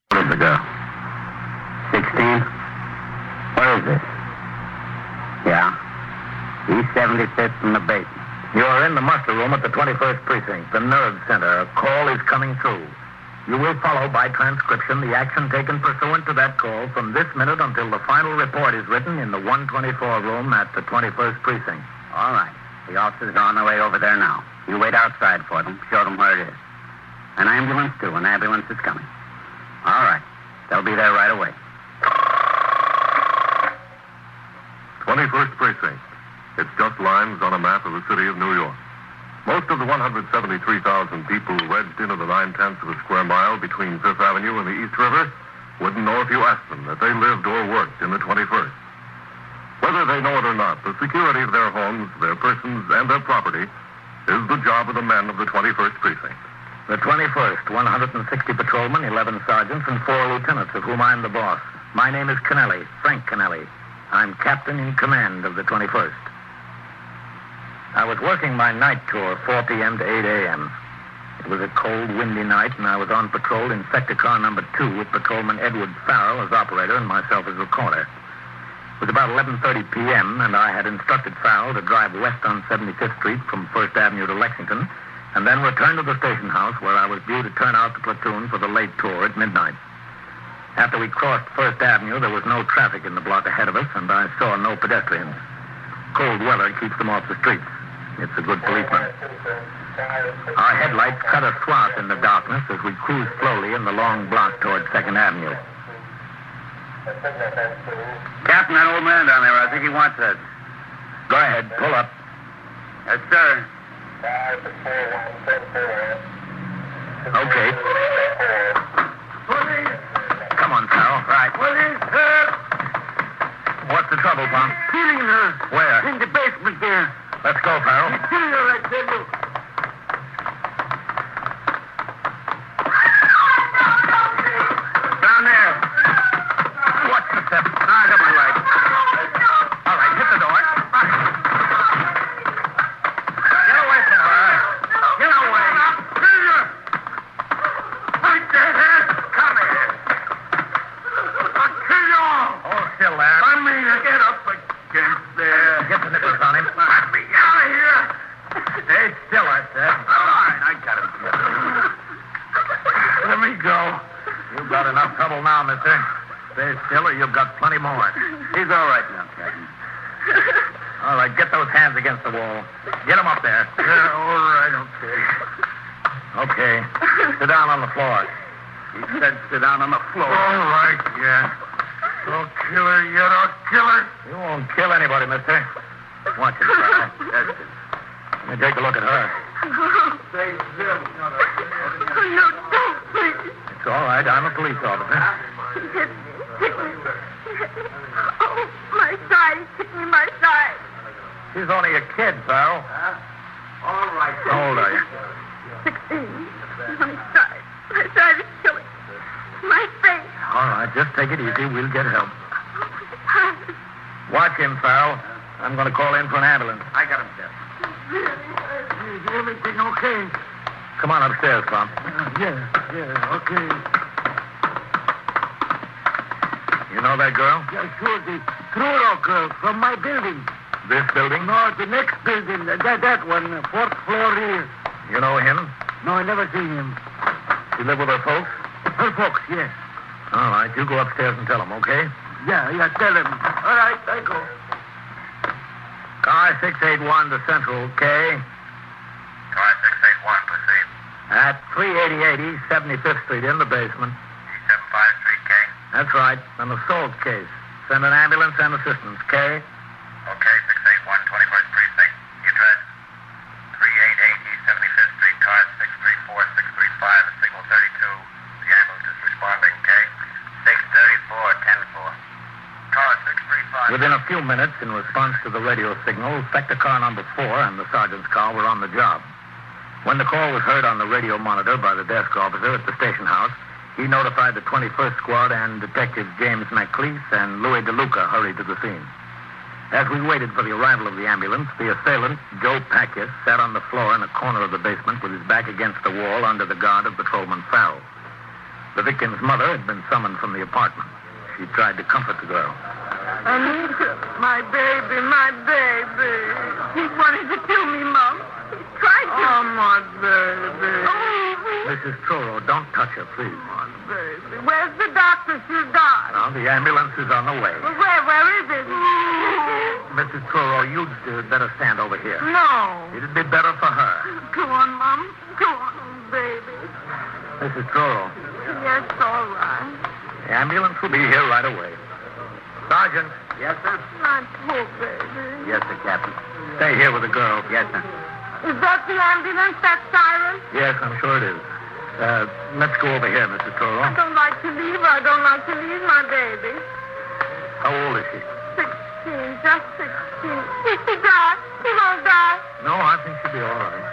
What is the girl? 16? Where is it? Yeah. East 75th from the base. You're in the muster room at the 21st Precinct, the nerve center. A call is coming through. You will follow by transcription the action taken pursuant to that call from this minute until the final report is written in the 124 room at the 21st Precinct. All right. The officers are on their way over there now. You wait outside for them. Show them where it is. An ambulance, too. An ambulance is coming. All right. They'll be there right away. 21st Precinct. It's just lines on a map of the city of New York. Most of the 173,000 people wedged into the 9/10 of a square mile between Fifth Avenue and the East River wouldn't know if you asked them that they lived or worked in the 21st. Whether they know it or not, the security of their homes, their persons, and their property is the job of the men of the 21st Precinct. The 21st, 160 patrolmen, 11 sergeants, and 4 lieutenants, of whom I'm the boss. My name is Kennelly, Frank Kennelly. I'm captain in command of the 21st. I was working my night tour, 4 p.m. to 8 a.m. It was a cold, windy night, and I was on patrol in sector car number 2 with patrolman Edward Farrell as operator and myself as recorder. It was about 11:30 p.m., and I had instructed Farrell to drive west on 75th Street from 1st Avenue to Lexington, and then return to the station house where I was due to turn out the platoon for the late tour at midnight. After we crossed 1st Avenue, there was no traffic in the block ahead of us, and I saw no pedestrians. Cold weather keeps them off the streets. It's a good policeman. Our headlights cut a swath in the darkness as we cruised slowly in the long block toward 2nd Avenue. Captain, that old man down there, I think he wants us. Go ahead, pull up. Yes, sir. Okay. Come on, Farrell. Right. What's the trouble, Tom? Killing her. Where? In the basement there. Let's go, Farrell. Killing her, I tell you. Down there. Watch the step. I got my light. All right, hit the door. Get away from her. Get away. Kill her. Right there. Come here. I'll kill you all. Hold still there. I mean, get up against there. Get the nippers on him. Let me out of here. Stay still, I said. All right, I got him. Let me go. You've got enough trouble now, mister. Stay still or you've got plenty more. He's all right now, Captain. All right, get those hands against the wall. Get them up there. Yeah, all right, okay. Okay. Sit down on the floor. He said sit down on the floor. All right, yeah. Don't kill her yet, I'll kill her. You won't kill anybody, mister. Watch it, pal. That's it. Let me take a look at her. Say, Bill. No, don't, please. It's all right. I'm a police officer. Hit me. Oh, my side. Hit me, my side. She's only a kid, pal. All right. How old are you? 16. My side. My side is killing. My face. All right, just take it easy. We'll get help. Watch him, pal. I'm going to call in for an ambulance. I got him, Jeff. Is everything okay? Come on upstairs, Bob. Yeah, okay. You know that girl? Yeah, sure, the Truro girl from my building. This building? No, the next building, that one, fourth floor here. You know him? No, I never seen him. She live with her folks? Her folks, yes. All right, you go upstairs and tell them, okay? Yeah, tell him. All right, I go. Car 681 to Central, K. Car 681, proceed. At 380 East 75th Street, in the basement. E75 Street, K. That's right, an assault case. Send an ambulance and assistance, K. Okay, 681, 21st Precinct. The address? 388 East 75th Street, car 634-635, at signal 32. The ambulance is responding, K. 634-10-4. Car 635. Within a few minutes, in response to the radio signal, Sector Car number 4 and the sergeant's car were on the job. When the call was heard on the radio monitor by the desk officer at the station house, he notified the 21st Squad, and Detectives James McLeese and Louis DeLuca hurried to the scene. As we waited for the arrival of the ambulance, the assailant, Joe Packus, sat on the floor in a corner of the basement with his back against the wall under the guard of Patrolman Farrell. The victim's mother had been summoned from the apartment. She tried to comfort the girl. Anita, my baby. He wanted to kill me, Mom. He tried to. Oh, my baby. Mrs. Truro, don't touch her, please. Baby. Where's the doctor? She's gone. Now, the ambulance is on the way. Well, where is it? Mrs. Truro, you'd better stand over here. No. It'd be better for her. Go on, Mom. Go on, baby. Mrs. Truro, Yes, all right. the ambulance will be here right away. Sergeant. Yes, sir? My poor baby. Yes, sir, Captain. Stay here with the girl. Yes, sir. Is that the ambulance, that siren? Yes, I'm sure it is. Let's go over here, Mrs. Truro. I don't like to leave her. I don't like to leave my baby. How old is she? 16, just 16. Is she die? She won't die. No, I think she'll be all right.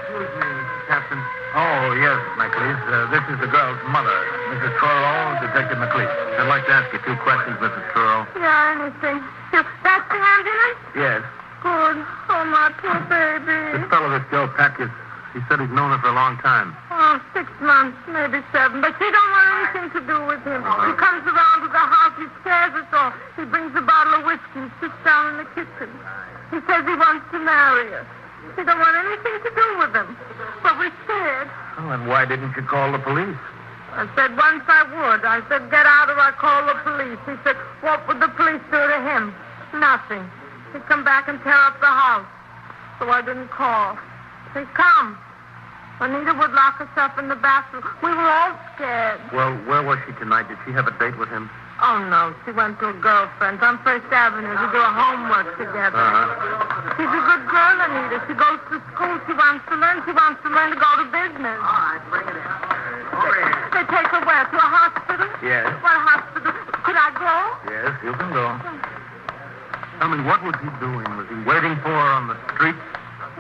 Excuse me, Captain. Oh, yes, McLeese. This is the girl's mother, Mrs. Truro, Detective McLeese. I'd like to ask you 2 questions, Mrs. Truro. Yeah, anything. That's the ambulance? Yes. Good. Oh, my poor baby. This fellow, this Joe Packus, he said he's known her for a long time. Oh, 6 months, maybe 7. But she don't want anything to do with him. He comes around to the house. He scares us all. He brings a bottle of whiskey and sits down in the kitchen. He says he wants to marry us. He don't want anything to do with him. But we're scared. Oh, and why didn't you call the police? I said once I would. I said, get out or I call the police. He said, what would the police do to him? Nothing. He'd come back and tear up the house. So I didn't call. He'd come. Anita would lock herself in the bathroom. We were all scared. Well, where was she tonight? Did she have a date with him? Oh, no. She went to a girlfriend's on First Avenue to do her homework together. She's a good girl, Anita. She goes to school. She wants to learn. She wants to learn to go to business. All right, bring it in. They take her where? To a hospital? Yes. What hospital? Could I go? Yes, you can go. Tell me, what was he doing? Was he waiting for her on the street?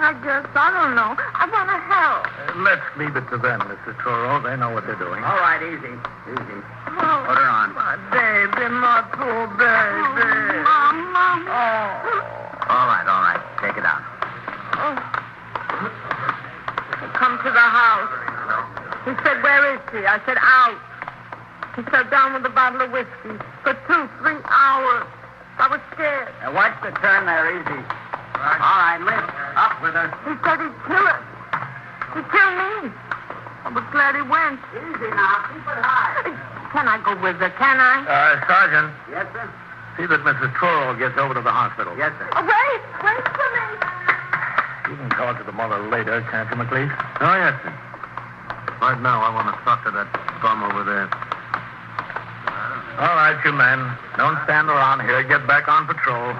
I guess. I don't know. I want to help. Let's leave it to them, Mrs. Truro. They know what they're doing. All right, easy. Easy. Oh, Put her on. my baby, my poor baby. Mama. Oh. All right. Take it out. Oh. Come to the house. He said, where is she? I said, out. He sat down with a bottle of whiskey for 2-3 hours. I was scared. Now, watch the turn there, easy. All right, lift. Up with her. He said he'd kill her. He'd kill me. I was glad he went. Easy now. Keep it high. Can I go with her? Can I? Sergeant. Yes, sir? See that Mrs. Truro gets over to the hospital. Yes, sir. Wait for me. You can talk to the mother later, can't you, McLeese? Oh, yes, sir. Right now, I want to talk to that bum over there. All right, you men. Don't stand around here. Get back on patrol.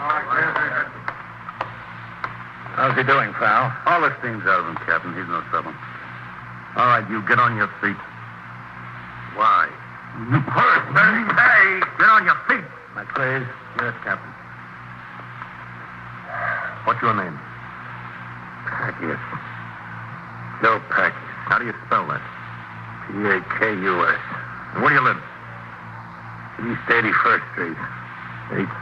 How's he doing, Fal? All the steam's out of him, Captain. He's no trouble. All right, you get on your feet. Why? You first, man. Hey, get on your feet. McLeese? Yes, Captain. What's your name? Packius. Joe Packius. How do you spell that? P-A-K-U-S. And where do you live? East 81st Street.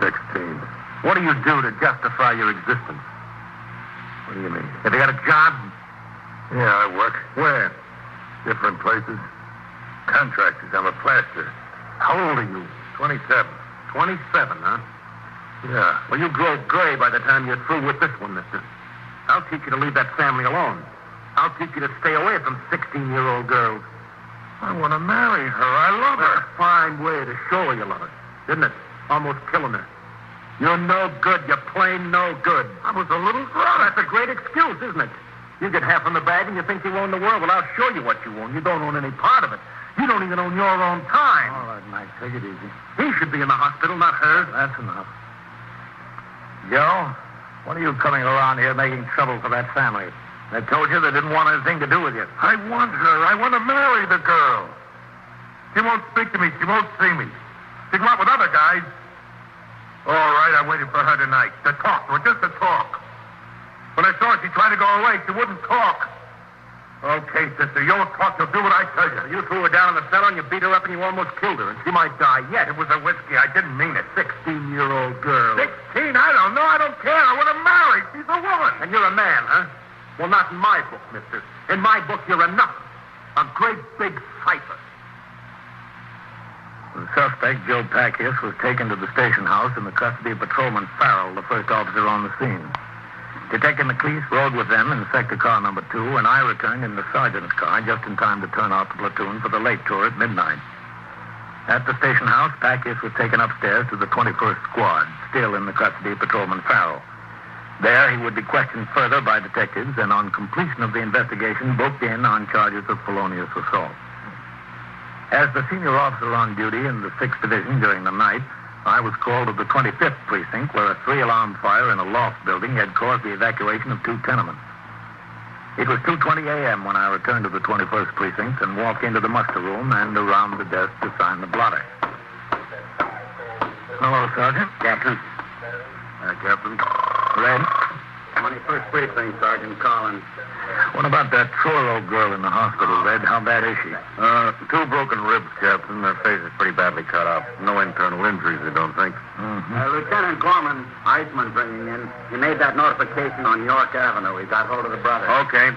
816. What do you do to justify your existence? What do you mean? Have you got a job? Yeah, I work. Where? Different places. Contractors. I'm a plasterer. How old are you? 27. 27, huh? Yeah. Well, you grow gray by the time you're through with this one, mister. I'll teach you to leave that family alone. I'll teach you to stay away from 16-year-old girls. I want to marry her. I love her. A fine way to show her you love her, isn't it? Almost killing her. You're no good. You're plain no good. I was a little drunk. That's a great excuse, isn't it? You get half in the bag and you think you own the world. Well, I'll show you what you own. You don't own any part of it. You don't even own your own time. All right, Mike, take it easy. He should be in the hospital, not her. That's enough. Joe, what are you coming around here making trouble for that family? They told you they didn't want anything to do with you. I want her. I want to marry the girl. She won't speak to me. She won't see me. She come out with other guys. All right, I waited for her tonight. To talk to her, just to talk. When I saw her, she tried to go away. She wouldn't talk. Okay, sister, you won't talk. You'll do what I tell you. You threw her down in the cellar and you beat her up and you almost killed her. And she might die yet. It was a whiskey. I didn't mean it. 16-year-old girl. 16? I don't know. I don't care. I want to marry. She's a woman. And you're a man, huh? Well, not in my book, mister. In my book, you're a nothing. A great big cipher. The suspect, Joe Packius, was taken to the station house in the custody of Patrolman Farrell, the first officer on the scene. Detective McLeese rode with them in sector car number 2, and I returned in the sergeant's car just in time to turn out the platoon for the late tour at midnight. At the station house, Packius was taken upstairs to the 21st Squad, still in the custody of Patrolman Farrell. There, he would be questioned further by detectives and, on completion of the investigation, booked in on charges of felonious assault. As the senior officer on duty in the 6th Division during the night, I was called to the 25th Precinct, where a 3-alarm fire in a loft building had caused the evacuation of 2 tenements. It was 2:20 a.m. when I returned to the 21st Precinct and walked into the muster room and around the desk to sign the blotter. Hello, Sergeant. Captain. Captain. Red. 21st Precinct, Sergeant Collins. What about that Truro girl in the hospital, Red? How bad is she? 2 broken ribs, Captain. Her face is pretty badly cut up. No internal injuries, I don't think. Mm-hmm. Lieutenant Gorman, Iceman bringing in. He made that notification on York Avenue. He got hold of the brother. Okay.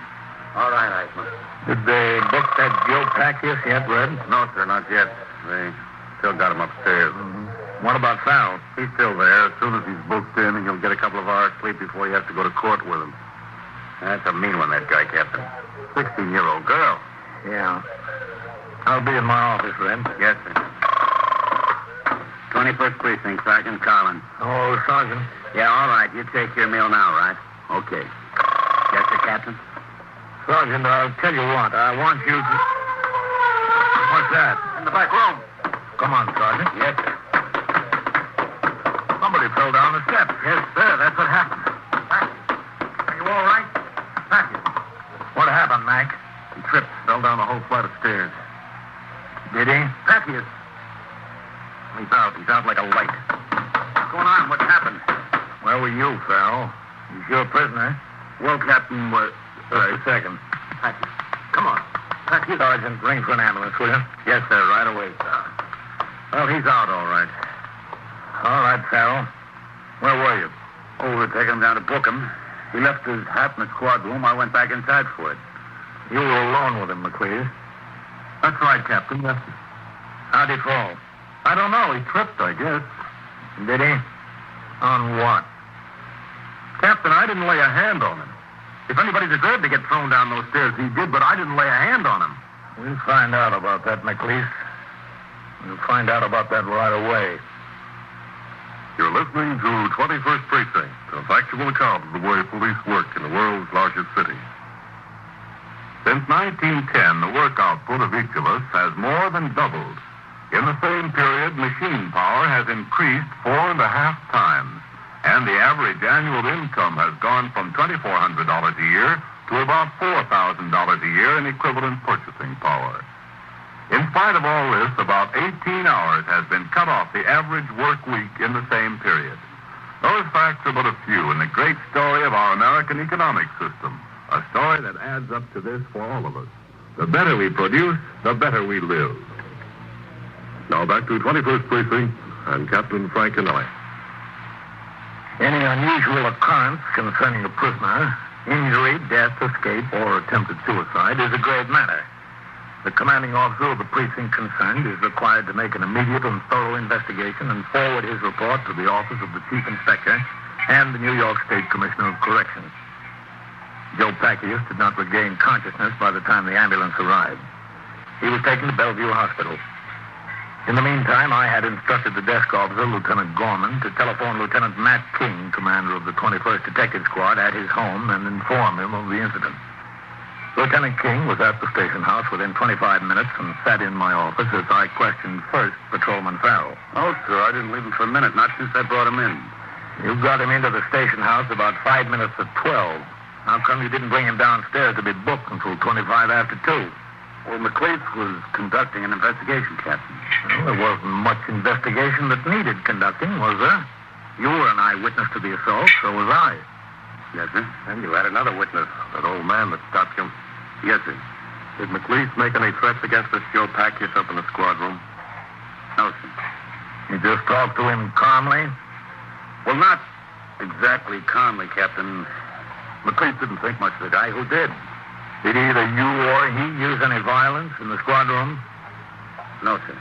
All right, Iceman. Did they book that Joe Packius yet, Red? No, sir, not yet. They still got him upstairs. Mm-hmm. What about Farrell? He's still there. As soon as he's booked in, he'll get a couple of hours sleep before he has to go to court with him. That's a mean one, that guy, Captain. 16-year-old girl. Yeah. I'll be in my office, Red. Yes, sir. 21st Precinct, Sergeant Collins. Oh, Sergeant. Yeah, all right. You take your meal now, right? Okay. Yes, sir, Captain? Sergeant, I'll tell you what. I want you to... What's that? In the back room. Come on, Sergeant. Yes, sir. Somebody fell down the steps. Yes, sir. That's what happened. Are you all right? Packius. What happened, Mac? He tripped, fell down the whole flight of stairs. Did he? Packius. He's out. He's out like a light. What's going on? What happened? Where were you, Farrell? He's your prisoner. Well, Captain, Just a second. Packius. Come on. Packius. Sergeant, ring for an ambulance, will you? Yes, sir. Right away, sir. Well, he's out, all right. All right, Farrell. Where were you? Oh, we were taking him down to book him. He left his hat in the squad room. I went back inside for it. You were alone with him, McLeese. That's right, Captain. Yes, sir. How'd he fall? I don't know. He tripped, I guess. Did he? On what? Captain, I didn't lay a hand on him. If anybody deserved to get thrown down those stairs, he did, but I didn't lay a hand on him. We'll find out about that, McLeese. We'll find out about that right away. You're listening to 21st Precinct, a factual account of the way police work in the world's largest city. Since 1910, the work output of each of us has more than doubled. In the same period, machine power has increased 4.5 times, and the average annual income has gone from $2,400 a year to about $4,000 a year in equivalent purchasing power. In spite of all this, about 18 hours has been cut off the average work week in the same period. Those facts are but a few in the great story of our American economic system, a story that adds up to this for all of us. The better we produce, the better we live. Now back to 21st Precinct and Captain Frank Kennelly. Any unusual occurrence concerning a prisoner, injury, death, escape, or attempted suicide is a grave matter. The commanding officer of the precinct concerned is required to make an immediate and thorough investigation and forward his report to the office of the chief inspector and the New York State Commissioner of Corrections. Joe Packius did not regain consciousness by the time the ambulance arrived. He was taken to Bellevue Hospital. In the meantime, I had instructed the desk officer, Lieutenant Gorman, to telephone Lieutenant Matt King, commander of the 21st Detective Squad, at his home and inform him of the incident. Lieutenant King was at the station house within 25 minutes and sat in my office as I questioned first Patrolman Farrell. Oh, sir, I didn't leave him for a minute, not since I brought him in. You got him into the station house about 5 minutes to 12. How come you didn't bring him downstairs to be booked until 25 after 2? Well, McLeese was conducting an investigation, Captain. Well, there wasn't much investigation that needed conducting, was there? You were an eyewitness to the assault, so was I. Yes, sir. And you had another witness, that old man that stopped you. Yes, sir. Did McLeese make any threats against this Joe Packius up in the squad room? No, sir. You just talked to him calmly? Well, not exactly calmly, Captain. McLeese didn't think much of the guy. Who did? Did either you or he use any violence in the squad room? No, sir.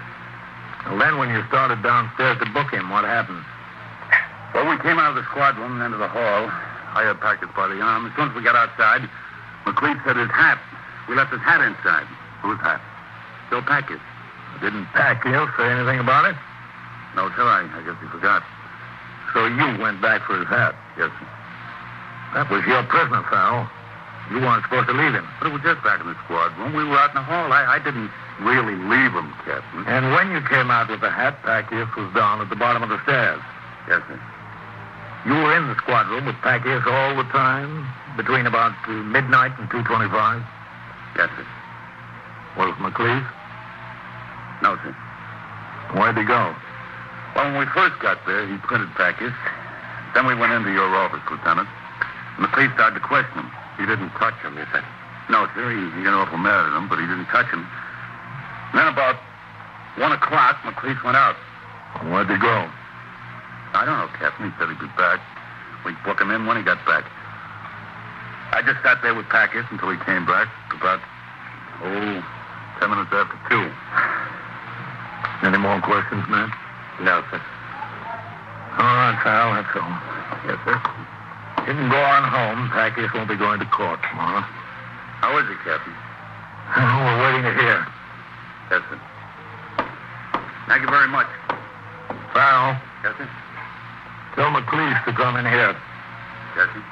Well, then when you started downstairs to book him, what happened? Well, we came out of the squad room and into the hall. I had Packius by the arm. As soon as we got outside, McLeese had his hat. We left his hat inside. Whose hat? Joe Packius. Didn't Packius say anything about it? No, sir. I guess he forgot. So you went back for his hat? Yes, sir. That was your prisoner, Farrell. You weren't supposed to leave him. But it was just back in the squad room. We were out in the hall. I didn't really leave him, Captain. And when you came out with the hat, Packius was down at the bottom of the stairs. Yes, sir. You were in the squad room with Packius all the time, between about midnight and 2:25? Yes, sir. Was McLeese? No, sir. Where'd he go? Well, when we first got there, he printed Packius. Then we went into your office, Lieutenant. McLeese started to question him. He didn't touch him, you said? No, sir. He got awful mad at him, but he didn't touch him. And then about 1 o'clock, McLeese went out. Where'd he go? I don't know, Captain. He said he'd be back. We'd book him in when he got back. I just sat there with Packius until he came back about, 10 minutes after 2. Any more questions, man? No, sir. All right, Farrell, that's all. Yes, sir. You can go on home. Packius won't be going to court tomorrow. How is he, Captain? Oh, we're waiting to hear. Yes, sir. Thank you very much. Farrell, Yes, sir. tell McLeese to come in here. Yes, sir.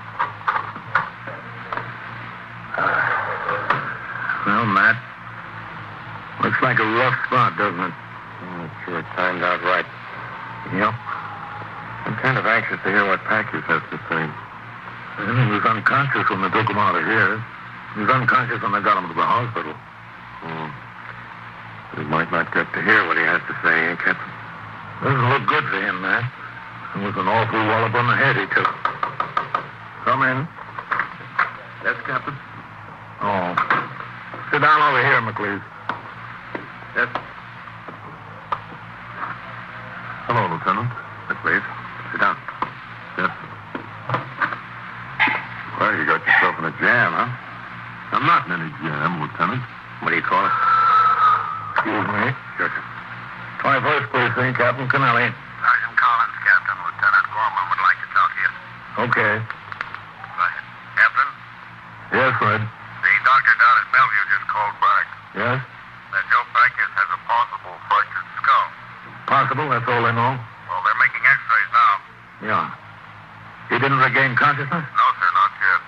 Well, Matt, looks like a rough spot, doesn't it? It sure timed out right. Yep. I'm kind of anxious to hear what Packius has to say. And he was unconscious when they took him out of here. He was unconscious when they got him to the hospital. We might not get to hear what he has to say, eh, Captain? Doesn't look good for him, Matt. It was an awful wallop on the head he took. Come in. Yes, Captain. Oh. Sit down over here, McLeese. Yes. Hello, Lieutenant. McLeese, sit down. Yes. Well, you got yourself in a jam, huh? I'm not in any jam, Lieutenant. What do you call it? Excuse me. Sure, sir. 21st Precinct, Captain Kennelly. Sergeant Collins, Captain. Lieutenant Gorman would like to talk to you. Okay. Go ahead. Captain, Yes, Fred. the doctor down at Bellevue just called back. Yes? That Joe Packius has a possible fractured skull. Possible, that's all I know. Well, they're making x-rays now. Yeah. He didn't regain consciousness? No, sir, not yet.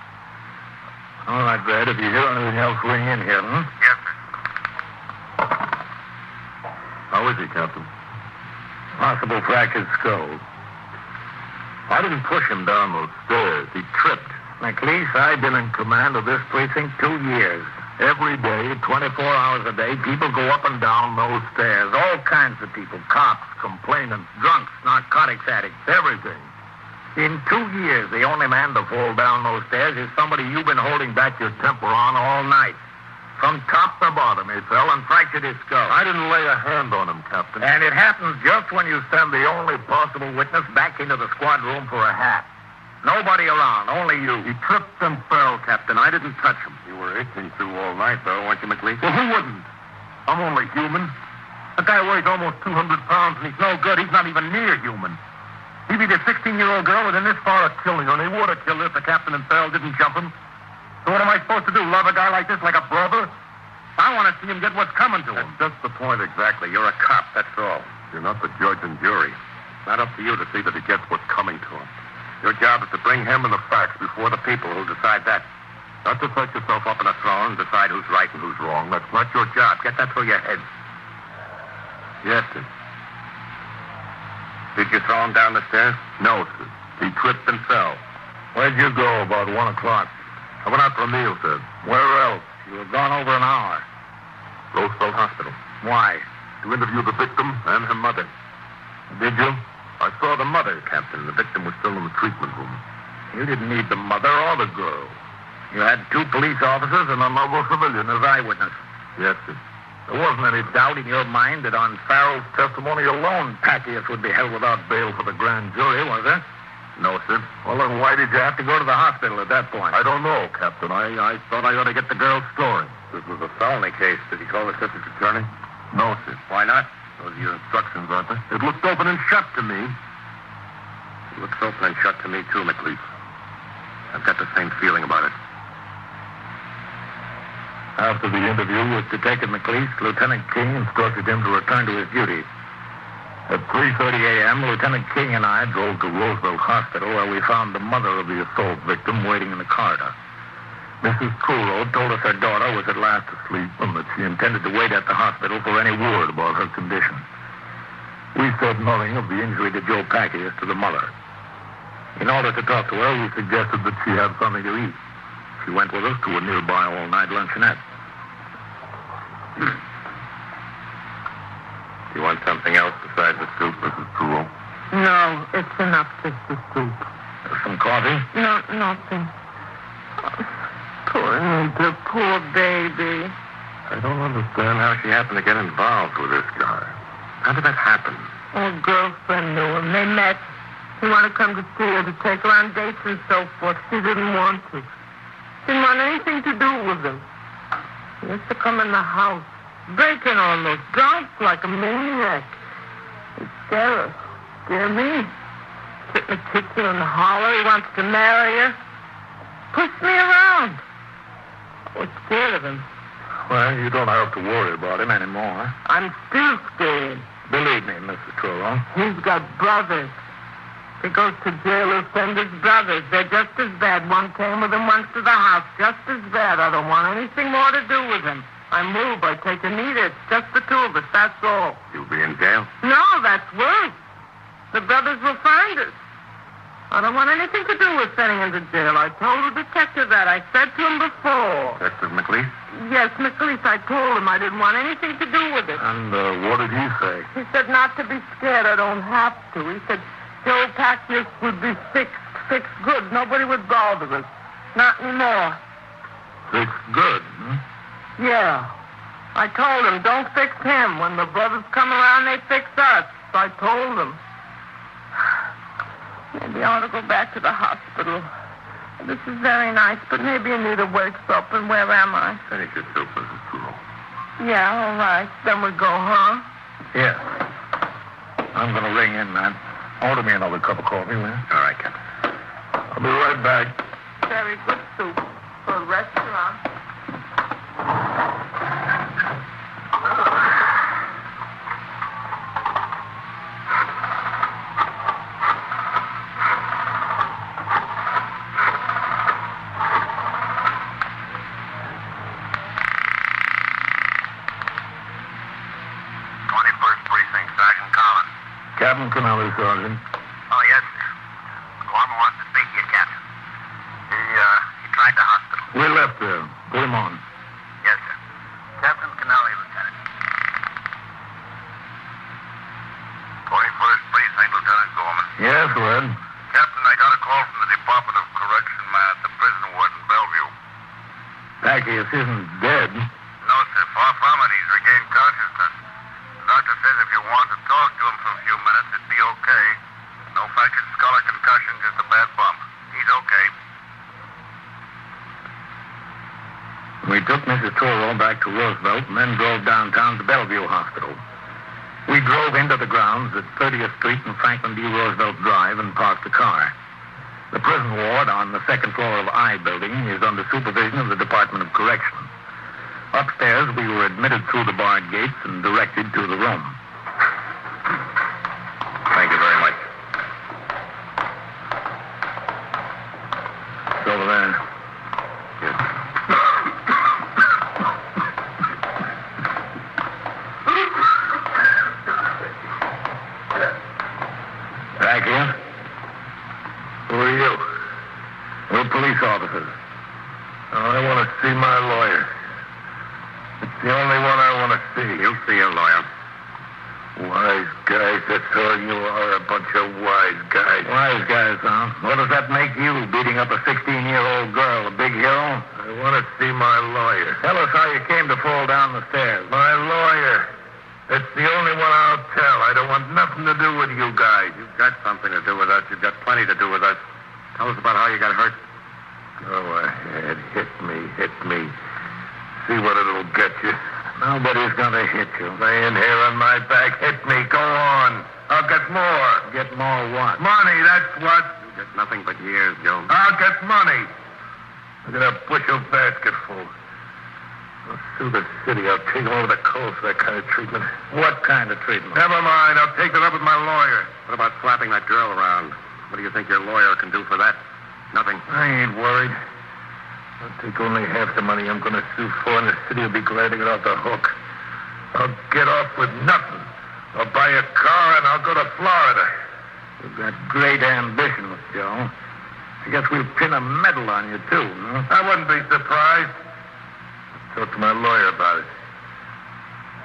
All right, Brad. If you hear anything else, ring in here, hmm? Yes, sir. How is he, Captain? Possible fractured skull. I didn't push him down those stairs. He tripped. McLeese, I've been in command of this precinct 2 years. Every day, 24 hours a day, people go up and down those stairs. All kinds of people. Cops, complainants, drunks, narcotics addicts, everything. In 2 years, the only man to fall down those stairs is somebody you've been holding back your temper on all night. From top to bottom, he fell and fractured his skull. I didn't lay a hand on him, Captain. And it happens just when you send the only possible witness back into the squad room for a hat. Nobody around, only you. He tripped and fell, Captain. I didn't touch him. You were itching through all night, though, weren't you, McLeese? Well, who wouldn't? I'm only human. The guy weighs almost 200 pounds, and he's no good. He's not even near human. He beat a 16-year-old girl within this far of killing her, and he would have killed her if the captain and Farrell didn't jump him. So what am I supposed to do, love a guy like this like a brother? I want to see him get what's coming to him. That's just the point, exactly. You're a cop, that's all. You're not the judge and jury. It's not up to you to see that he gets what's coming to him. Your job is to bring him and the facts before the people who'll decide that. Not to set yourself up in a throne and decide who's right and who's wrong. That's not your job. Get that through your head. Yes, sir. Did you throw him down the stairs? No, sir. He tripped and fell. Where'd you go about 1 o'clock? I went out for a meal, sir. Where else? You were gone over an hour. Roosevelt Hospital. Why? To interview the victim and her mother. Did you? I saw the mother, Captain. The victim was still in the treatment room. You didn't need the mother or the girl. You had 2 police officers and another civilian as eyewitness. Yes, sir. There wasn't any doubt in your mind that on Farrell's testimony alone, Packius would be held without bail for the grand jury, was there? No, sir. Well, then why did you have to go to the hospital at that point? I don't know, Captain. I thought I ought to get the girl's story. This was a felony case. Did he call the district attorney? No, sir. Why not? Those are your instructions, aren't they? It looked open and shut to me. It looks open and shut to me, too, McLeese. I've got the same feeling about it. After the interview with Detective McLeese, Lieutenant King instructed him to return to his duties. At 3:30 a.m., Lieutenant King and I drove to Roosevelt Hospital, where we found the mother of the assault victim waiting in the corridor. Mrs. Trudeau told us her daughter was at last asleep and that she intended to wait at the hospital for any word about her condition. We said nothing of the injury to Joe Packius to the mother. In order to talk to her, we suggested that she have something to eat. She went with us to a nearby all-night luncheonette. Do you want something else besides the soup, Mrs. Trudeau? No, it's enough, just the soup. Some coffee? No, nothing. Oh, poor Nita, poor baby. I don't understand how she happened to get involved with this guy. How did that happen? Her girlfriend knew him. They met. He wanted to come to see her, to take her on dates and so forth. She didn't want to. Didn't want anything to do with him. He used to come in the house, breaking almost, drunk like a maniac. He'd scare her. Scare me. Sit in the kitchen and holler. He wants to marry her. Push me around. I was scared of him. Well, you don't have to worry about him anymore. I'm still scared. Believe me, Mr. Trudeau. He's got brothers. He goes to jail, he'll send his brothers. They're just as bad. One came with him once to the house. Just as bad. I don't want anything more to do with him. I move. I take Anita. It's just the 2 of us. That's all. You'll be in jail? No, that's worse. The brothers will find us. I don't want anything to do with sending him to jail. I told the detective that. I said to him before. Detective McLeese? Yes, McLeese. I told him I didn't want anything to do with it. And what did he say? He said not to be scared. I don't have to. He said Joe Packius would be fixed good. Nobody would bother us. Not anymore. Fixed good, hmm? Yeah. I told him, don't fix him. When the brothers come around, they fix us. I told him. Maybe I ought to go back to the hospital. This is very nice, but maybe Anita wakes up, and where am I? Finish your soup, Mrs. Trudeau. Yeah, all right. Then we go, huh? Yeah. I'm going to ring in, man. Order me another cup of coffee, will you? All right, Captain. I'll be right back. Very good soup for a restaurant. Captain Kennelly, Sergeant. Oh, yes, sir. Guamo wants to speak to you, Captain. He tried the hospital. We left there. Put him on. Yes, sir. Captain Kennelly, Lieutenant. 21st Precinct, Lieutenant Gorman. Yes, Red. Captain, I got a call from the Department of Correction man at the prison ward in Bellevue. Zacchaeus isn't dead. No, sir. Far from it. He's regained consciousness. The doctor says if you want to talk to him for a few minutes, it'd be okay. No fractured skull or concussion, just a bad bump. He's okay. We took Mrs. Toro back to Roosevelt and then drove downtown to Bellevue Hospital. We drove into the grounds at 30th Street and Franklin D. Roosevelt Drive and parked the car. The prison ward on the second floor of I building is under supervision of the Department of Correction. Upstairs, we were admitted through the barred gates and directed to the room. Thank you very much. It's over there. Yes. Zacchaeus? Who are you? We're police officers. I want to see my lawyer. It's the only one I want to see. You'll see your lawyer. Wise guys, that's all you are, a bunch of wise guys. Wise guys, huh? What does that make you, beating up a 16-year-old girl, a big hero? I want to see my lawyer. Tell us how you came to fall down the stairs. My lawyer. It's the only one I'll tell. I don't want nothing to do with you guys. You've got something to do with us. You've got plenty to do with us. Tell us about how you got hurt. Go ahead. Hit me. See what it'll get you. Nobody's gonna hit you. Laying here on my back. Hit me. Go on. I'll get more. Get more what? Money, that's what. You get nothing but years, Joe. I'll get money. Look at a bushel basket full. I'll sue the city. I'll take them over the coast for that kind of treatment. What kind of treatment? Never mind. I'll take it up with my lawyer. What about slapping that girl around? What do you think your lawyer can do for that? Nothing. I ain't worried. I'll take only half the money I'm going to sue for, and the city will be glad to get off the hook. I'll get off with nothing. I'll buy a car, and I'll go to Florida. You've got great ambitions, Joe. I guess we'll pin a medal on you, too, huh? I wouldn't be surprised. I'll talk to my lawyer about it.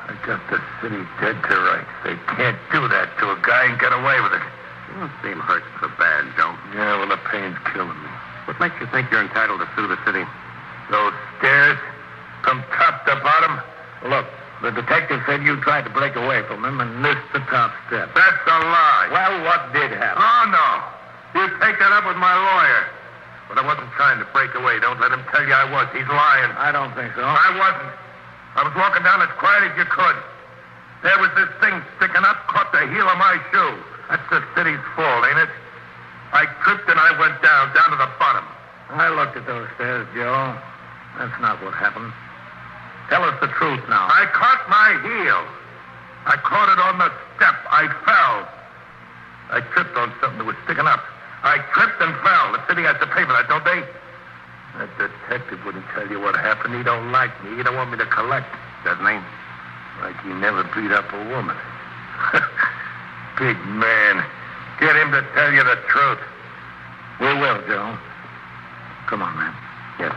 I got the city dead to rights. They can't do that to a guy and get away with it. You don't seem hurt so bad, Joe. Yeah, well, the pain's killing me. What makes you think you're entitled to sue the city? Those stairs, from top to bottom. Look, the detective said you tried to break away from him and missed the top step. That's a lie. Well, what did happen? Oh, no. You take that up with my lawyer. But I wasn't trying to break away. Don't let him tell you I was. He's lying. I don't think so. I wasn't. I was walking down as quiet as you could. There was this thing sticking up, caught the heel of my shoe. That's the city's fault, ain't it? I tripped and I went down to the bottom. I looked at those stairs, Joe. That's not what happened. Tell us the truth now. I caught my heel. I caught it on the step. I fell. I tripped on something that was sticking up. I tripped and fell. The city has to pay for that, don't they? That detective wouldn't tell you what happened. He don't like me. He don't want me to collect. Doesn't he? Like he never beat up a woman. Big man. Get him to tell you the truth. We will, Joe. Come on, man. Yes.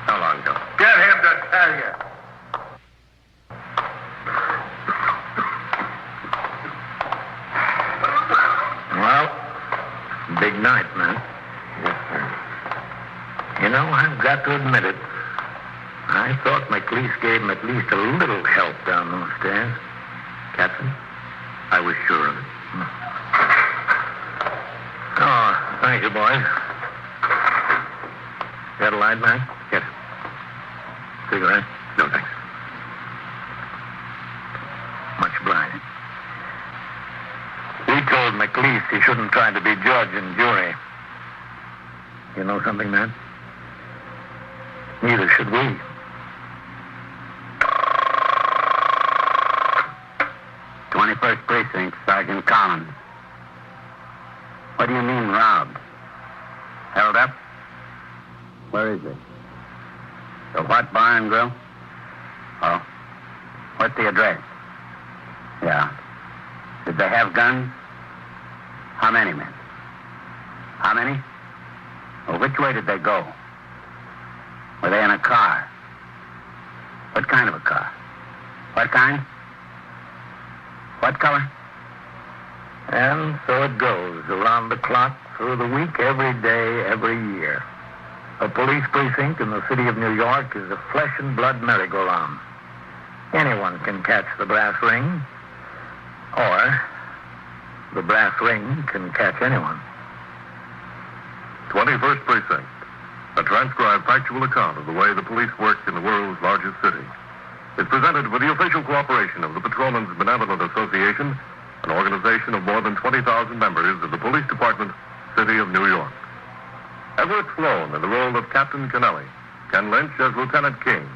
How long, Joe? Get him to tell you. Well, big night, man. Yes, sir. You know, I've got to admit it. I thought McLeese gave him at least a little help down those stairs. Captain, I was sure of it. Oh, thank you, boys. Got a light, man? Yes. Cigarette? No, thanks. Much obliged. We told McLeese he shouldn't try to be judge and jury. You know something, man? Neither should we. First Precinct, Sergeant Collins. What do you mean, robbed? Held up? Where is it? The what bar and grill? Oh. What's the address? Yeah. Did they have guns? How many men? How many? Well, which way did they go? Were they in a car? What kind of a car? What kind? What color? And so it goes, around the clock, through the week, every day, every year. A police precinct in the city of New York is a flesh and blood merry-go-round. Anyone can catch the brass ring, or the brass ring can catch anyone. 21st Precinct, a transcribed factual account of the way the police work in the world's largest city, is presented with the official cooperation of the Patrolmen's Benevolent Association, an organization of more than 20,000 members of the Police Department, City of New York. Everett Sloan in the role of Captain Kennelly, Ken Lynch as Lieutenant King.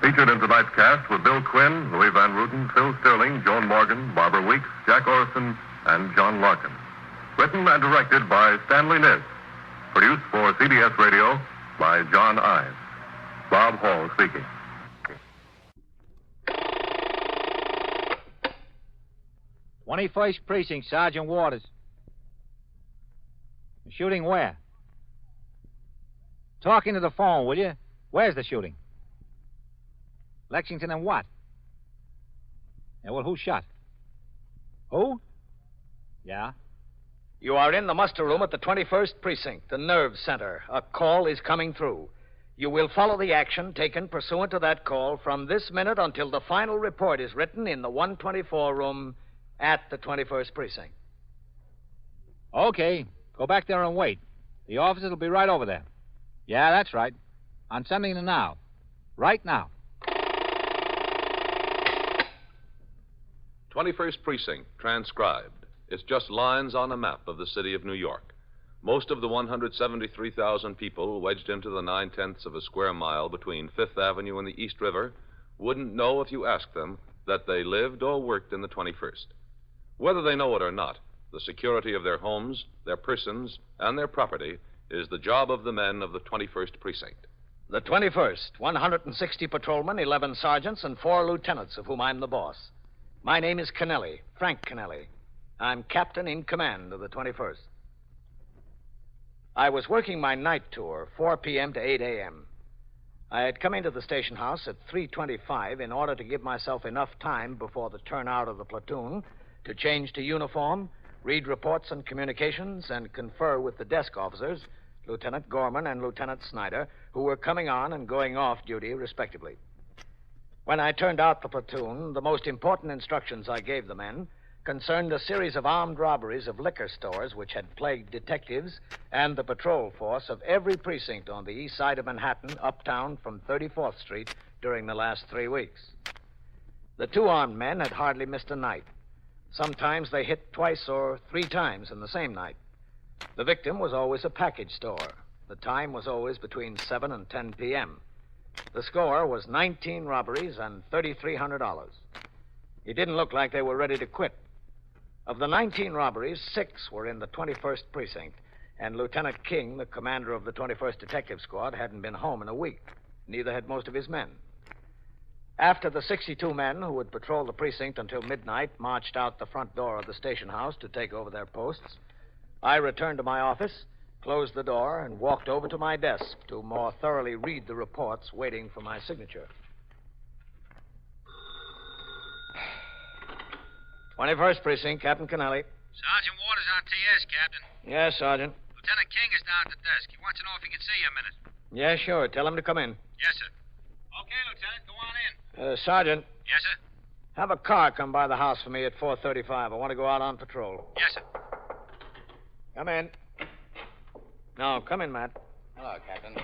Featured in tonight's cast were Bill Quinn, Louis Van Ruten, Phil Sterling, Joan Morgan, Barbara Weeks, Jack Orson, and John Larkin. Written and directed by Stanley Niss. Produced for CBS Radio by John Ives. Bob Hall speaking. "21st Precinct, Sergeant Waters. The shooting where? Talk into the phone, will you? Where's the shooting? Lexington and what? Yeah, well, who shot? Who? Yeah? You are in the muster room at the 21st Precinct, the nerve center. A call is coming through. You will follow the action taken pursuant to that call from this minute until the final report is written in the 124 room at the 21st Precinct. Okay. Go back there and wait. The officers will be right over there. Yeah, that's right. I'm sending them now. Right now. 21st Precinct, transcribed. It's just lines on a map of the city of New York. Most of the 173,000 people wedged into the 9/10 of a square mile between Fifth Avenue and the East River wouldn't know if you asked them that they lived or worked in the 21st. Whether they know it or not, the security of their homes, their persons, and their property is the job of the men of the 21st Precinct. The 21st, 160 patrolmen, 11 sergeants, and 4 lieutenants, of whom I'm the boss. My name is Kennelly, Frank Kennelly. I'm captain in command of the 21st. I was working my night tour, 4 p.m. to 8 a.m. I had come into the station house at 3:25 in order to give myself enough time before the turnout of the platoon to change to uniform, read reports and communications, and confer with the desk officers, Lieutenant Gorman and Lieutenant Snyder, who were coming on and going off duty, respectively. When I turned out the platoon, the most important instructions I gave the men concerned a series of armed robberies of liquor stores which had plagued detectives and the patrol force of every precinct on the east side of Manhattan, uptown from 34th Street during the last 3 weeks. The 2 armed men had hardly missed a night. Sometimes they hit twice or 3 times in the same night. The victim was always a package store. The time was always between 7 and 10 p.m. The score was 19 robberies and $3,300. It didn't look like they were ready to quit. Of the 19 robberies, 6 were in the 21st Precinct, and Lieutenant King, the commander of the 21st Detective Squad, hadn't been home in a week. Neither had most of his men. After the 62 men who would patrol the precinct until midnight marched out the front door of the station house to take over their posts, I returned to my office, closed the door, and walked over to my desk to more thoroughly read the reports waiting for my signature. 21st Precinct, Captain Kennelly. Sergeant Waters on TS, Captain. Yes, Sergeant. Lieutenant King is down at the desk. He wants to know if he can see you a minute. Yeah, sure. Tell him to come in. Yes, sir. Okay, Lieutenant, go on in. Sergeant. Yes, sir. Have a car come by the house for me at 4:35. I want to go out on patrol. Yes, sir. Come in. No, come in, Matt. Hello, Captain.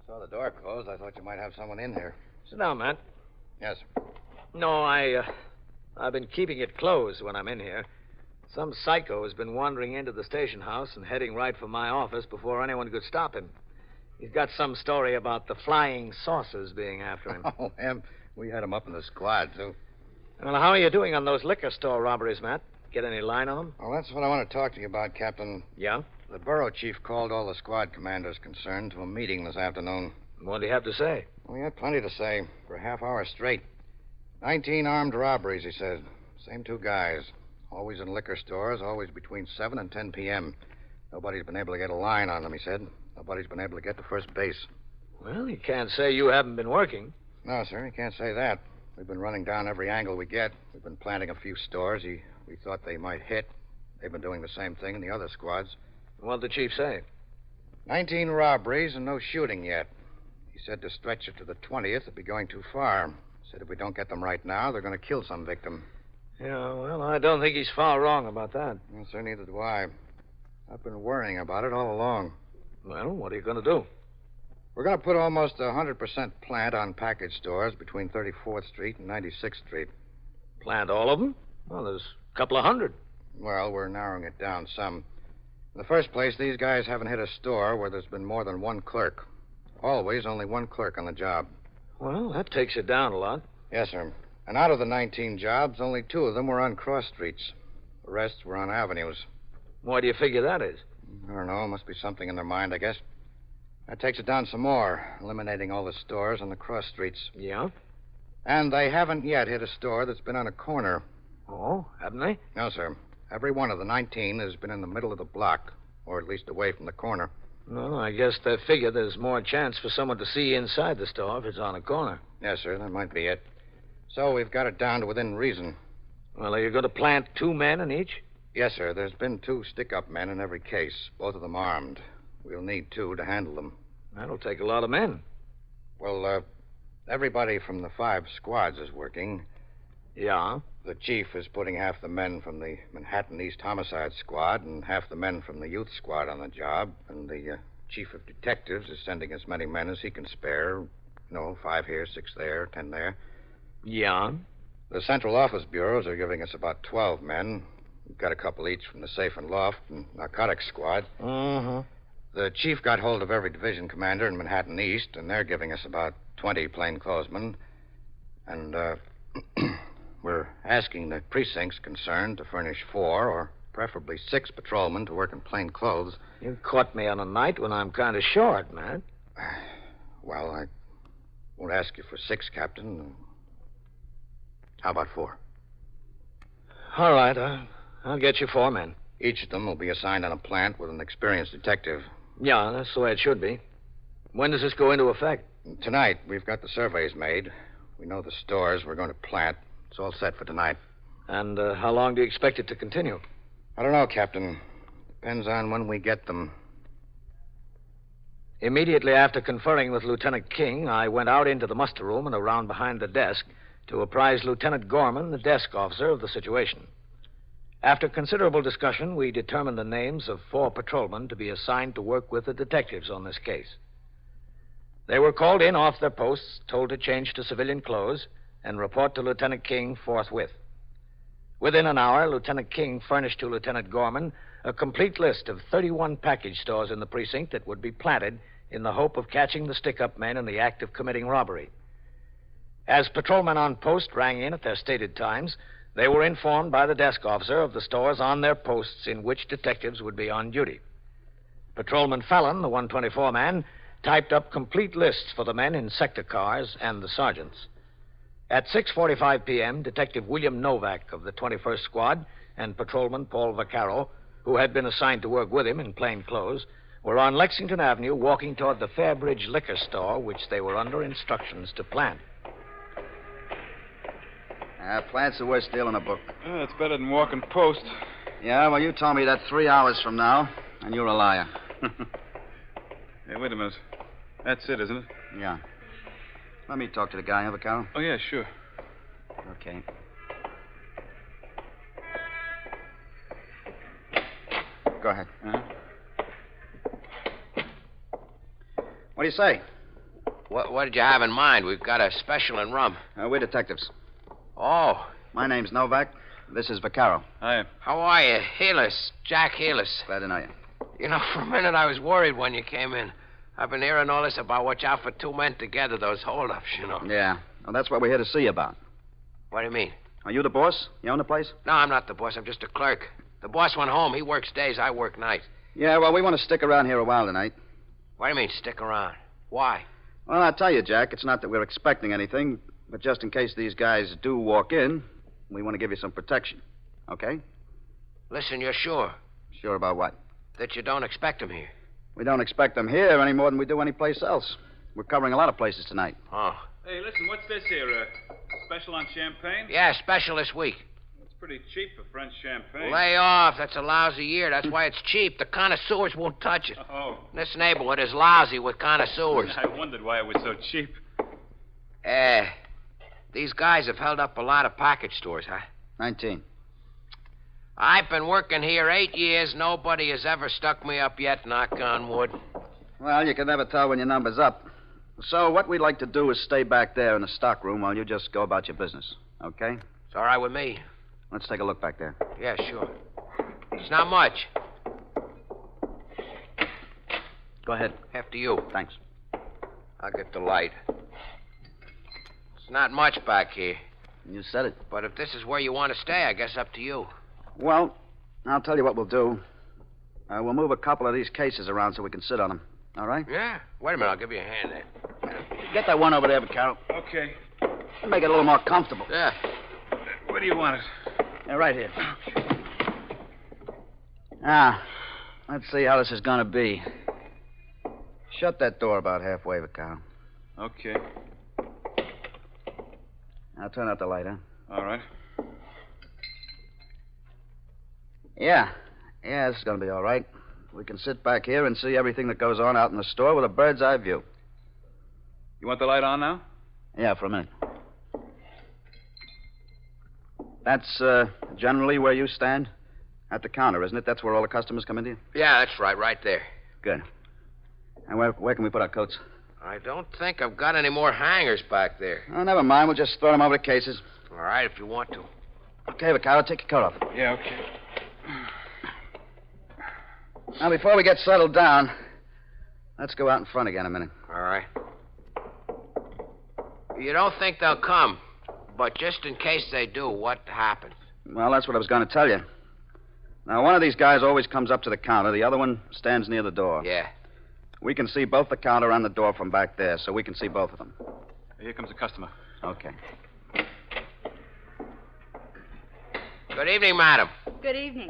Saw the door closed. I thought you might have someone in here. Sit down, Matt. Yes, sir. No, I've been keeping it closed when I'm in here. Some psycho has been wandering into the station house and heading right for my office before anyone could stop him. He's got some story about the flying saucers being after him. Oh, him. We had him up in the squad, too. Well, how are you doing on those liquor store robberies, Matt? Get any line on them? Well, that's what I want to talk to you about, Captain. Yeah? The borough chief called all the squad commanders concerned to a meeting this afternoon. What do you have to say? Well, he had plenty to say for a half hour straight. 19 armed robberies, he said. Same 2 guys. Always in liquor stores, always between 7 and 10 p.m. Nobody's been able to get a line on them, he said. Nobody's been able to get to first base. Well, you can't say you haven't been working. No, sir, you can't say that. We've been running down every angle we get. We've been planting a few stores we thought they might hit. They've been doing the same thing in the other squads. What'd the chief say? 19 robberies and no shooting yet. He said to stretch it to the 20th would be going too far. Said if we don't get them right now, they're going to kill some victim. Yeah, well, I don't think he's far wrong about that. Well, sir, neither do I. I've been worrying about it all along. Well, what are you going to do? We're going to put almost 100% plant on package stores between 34th Street and 96th Street. Plant all of them? Well, there's a couple of hundred. Well, we're narrowing it down some. In the first place, these guys haven't hit a store where there's been more than one clerk. Always only one clerk on the job. Well, that takes it down a lot. Yes, sir. And out of the 19 jobs, only 2 of them were on cross streets. The rest were on avenues. Why do you figure that is? I don't know. Must be something in their mind, I guess. That takes it down some more, eliminating all the stores on the cross streets. Yeah? And they haven't yet hit a store that's been on a corner. Oh, haven't they? No, sir. Every one of the 19 has been in the middle of the block, or at least away from the corner. Well, I guess they figure there's more chance for someone to see inside the store if it's on a corner. Yes, sir, that might be it. So we've got it down to within reason. Well, are you going to plant 2 men in each? Yes, sir. There's been 2 stick-up men in every case, both of them armed. We'll need 2 to handle them. That'll take a lot of men. Well, everybody from the 5 squads is working. Yeah? The chief is putting half the men from the Manhattan East Homicide Squad and half the men from the Youth Squad on the job. And the chief of detectives is sending as many men as he can spare. 5 here, 6 there, 10 there. Yeah? The central office bureaus are giving us about 12 men. We've got a couple each from the safe and loft and narcotics squad. Mm-hmm. The chief got hold of every division commander in Manhattan East, and they're giving us about 20 plainclothesmen. And, we're asking the precincts concerned to furnish 4 or preferably 6 patrolmen to work in plain clothes. You caught me on a night when I'm kind of short, man. Well, I won't ask you for 6, Captain. How about 4? All right, I'll get you 4 men. Each of them will be assigned on a plant with an experienced detective. Yeah, that's the way it should be. When does this go into effect? Tonight. We've got the surveys made. We know the stores we're going to plant. It's all set for tonight. And how long do you expect it to continue? I don't know, Captain. Depends on when we get them. Immediately after conferring with Lieutenant King, I went out into the muster room and around behind the desk to apprise Lieutenant Gorman, the desk officer, of the situation. After considerable discussion, we determined the names of 4 patrolmen to be assigned to work with the detectives on this case. They were called in off their posts, told to change to civilian clothes, and report to Lieutenant King forthwith. Within an hour, Lieutenant King furnished to Lieutenant Gorman a complete list of 31 package stores in the precinct that would be planted in the hope of catching the stick-up men in the act of committing robbery. As patrolmen on post rang in at their stated times, they were informed by the desk officer of the stores on their posts in which detectives would be on duty. Patrolman Fallon, the 124 man, typed up complete lists for the men in sector cars and the sergeants. At 6:45 p.m., Detective William Novak of the 21st Squad and Patrolman Paul Vaccaro, who had been assigned to work with him in plain clothes, were on Lexington Avenue walking toward the Fairbridge liquor store, which they were under instructions to plant. Plant's the worst deal in the book. It's better than walking post. Yeah, well, you told me that 3 hours from now, and you're a liar. Hey, wait a minute. That's it, isn't it? Yeah. Let me talk to the guy, Vaccaro. Oh, yeah, sure. Okay. Go ahead. Uh-huh. What do you say? What did you have in mind? We've got a special in rum. We're detectives. Oh. My name's Novak. This is Vaccaro. Hi. How are you? Healess. Jack Healess. Glad to know you. You know, for a minute I was worried when you came in. I've been hearing all this about watch out for 2 men together, those holdups, you know. Yeah. Well, that's what we're here to see you about. What do you mean? Are you the boss? You own the place? No, I'm not the boss. I'm just a clerk. The boss went home. He works days. I work nights. Yeah, well, we want to stick around here a while tonight. What do you mean, stick around? Why? Well, I'll tell you, Jack, it's not that we're expecting anything, but just in case these guys do walk in, we want to give you some protection. Okay? Listen, you're sure Sure about what? that you don't expect him here? We don't expect them here any more than we do any place else. We're covering a lot of places tonight. Oh. Hey, listen, what's this here? Special on champagne? Yeah, special this week. It's pretty cheap for French champagne. Lay off. That's a lousy year. That's why it's cheap. The connoisseurs won't touch it. Oh. This neighborhood is lousy with connoisseurs. I wondered why it was so cheap. These guys have held up a lot of package stores, huh? 19. I've been working here 8 years. Nobody has ever stuck me up yet, knock on wood. Well, you can never tell when your number's up. So what we'd like to do is stay back there in the stock room while you just go about your business. Okay? It's all right with me. Let's take a look back there. Yeah, sure. It's not much. Go ahead. After you. Thanks. I'll get the light. It's not much back here. You said it. But if this is where you want to stay, I guess up to you. Well, I'll tell you what we'll do. We'll move a couple of these cases around so we can sit on them. All right? Yeah. Wait a minute. I'll give you a hand there. Get that one over there, Carol. Okay. Make it a little more comfortable. Yeah. Where do you want it? Yeah, right here. Now, let's see how this is going to be. Shut that door about halfway, Carol. Okay. Now turn out the light, huh? All right. Yeah, this is going to be all right. We can sit back here and see everything that goes on out in the store with a bird's eye view. You want the light on now? Yeah, for a minute. That's generally where you stand? At the counter, isn't it? That's where all the customers come into you? Yeah, that's right there. Good. And where can we put our coats? I don't think I've got any more hangers back there. Oh, never mind. We'll just throw them over the cases. All right, if you want to. Okay, Vaccaro, take your coat off. Yeah, okay. Now, before we get settled down, let's go out in front again a minute. All right. You don't think they'll come, but just in case they do, what happens? Well, that's what I was going to tell you. Now, one of these guys always comes up to the counter. The other one stands near the door. Yeah. We can see both the counter and the door from back there, so we can see both of them. Here comes a customer. Okay. Good evening, madam. Good evening.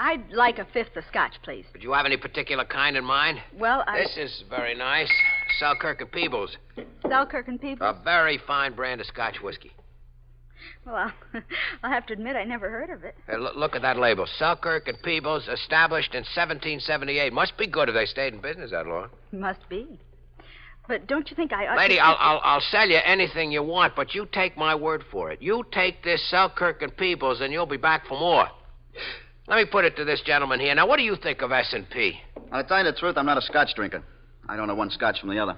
I'd like a fifth of scotch, please. Did you have any particular kind in mind? Well, This is very nice. Selkirk and Peebles. Selkirk and Peebles? A very fine brand of Scotch whiskey. Well, I'll have to admit I never heard of it. Hey, look at that label. Selkirk and Peebles, established in 1778. Must be good if they stayed in business that long. Must be. But don't you think I ought Lady, to... I'll sell you anything you want, but you take my word for it. You take this Selkirk and Peebles, and you'll be back for more. Let me put it to this gentleman here. Now, what do you think of S&P? I'll tell you the truth, I'm not a scotch drinker. I don't know one scotch from the other.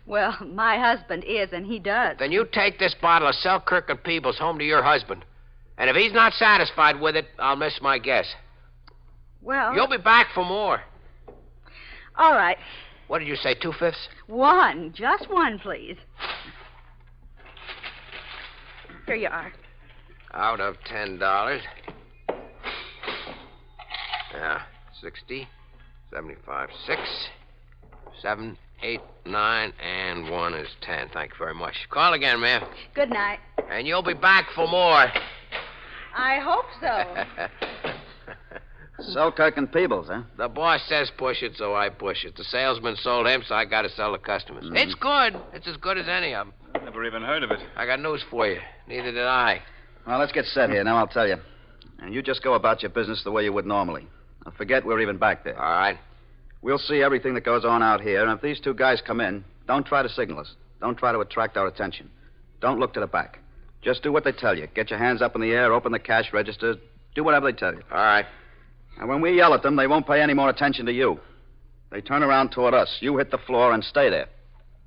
Well, my husband is, and he does. Then you take this bottle of Selkirk and Peebles home to your husband. And if he's not satisfied with it, I'll miss my guess. Well... You'll be back for more. All right. What did you say, 2/5? One. Just one, please. Here you are. Out of $10. Yeah, 60, 75, 6, 7, 8, 9, and 1 is 10. Thank you very much. Call again, ma'am. Good night. And you'll be back for more. I hope so. Selkirk and Peebles, huh? The boss says push it, so I push it. The salesman sold him, so I got to sell the customers. It's good. It's as good as any of them. Never even heard of it. I got news for you. Neither did I. Well, let's get set here. Now I'll tell you. And you just go about your business the way you would normally. Now, forget we're even back there. All right. We'll see everything that goes on out here, and if these two guys come in, don't try to signal us. Don't try to attract our attention. Don't look to the back. Just do what they tell you. Get your hands up in the air, open the cash register, do whatever they tell you. All right. And when we yell at them, they won't pay any more attention to you. They turn around toward us. You hit the floor and stay there.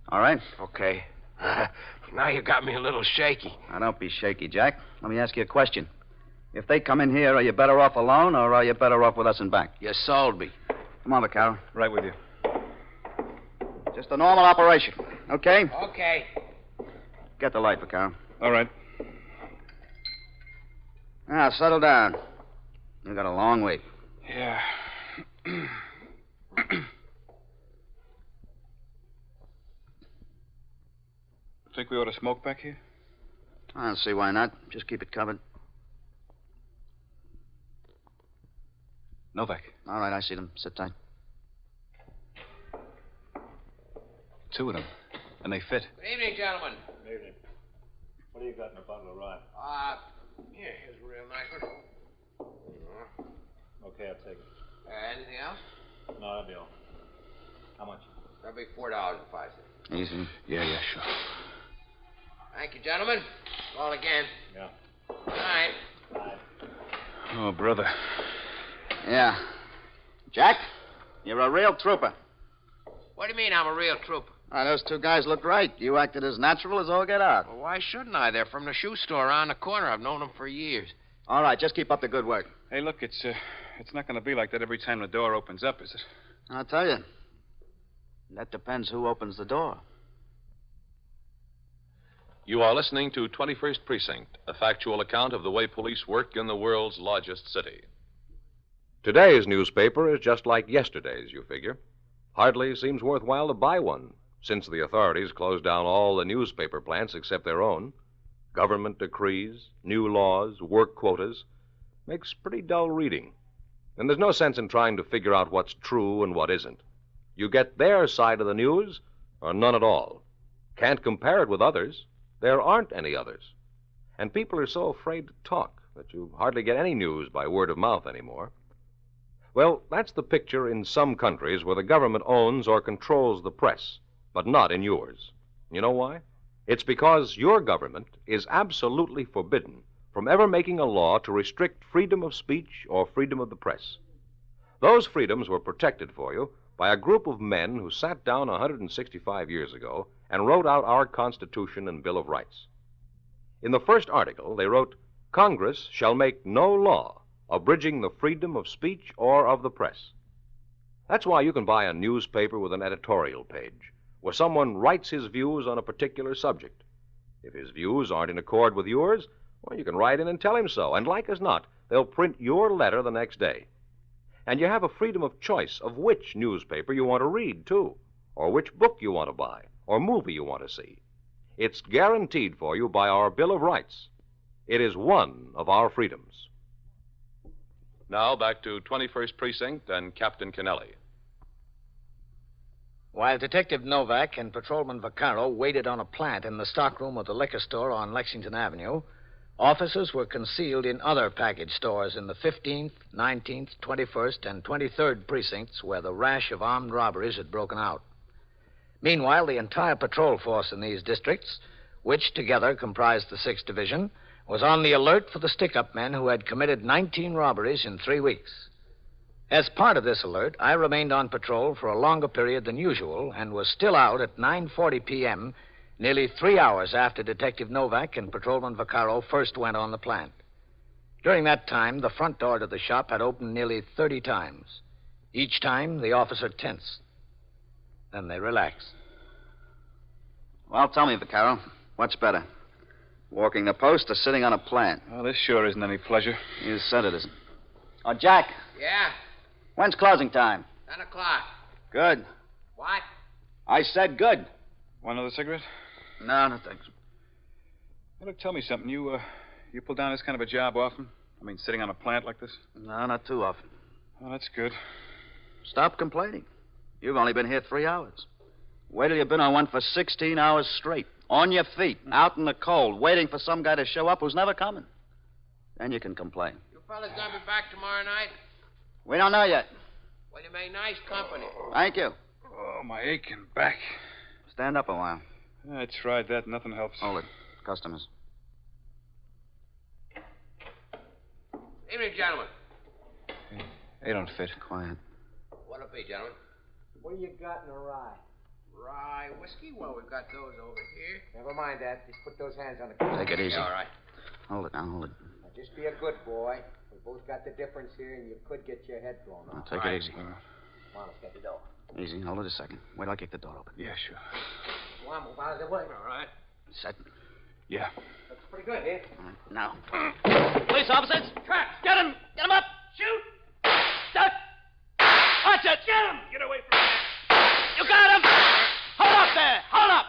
All right? Okay. Now you got me a little shaky. Now, don't be shaky, Jack. Let me ask you a question. If they come in here, are you better off alone, or are you better off with us in back? You sold me. Come on, Vaccaro. Right with you. Just a normal operation, okay? Okay. Get the light, Vaccaro. All right. Now, settle down. You've got a long wait. Yeah. Think we ought to smoke back here? I don't see why not. Just keep it covered. Novak. All right, I see them. Sit tight. 2 of them. And they fit. Good evening, gentlemen. Good evening. What do you got in a bottle of rye? Here's a real nice one. Okay, I'll take it. Anything else? No, that'll be all. How much? That'll be $4.05. Easy. Yeah, sure. Thank you, gentlemen. Call again. Yeah. Good night. Oh, brother. Yeah. Jack, you're a real trooper. What do you mean I'm a real trooper? Those 2 guys look right. You acted as natural as all get out. Well, why shouldn't I? They're from the shoe store around the corner. I've known them for years. All right, just keep up the good work. Hey, look, it's not going to be like that every time the door opens up, is it? I'll tell you. That depends who opens the door. You are listening to 21st Precinct, a factual account of the way police work in the world's largest city. Today's newspaper is just like yesterday's, you figure. Hardly seems worthwhile to buy one, since the authorities closed down all the newspaper plants except their own. Government decrees, new laws, work quotas. Makes pretty dull reading. And there's no sense in trying to figure out what's true and what isn't. You get their side of the news, or none at all. Can't compare it with others. There aren't any others. And people are so afraid to talk that you hardly get any news by word of mouth anymore. Well, that's the picture in some countries where the government owns or controls the press, but not in yours. You know why? It's because your government is absolutely forbidden from ever making a law to restrict freedom of speech or freedom of the press. Those freedoms were protected for you by a group of men who sat down 165 years ago and wrote out our Constitution and Bill of Rights. In the first article, they wrote, "Congress shall make no law abridging the freedom of speech or of the press." That's why you can buy a newspaper with an editorial page, where someone writes his views on a particular subject. If his views aren't in accord with yours, well, you can write in and tell him so, and like as not, they'll print your letter the next day. And you have a freedom of choice of which newspaper you want to read, too, or which book you want to buy, or movie you want to see. It's guaranteed for you by our Bill of Rights. It is one of our freedoms. Now back to 21st Precinct and Captain Kennelly. While Detective Novak and Patrolman Vaccaro waited on a plant in the stockroom of the liquor store on Lexington Avenue, officers were concealed in other package stores in the 15th, 19th, 21st, and 23rd precincts where the rash of armed robberies had broken out. Meanwhile, the entire patrol force in these districts, which together comprised the 6th Division, was on the alert for the stick-up men who had committed 19 robberies in 3 weeks. As part of this alert, I remained on patrol for a longer period than usual and was still out at 9:40 p.m., nearly 3 hours after Detective Novak and Patrolman Vaccaro first went on the plant. During that time, the front door to the shop had opened nearly 30 times. Each time, the officer tensed. Then they relaxed. Well, tell me, Vaccaro, what's better? Walking the post or sitting on a plant? Well, this sure isn't any pleasure. You said it isn't. Oh, Jack, Yeah, when's closing time? 10 o'clock. Good. What? I said good. Want another cigarette? No, no thanks. Hey, look, tell me something. You pull down this kind of a job often? I mean, sitting on a plant like this? No, not too often. Oh, that's good. Stop complaining. You've only been here 3 hours. Wait till you've been on one for 16 hours straight. On your feet, out in the cold, waiting for some guy to show up who's never coming. Then you can complain. You fellas gonna be back tomorrow night? We don't know yet. Well, you made nice company. Thank you. Oh, my aching back. Stand up a while. I tried that. Nothing helps. Hold it. Customers. Evening, gentlemen. They don't fit. Quiet. What'll it be, gentlemen? What do you got in a rye? Rye whiskey? Well, we've got those over here. Never mind that. Just put those hands on the counter. Take it easy. Yeah, all right. Hold it now, hold it. Now, just be a good boy. We both got the difference here, and you could get your head blown Now, off. take it easy. Come on, let's get the door. Easy. Hold it a second. Wait till I kick the door open. Yeah, sure. Come on, move out of the way. All right. Set. Yeah. That's pretty good, eh? All right, now. Police officers! Traps! Get him! Get him up! Shoot! Duck! Watch it! Get him! Get away from me! You got him! Hold up there! Hold up!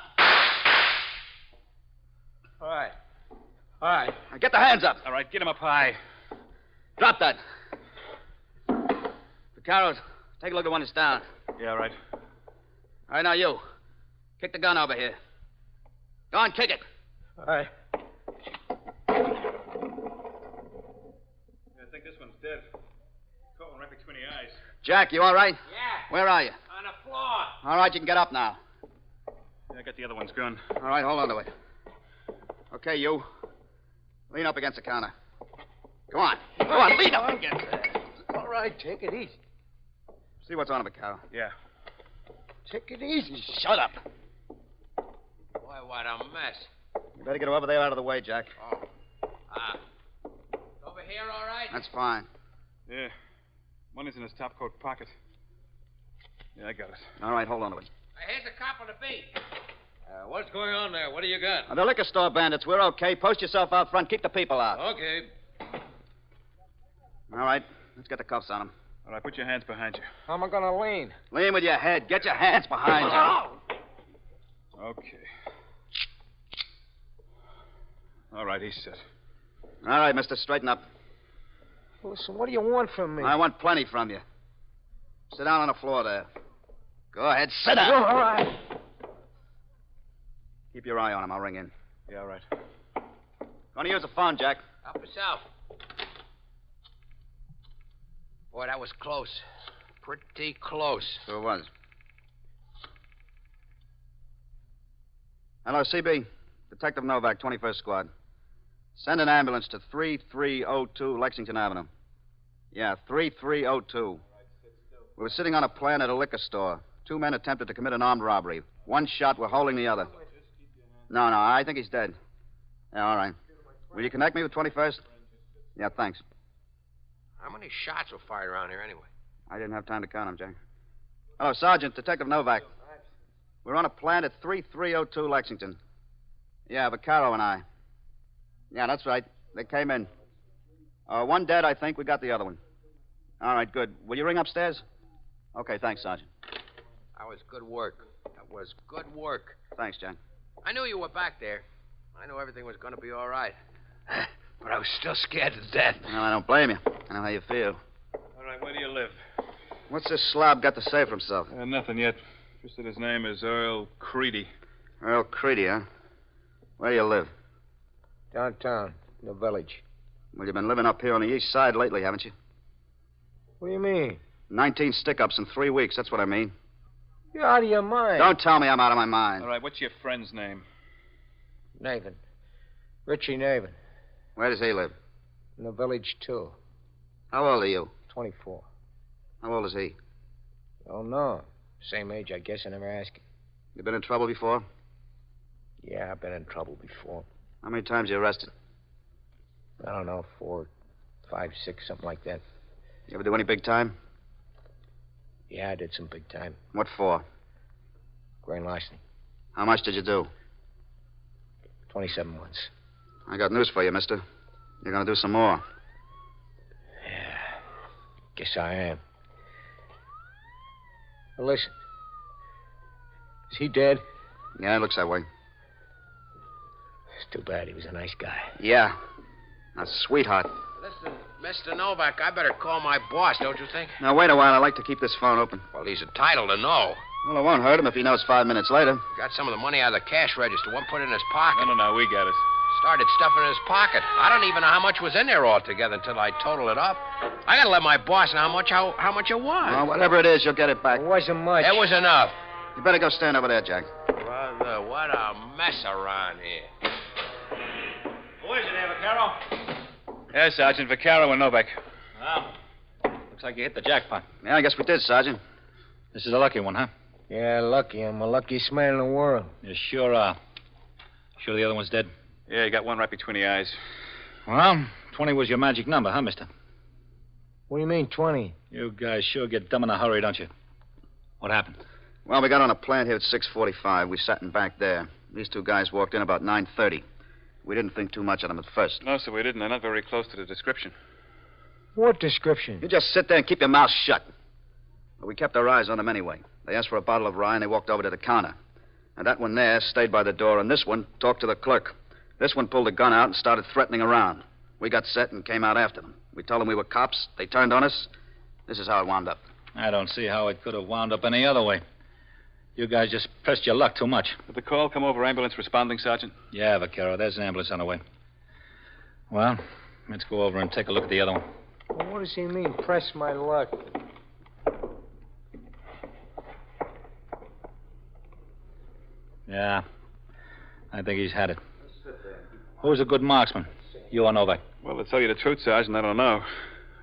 All right. All right. Now get the hands up. All right, get him up high. Drop that. Vaccaro, take a look at one that's down. Yeah, right. All right, now you. Kick the gun over here. Go on, kick it. All right. Yeah, I think this one's dead. Caught one right between the eyes. Jack, you all right? Yeah. Where are you? On the floor. All right, you can get up now. Yeah, I got the other one's gun. All right, hold on to it. Okay, you. Lean up against the counter. Go on. Go on, lean up against it. All right, take it easy. See what's on him, Vaccaro. Yeah. Take it easy. Shut up. Boy, what a mess. You better get over there out of the way, Jack. Oh. Over here, all right? That's fine. Yeah. Money's in his top coat pocket. Yeah, I got it. All right, hold on to it. Here's a cop on the beat. What's going on there? What do you got? The liquor store bandits, we're okay. Post yourself out front. Keep the people out. Okay. All right, let's get the cuffs on them. All right, put your hands behind you. How am I going to lean? Lean with your head. Get your hands behind you. Okay. All right, he's set. All right, mister, straighten up. Listen, what do you want from me? I want plenty from you. Sit down on the floor there. Go ahead, sit down. All right. Keep your eye on him. I'll ring in. Yeah, all right. Gonna use the phone, Jack. Help yourself. Boy, that was close. Pretty close. Sure was. Hello, CB. Detective Novak, 21st Squad. Send an ambulance to 3302 Lexington Avenue. Yeah, 3302. We were sitting on a plan at a liquor store. Two men attempted to commit an armed robbery. One shot, we're holding the other. No, I think he's dead. Yeah, all right. Will you connect me with 21st? Yeah, thanks. How many shots were fired around here anyway? I didn't have time to count them, Jack. Hello, Sergeant, Detective Novak. We're on a plan at 3302 Lexington. Yeah, Vaccaro and I. Yeah, that's right. They came in. One dead, I think. We got the other one. All right, good. Will you ring upstairs? Okay, thanks, Sergeant. That was good work. That was good work. Thanks, John. I knew you were back there. I knew everything was going to be all right. But I was still scared to death. Well, I don't blame you. I know how you feel. All right, where do you live? What's this slob got to say for himself? Nothing yet. Just that his name is Earl Creedy. Earl Creedy, huh? Where do you live? Downtown, in the village. Well, you've been living up here on the east side lately, haven't you? What do you mean? 19 stick-ups in 3 weeks, that's what I mean. You're out of your mind. Don't tell me I'm out of my mind. All right, what's your friend's name? Nathan. Richie Nathan. Where does he live? In the village, too. How old are you? 24. How old is he? Oh, no. Same age, I guess. I never asked him. You been in trouble before? Yeah, I've been in trouble before. How many times you arrested? I don't know, 4, 5, 6, something like that. You ever do any big time? Yeah, I did some big time. What for? Grand larceny. How much did you do? 27 months. I got news for you, mister. You're gonna do some more. Yeah, guess I am. Well, listen. Is he dead? Yeah, it looks that way. It's too bad. He was a nice guy. Yeah. A sweetheart. Listen, Mr. Novak, I better call my boss, don't you think? Now, wait a while. I'd like to keep this phone open. Well, he's entitled to know. Well, it won't hurt him if he knows 5 minutes later. Got some of the money out of the cash register. One put in his pocket. No, we got it. Started stuffing in his pocket. I don't even know how much was in there altogether until I total it up. I gotta let my boss know how much it was. Well, whatever it is, you'll get it back. It wasn't much. It was enough. You better go stand over there, Jack. Brother, what a mess around here. Who is it, Vaccaro? Yeah, Sergeant. Vaccaro and Novak. Well, looks like you hit the jackpot. Yeah, I guess we did, Sergeant. This is a lucky one, huh? Yeah, lucky. I'm the luckiest man in the world. You sure are. Sure the other one's dead? Yeah, you got one right between the eyes. Well, 20 was your magic number, huh, mister? What do you mean, 20? You guys sure get dumb in a hurry, don't you? What happened? Well, we got on a plant here at 6:45. We sat in back there. These two guys walked in about 9:30. We didn't think too much of them at first. No, sir, we didn't. They're not very close to the description. What description? You just sit there and keep your mouth shut. But we kept our eyes on them anyway. They asked for a bottle of rye, and they walked over to the counter. And that one there stayed by the door, and this one talked to the clerk. This one pulled a gun out and started threatening around. We got set and came out after them. We told them we were cops. They turned on us. This is how it wound up. I don't see how it could have wound up any other way. You guys just pressed your luck too much. Did the call come over ambulance responding, Sergeant? Yeah, Vaquero, there's an ambulance on the way. Well, let's go over and take a look at the other one. Well, what does he mean, press my luck? Yeah, I think he's had it. Who's a good marksman? You or Novak? Well, to tell you the truth, Sergeant, I don't know.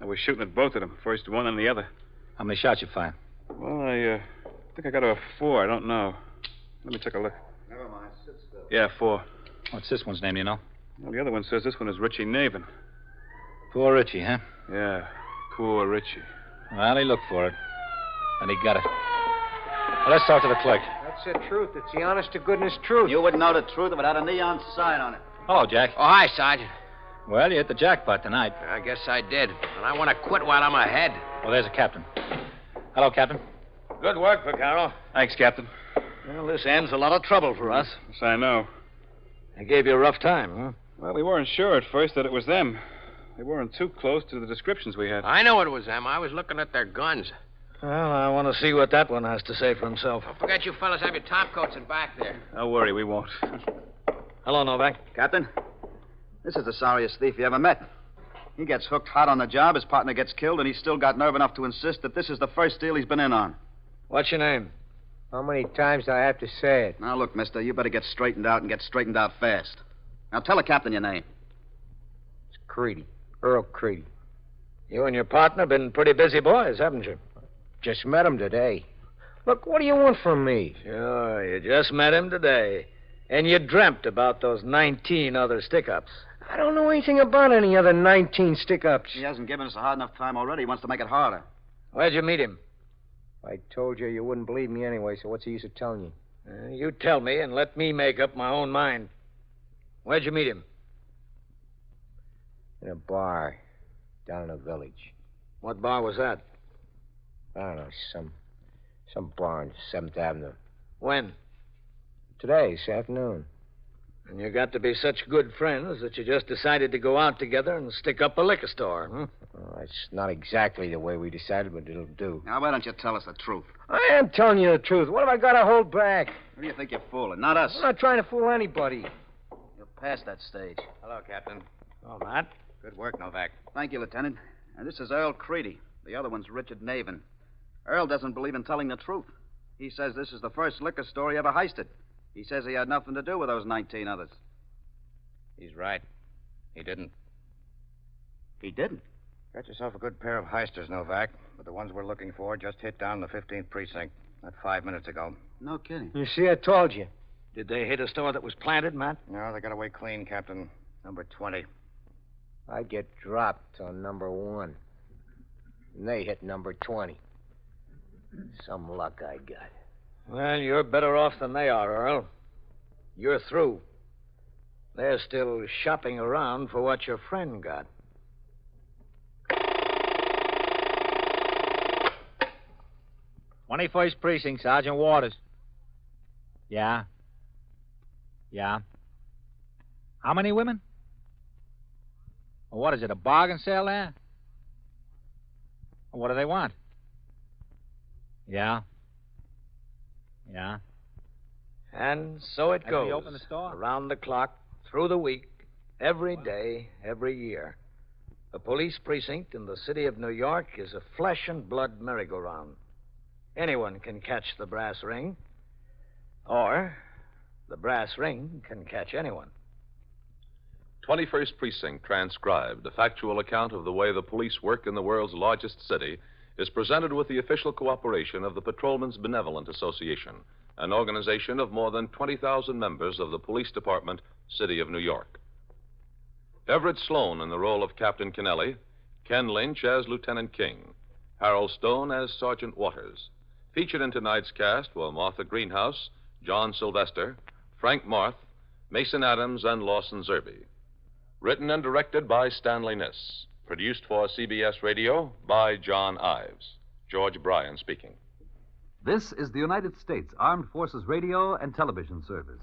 I was shooting at both of them, first one and the other. How many shots you fired? Well, I think I got a 4. I don't know. Let me take a look. Never mind. Sit still. Yeah, 4. What's this one's name, you know? Well, the other one says this one is Richie Navin. Poor Richie, huh? Yeah, poor Richie. Well, he looked for it. And he got it. Well, let's talk to the clerk. That's the truth. It's the honest-to-goodness truth. You wouldn't know the truth if it had a neon sign on it. Hello, Jack. Oh, hi, Sergeant. Well, you hit the jackpot tonight. I guess I did. And I want to quit while I'm ahead. Well, there's a captain. Hello, Captain. Good work, Vaquero. Thanks, Captain. Well, this ends a lot of trouble for us. Yes, I know. They gave you a rough time, huh? Well, we weren't sure at first that it was them. They weren't too close to the descriptions we had. I know it was them. I was looking at their guns. Well, I want to see what that one has to say for himself. Don't forget you fellas have your topcoats in back there. Don't worry, we won't. Hello, Novak. Captain, this is the sorriest thief you ever met. He gets hooked hot on the job, his partner gets killed, and he's still got nerve enough to insist that this is the first deal he's been in on. What's your name? How many times do I have to say it? Now, look, mister, you better get straightened out and get straightened out fast. Now, tell the captain your name. It's Creedy. Earl Creedy. You and your partner been pretty busy boys, haven't you? Just met him today. Look, what do you want from me? Sure, you just met him today. And you dreamt about those 19 other stick-ups. I don't know anything about any other 19 stick-ups. He hasn't given us a hard enough time already. He wants to make it harder. Where'd you meet him? I told you you wouldn't believe me anyway, so what's the use of telling you? You tell me and let me make up my own mind. Where'd you meet him? In a bar down in the village. What bar was that? I don't know, some bar on 7th Avenue. When? Today, this afternoon. And you got to be such good friends that you just decided to go out together and stick up a liquor store, huh? Oh, it's not exactly the way we decided, but it'll do. Now, why don't you tell us the truth? I am telling you the truth. What have I got to hold back? Who do you think you're fooling? Not us. I'm not trying to fool anybody. You're past that stage. Hello, Captain. Oh, Matt. Good work, Novak. Thank you, Lieutenant. And this is Earl Creedy. The other one's Richard Navin. Earl doesn't believe in telling the truth. He says this is the first liquor store he ever heisted. He says he had nothing to do with those 19 others. He's right. He didn't. He didn't? Got yourself a good pair of heisters, Novak. But the ones we're looking for just hit down the 15th precinct. Not 5 minutes ago. No kidding. You see, I told you. Did they hit a store that was planted, Matt? No, they got away clean, Captain. Number 20. I get dropped on number 1. And they hit number 20. Some luck I got. Well, you're better off than they are, Earl. You're through. They're still shopping around for what your friend got. "21st Precinct, Sergeant Waters." Yeah? Yeah? How many women? Well, what is it, a bargain sale there? Well, what do they want? Yeah? Yeah? And so it Have goes. we opened the store? Around the clock, through the week, every day, every year. The police precinct in the city of New York is a flesh and blood merry-go-round. Anyone can catch the brass ring, or the brass ring can catch anyone. 21st Precinct transcribed, a factual account of the way the police work in the world's largest city, is presented with the official cooperation of the Patrolmen's Benevolent Association, an organization of more than 20,000 members of the Police Department, City of New York. Everett Sloan in the role of Captain Kennelly, Ken Lynch as Lieutenant King, Harold Stone as Sergeant Waters. Featured in tonight's cast were Martha Greenhouse, John Sylvester, Frank Marth, Mason Adams, and Lawson Zerby. Written and directed by Stanley Niss. Produced for CBS Radio by John Ives. George Bryan speaking. This is the United States Armed Forces Radio and Television Service.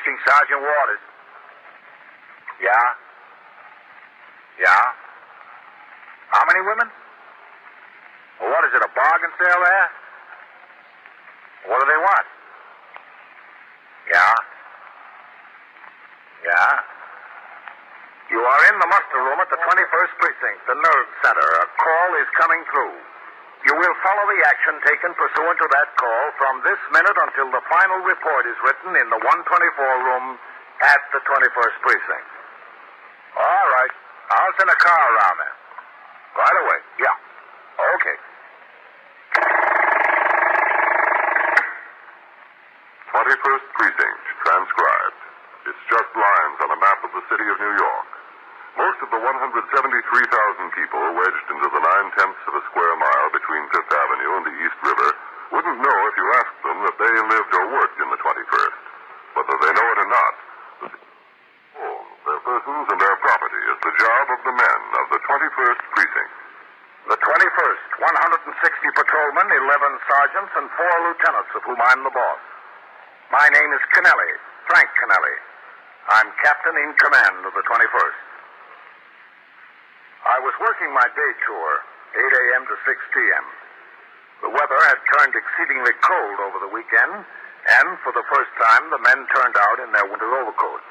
Precinct, Sergeant Waters. Yeah? Yeah? How many women? Well, what is it, a bargain sale there? What do they want? Yeah? Yeah? You are in the muster room at the 21st Precinct, the nerve center. A call is coming through. You will follow the action taken pursuant to that call from this minute until the final report is written in the 124 room at the 21st Precinct. All right. I'll send a car around there. Right away. Yeah. Okay. 21st Precinct, transcribed. It's just lines on a map of the city of New York. Most of the 173,000 people wedged into the 9/10 of a square mile between Fifth Avenue and the East River wouldn't know if you asked them that they lived or worked in the 21st. Whether they know it or not, their persons and their property is the job of the men of the 21st Precinct. The 21st, 160 patrolmen, 11 sergeants, and 4 lieutenants, of whom I'm the boss. My name is Kennelly, Frank Kennelly. I'm captain in command of the 21st. I was working my day tour, 8 a.m. to 6 p.m. The weather had turned exceedingly cold over the weekend, and for the first time, the men turned out in their winter overcoats.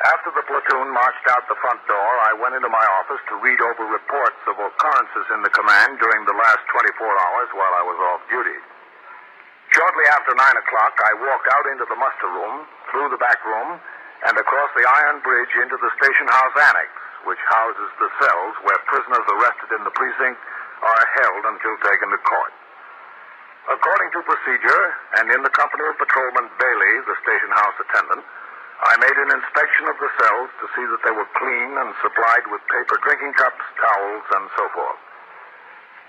After the platoon marched out the front door, I went into my office to read over reports of occurrences in the command during the last 24 hours while I was off duty. Shortly after 9 o'clock, I walked out into the muster room, through the back room, and across the iron bridge into the station house annex, which houses the cells where prisoners arrested in the precinct are held until taken to court. According to procedure, and in the company of Patrolman Bailey, the station house attendant, I made an inspection of the cells to see that they were clean and supplied with paper drinking cups, towels, and so forth.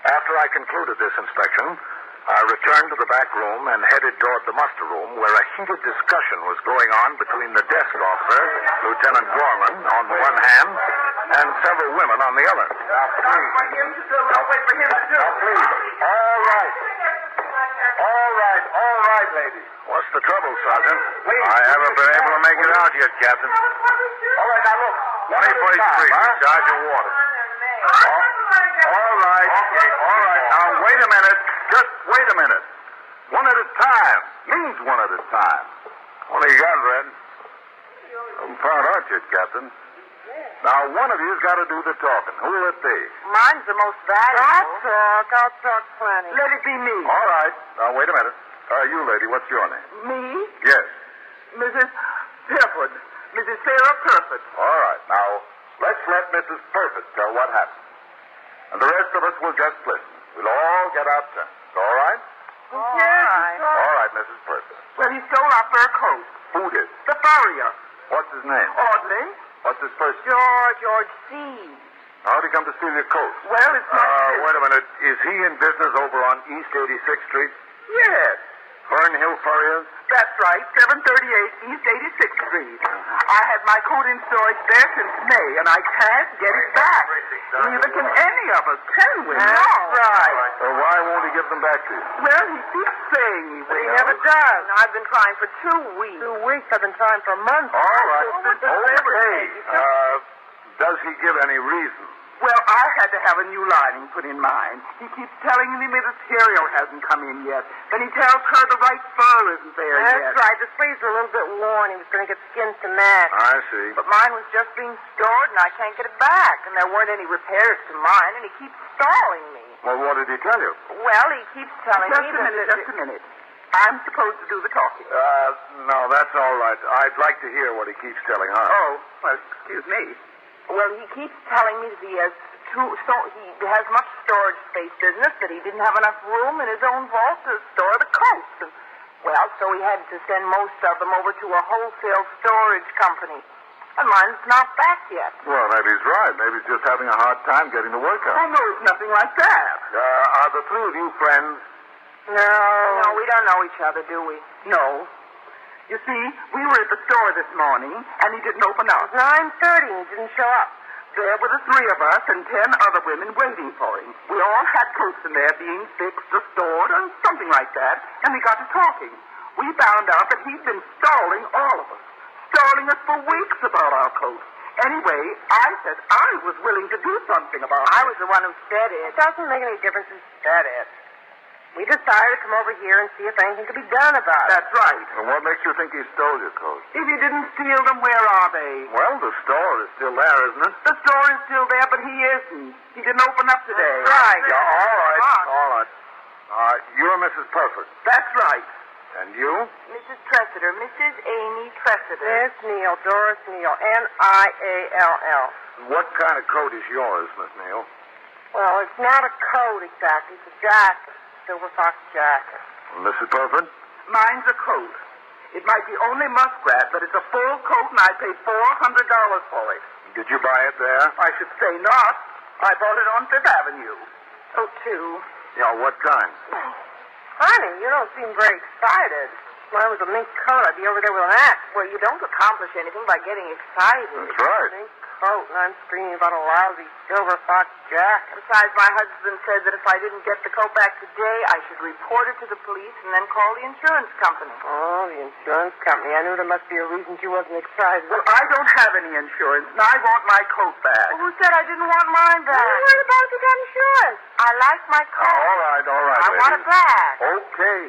After I concluded this inspection, I returned to the back room and headed toward the muster room, where a heated discussion was going on between the desk officer, Lieutenant Gorman, on the one hand, and several women on the other. Now, please. All right, ladies. What's the trouble, Sergeant? Please. I haven't been able to make it out yet, Captain. All right, now look. 21st Precinct, Sergeant Waters. All right. Now, wait a minute. Just wait a minute. One at a time. Means one at a time. What do you got, Red? Haven't found out yet, Captain. Now, one of you's got to do the talking. Who will it be? Mine's the most valuable. I'll talk plenty. Let it be me. All right. Now, wait a minute. You lady, what's your name? Me? Yes. Mrs. Purford. Mrs. Sarah Purford. All right. Now, let's let Mrs. Purford tell what happened. And the rest of us will just listen. We'll all get our turns. All right? All right. All right, Mrs. Purford. Well, he stole our fur coat. Who did? The furrier. What's his name? Audley. What's his first name? George C. How'd he come to steal your coat? Well, it's not... Wait a minute. Is he in business over on East 86th Street? Yes. Fernhill Furriers? That's right, 738 East 86th Street. I had my coat in storage there since May, and I can't get it back. Neither can any of us, can we? That's right. Well, why won't he give them back to you? Well, he keeps saying he will. He never does. I've been trying for 2 weeks. 2 weeks? I've been trying for months. All right. Okay. Does he give any reason? Well, I had to have a new lining put in mine. He keeps telling me the material hasn't come in yet. Then he tells her the right fur isn't there yet. That's right. The sleeves are a little bit worn. He was going to get skins to match. I see. But mine was just being stored, and I can't get it back. And there weren't any repairs to mine, and he keeps stalling me. Well, what did he tell you? Well, he keeps telling me that... Just a minute. I'm supposed to do the talking. No, that's all right. I'd like to hear what he keeps telling her. Oh, well, excuse me. Well, he keeps telling me that he has much storage space business, that he didn't have enough room in his own vault to store the coats. And, well, so he had to send most of them over to a wholesale storage company. And mine's not back yet. Well, maybe he's right. Maybe he's just having a hard time getting the work out. Oh, no, it's nothing like that. Are the three of you friends? No, we don't know each other, do we? No. You see, we were at the store this morning, and he didn't open up. It was 9:30, and he didn't show up. There were the three of us and 10 other women waiting for him. We all had coats in there being fixed or stored or something like that, and we got to talking. We found out that he'd been stalling all of us. Stalling us for weeks about our coats. Anyway, I said I was willing to do something about it. I was the one who said it. It doesn't make any difference who said it. We decided to come over here and see if anything could be done about it. That's right. And what makes you think he stole your coat? If he didn't steal them, where are they? Well, the store is still there, isn't it? The store is still there, but he isn't. He didn't open up today. That's right. Yeah, all right. You're Mrs. Perfect. That's right. And you? Mrs. Tressiter, Mrs. Amy Tressiter. Miss Neal, Doris Neal, Niall. What kind of coat is yours, Miss Neal? Well, it's not a coat exactly. It's a jacket. Silver fox jacket. Mrs. Perfect? Mine's a coat. It might be only muskrat, but it's a full coat, and I paid $400 for it. Did you buy it there? I should say not. I bought it on Fifth Avenue. Oh, too. Yeah, what kind? Honey, you don't seem very excited. If mine was a mink coat, I'd be over there with an axe. Well, you don't accomplish anything by getting excited. That's right. Mink coat, and I'm screaming about a lousy silver fox jacket. Besides, my husband said that if I didn't get the coat back today, I should report it to the police and then call the insurance company. Oh, the insurance company. I knew there must be a reason she wasn't excited. Well, I don't have any insurance, and I want my coat back. Well, who said I didn't want mine back? Don't worry about it. You got insurance. I like my coat. All right, I lady. want it back. Okay.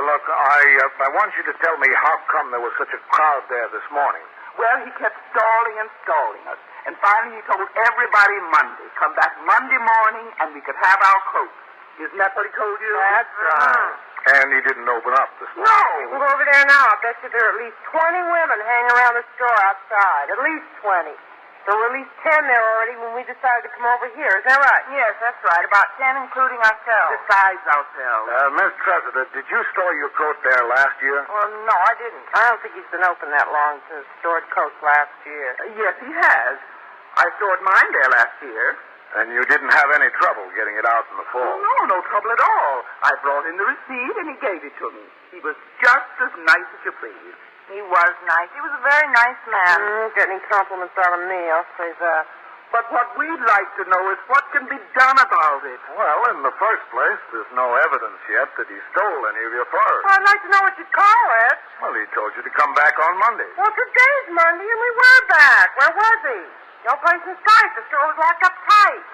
Look, I want you to tell me how come there was such a crowd there this morning. Well, he kept stalling and stalling us. And finally he told everybody Monday. Come back Monday morning and we could have our coats. Isn't that what he told you? That's right. And he didn't open up this morning. No. We'll go over there now. I bet you there are at least 20 women hanging around the store outside. At least 20. There were at least 10 there already when we decided to come over here. Is that right? Yes, that's right. About 10, including ourselves. Besides ourselves. Miss Tressiter, did you store your coat there last year? Well, no, I didn't. I don't think he's been open that long since stored coats last year. Yes, he has. I stored mine there last year. And you didn't have any trouble getting it out in the fall? No trouble at all. I brought in the receipt and he gave it to me. He was just as nice as you please. He was nice. He was a very nice man. Getting compliments out of me, I'll say that. But what we'd like to know is what can be done about it. Well, in the first place, there's no evidence yet that he stole any of your furs. Well, I'd like to know what you'd call it. Well, he told you to come back on Monday. Well, today's Monday, and we were back. Where was he? No place in sight. The store was locked up tight.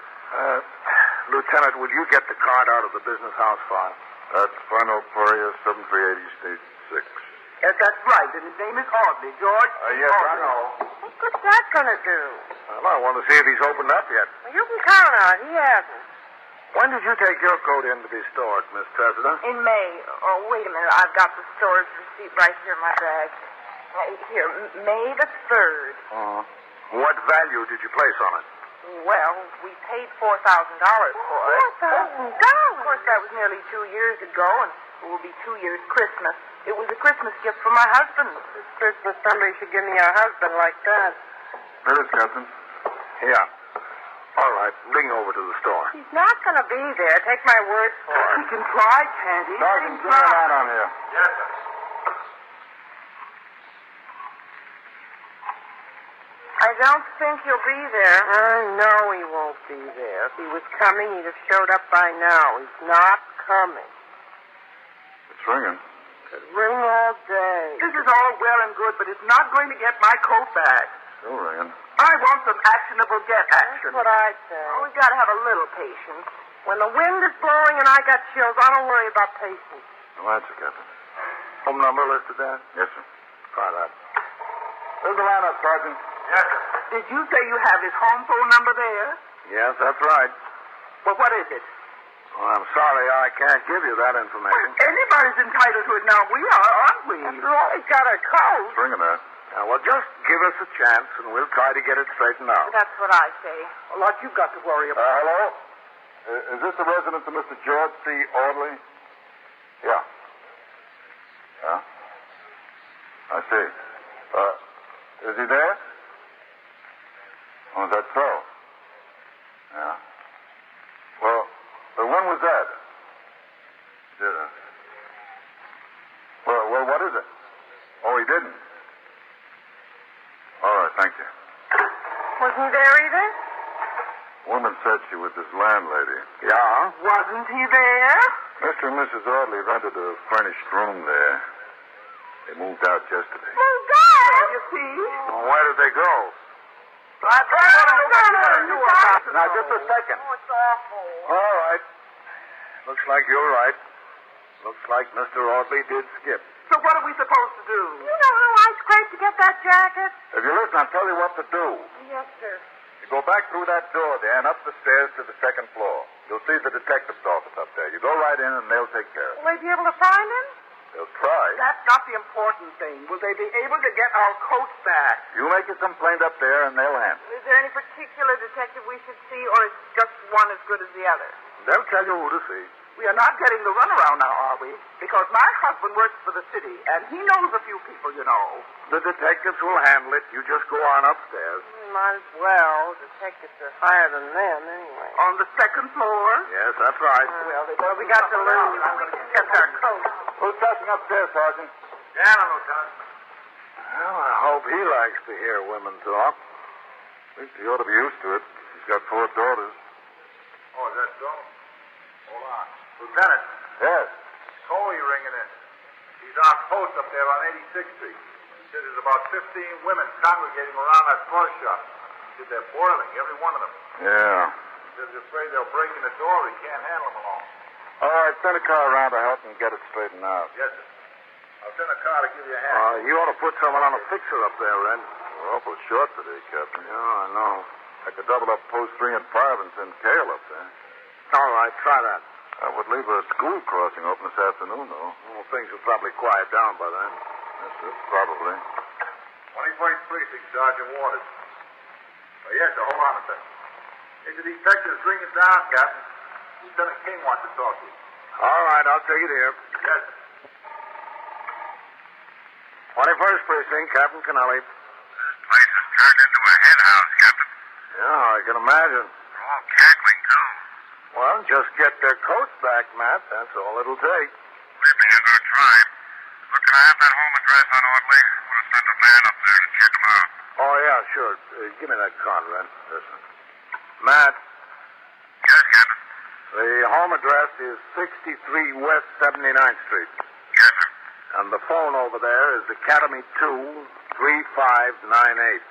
Lieutenant, would you get the card out of the business house file? That's Final Courier, 7380 State 6. Yes, that's right. And his name is Audley, George. Yes, Audley. I know. What good's that going to do? Well, I want to see if he's opened up yet. Well, you can count on it. He hasn't. When did you take your coat in to be stored, Miss Tressiter? In May. Oh, wait a minute. I've got the store's receipt right here in my bag. Here, May the 3rd. What value did you place on it? Well, we paid $4,000 for it. $4,000? Of course, that was nearly 2 years ago, and it will be 2 years Christmas. It was a Christmas gift for my husband. This Christmas, somebody should give me a husband like that. There it is, Captain. Yeah. All right, bring over to the store. He's not going to be there. Take my word for it. He can try, can't he? Sergeant, bring him out on here. Yes, sir. I don't think he'll be there. I know he won't be there. If he was coming, he'd have showed up by now. He's not coming. It's ringing. Could ring all day. This is all well and good, but it's not going to get my coat back. Still ringing. I want some actionable get action. That's what I say. Oh, we've got to have a little patience. When the wind is blowing and I got chills, I don't worry about patience. Well, that's it, Captain. Home number listed there? Yes, sir. Try that. There's the lineup, Sergeant. Yes, sir. Did you say you have his home phone number there? Yes, that's right. Well, what is it? Well, I'm sorry I can't give you that information. Well, anybody's entitled to it now. We are, aren't we? After all, he's got a coat. It's ringing there. Now, well, just give us a chance, and we'll try to get it straightened out. That's what I say. A lot you've got to worry about. Hello? Is this the residence of Mr. George C. Audley? Yeah. Yeah? I see. Is he there? Oh, is that so? Yeah. Well, when was that? Well, what is it? Oh, he didn't. All right, thank you. Wasn't he there either? Woman said she was his landlady. Yeah? Wasn't he there? Mr. and Mrs. Audley rented a furnished room there. They moved out yesterday. Moved out? You see? Well, where did they go? I Now, just a second. Oh, it's awful. All right. Looks like you're right. Looks like Mr. Audley did skip. So what are we supposed to do? You know how I scraped to get that jacket? If you listen, I'll tell you what to do. Yes, sir. You go back through that door there and up the stairs to the second floor. You'll see the detective's office up there. You go right in and they'll take care of it. Will they be able to find him? They'll try. That's not the important thing. Will they be able to get our coats back? You make your complaint up there and they'll handle it. Is there any particular detective we should see, or is just one as good as the other? They'll tell you who to see. We are not getting the runaround now, are we? Because my husband works for the city, and he knows a few people, you know. The detectives will handle it. You just go on upstairs. Might as well. Detectives are higher than them, anyway. On the second floor? Yes, that's right. Well, we got to lose. Get our coats. Who's passing upstairs, Sergeant? Jana, Lieutenant. Well, I hope he likes to hear women talk. At least he ought to be used to it. He's got 4 daughters. Oh, is that so? Hold on. Lieutenant. Yes. Coley ringing in. He's on post up there on 86th Street. He says there's about 15 women congregating around that pawn shop. He said they're boiling, every one of them. Yeah. He says he's afraid they'll break in the door. He can't handle them alone. All right, send a car around to help him get it straightened out. Yes, sir. I'll send a car to give you a hand. You ought to put someone on a fixer up there, Ren. We're awful short today, Captain. Yeah, I know. I could double up post 3 and 5 and send Cale up there. All right, try that. I would leave a school crossing open this afternoon, though. Well, things will probably quiet down by then. Yes, sir, probably. 21st Precinct, Sergeant Waters. Oh, yes, sir. Hold on a second. Hey, the detectives bring it down, Captain. Lieutenant King wants to talk to you. All right, I'll take it here. Yes, sir. 21st Precinct, Captain Kennelly. This place has turned into a hen house, Captain. Yeah, I can imagine. They're all cackling, too. Well, just get their coats back, Matt. That's all it'll take. Believe me, I'm going to try. Look, can I have that home address on Audley? I want to send a man up there to check him out. Oh, yeah, sure. Give me that con, Ren. Listen. Matt. Yes, Captain. The home address is 63 West 79th Street. Yes, sir. And the phone over there is Academy 2 3598.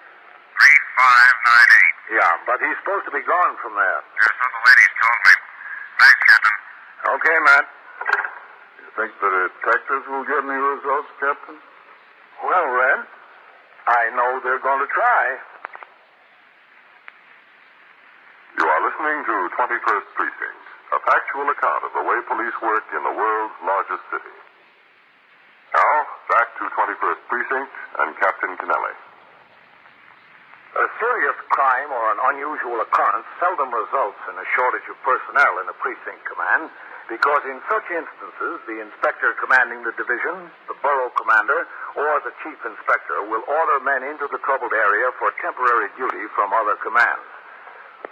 3598. Yeah, but he's supposed to be gone from there. Yes, so the ladies told me. Thanks, Captain. Okay, Matt. You think the detectives will get any results, Captain? Well, Ren, I know they're going to try. You are listening to 21st Precinct, a factual account of the way police work in the world's largest city. Now, back to 21st Precinct and Captain Kennelly. A serious crime or an unusual occurrence seldom results in a shortage of personnel in a precinct command because in such instances, the inspector commanding the division, the borough commander, or the chief inspector will order men into the troubled area for temporary duty from other commands.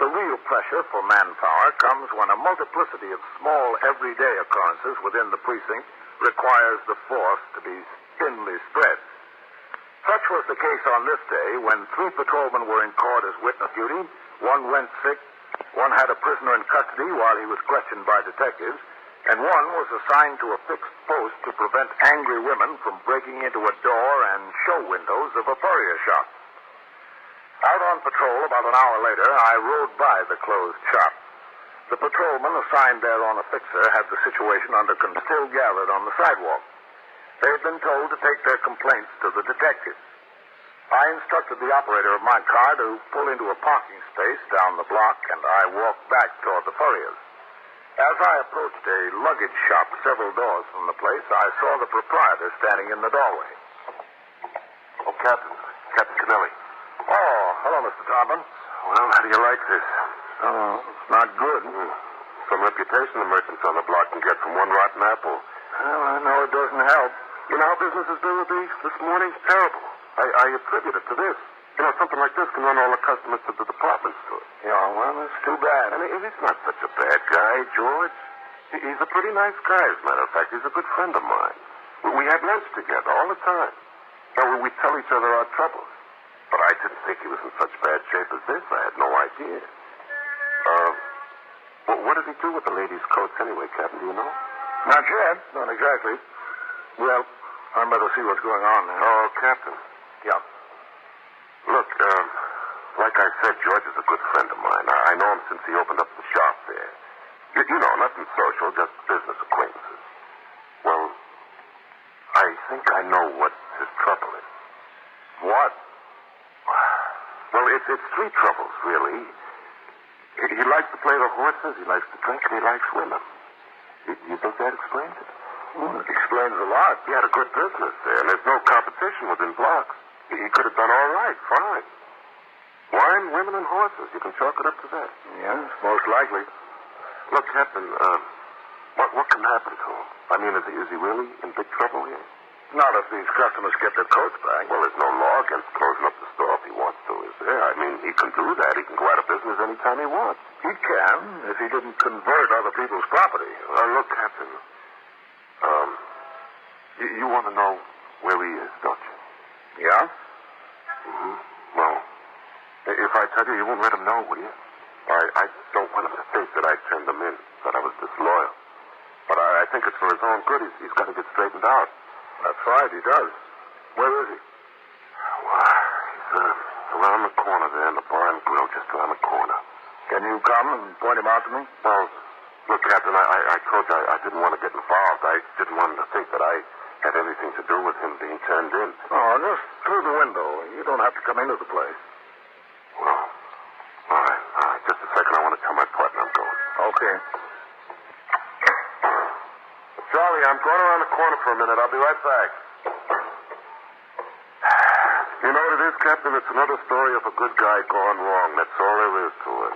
The real pressure for manpower comes when a multiplicity of small, everyday occurrences within the precinct requires the force to be thinly spread. Such was the case on this day when 3 patrolmen were in court as witness duty, 1 went sick, 1 had a prisoner in custody while he was questioned by detectives, and 1 was assigned to a fixed post to prevent angry women from breaking into a door and show windows of a furrier shop. Out on patrol about an hour later, I rode by the closed shop. The patrolman assigned there on a fixer had the situation under control, still gathered on the sidewalk. They had been told to take their complaints to the detectives. I instructed the operator of my car to pull into a parking space down the block, and I walked back toward the furriers. As I approached a luggage shop several doors from the place, I saw the proprietor standing in the doorway. Oh, Captain Kennelly. Oh, hello, Mr. Tompkins. Well, how do you like this? Oh, it's not good. Some reputation the merchants on the block can get from one rotten apple. Well, I know it doesn't help. You know how business has been with me this morning? Terrible. I attribute it to this. You know, something like this can run all the customers to the department store. Yeah, well, that's too bad. And he's not such a bad guy, George. He's a pretty nice guy, as a matter of fact. He's a good friend of mine. We had lunch together all the time. Now, we tell each other our troubles. But I didn't think he was in such bad shape as this. I had no idea. Well, what did he do with the ladies' coats anyway, Captain? Do you know? Not yet. Not exactly. Well, I'd better see what's going on there. Oh, Captain. Yeah. Look, like I said, George is a good friend of mine. I know him since he opened up the shop there. You know, nothing social, just business acquaintances. Well, I think I know what his trouble is. What? Well, it's three troubles, really. He likes to play the horses, he likes to drink, and he likes women. You think that explains it? Well, it explains a lot. He had a good business there, and there's no competition within blocks. He could have done all right, fine. Wine, women, and horses. You can chalk it up to that. Yes, most likely. Look, Captain, what can happen to him? I mean, is he really in big trouble here? Not if these customers get their coats back. Well, there's no law against closing up the store if he wants to, is there? I mean, he can do that. He can go out of business anytime he wants. He can, if he didn't convert other people's property. Look, Captain, you want to know where he is, don't you? Yeah? Mm-hmm. Well, if I tell you, you won't let him know, will you? I don't want him to think that I turned him in, that I was disloyal. But I think it's for his own good. He's got to get straightened out. That's right, he does. Where is he? Well, he's around the corner there in the bar and grill, just around the corner. Can you come and point him out to me? Well, look, Captain, I told you I didn't want to get involved. I didn't want him to think that I had anything to do with him being turned in. Oh, just through the window. You don't have to come into the place. Well, all right. Just a second. I want to tell my partner I'm going. Okay. Charlie, I'm going around the corner for a minute. I'll be right back. You know what it is, Captain? It's another story of a good guy gone wrong. That's all there is to it.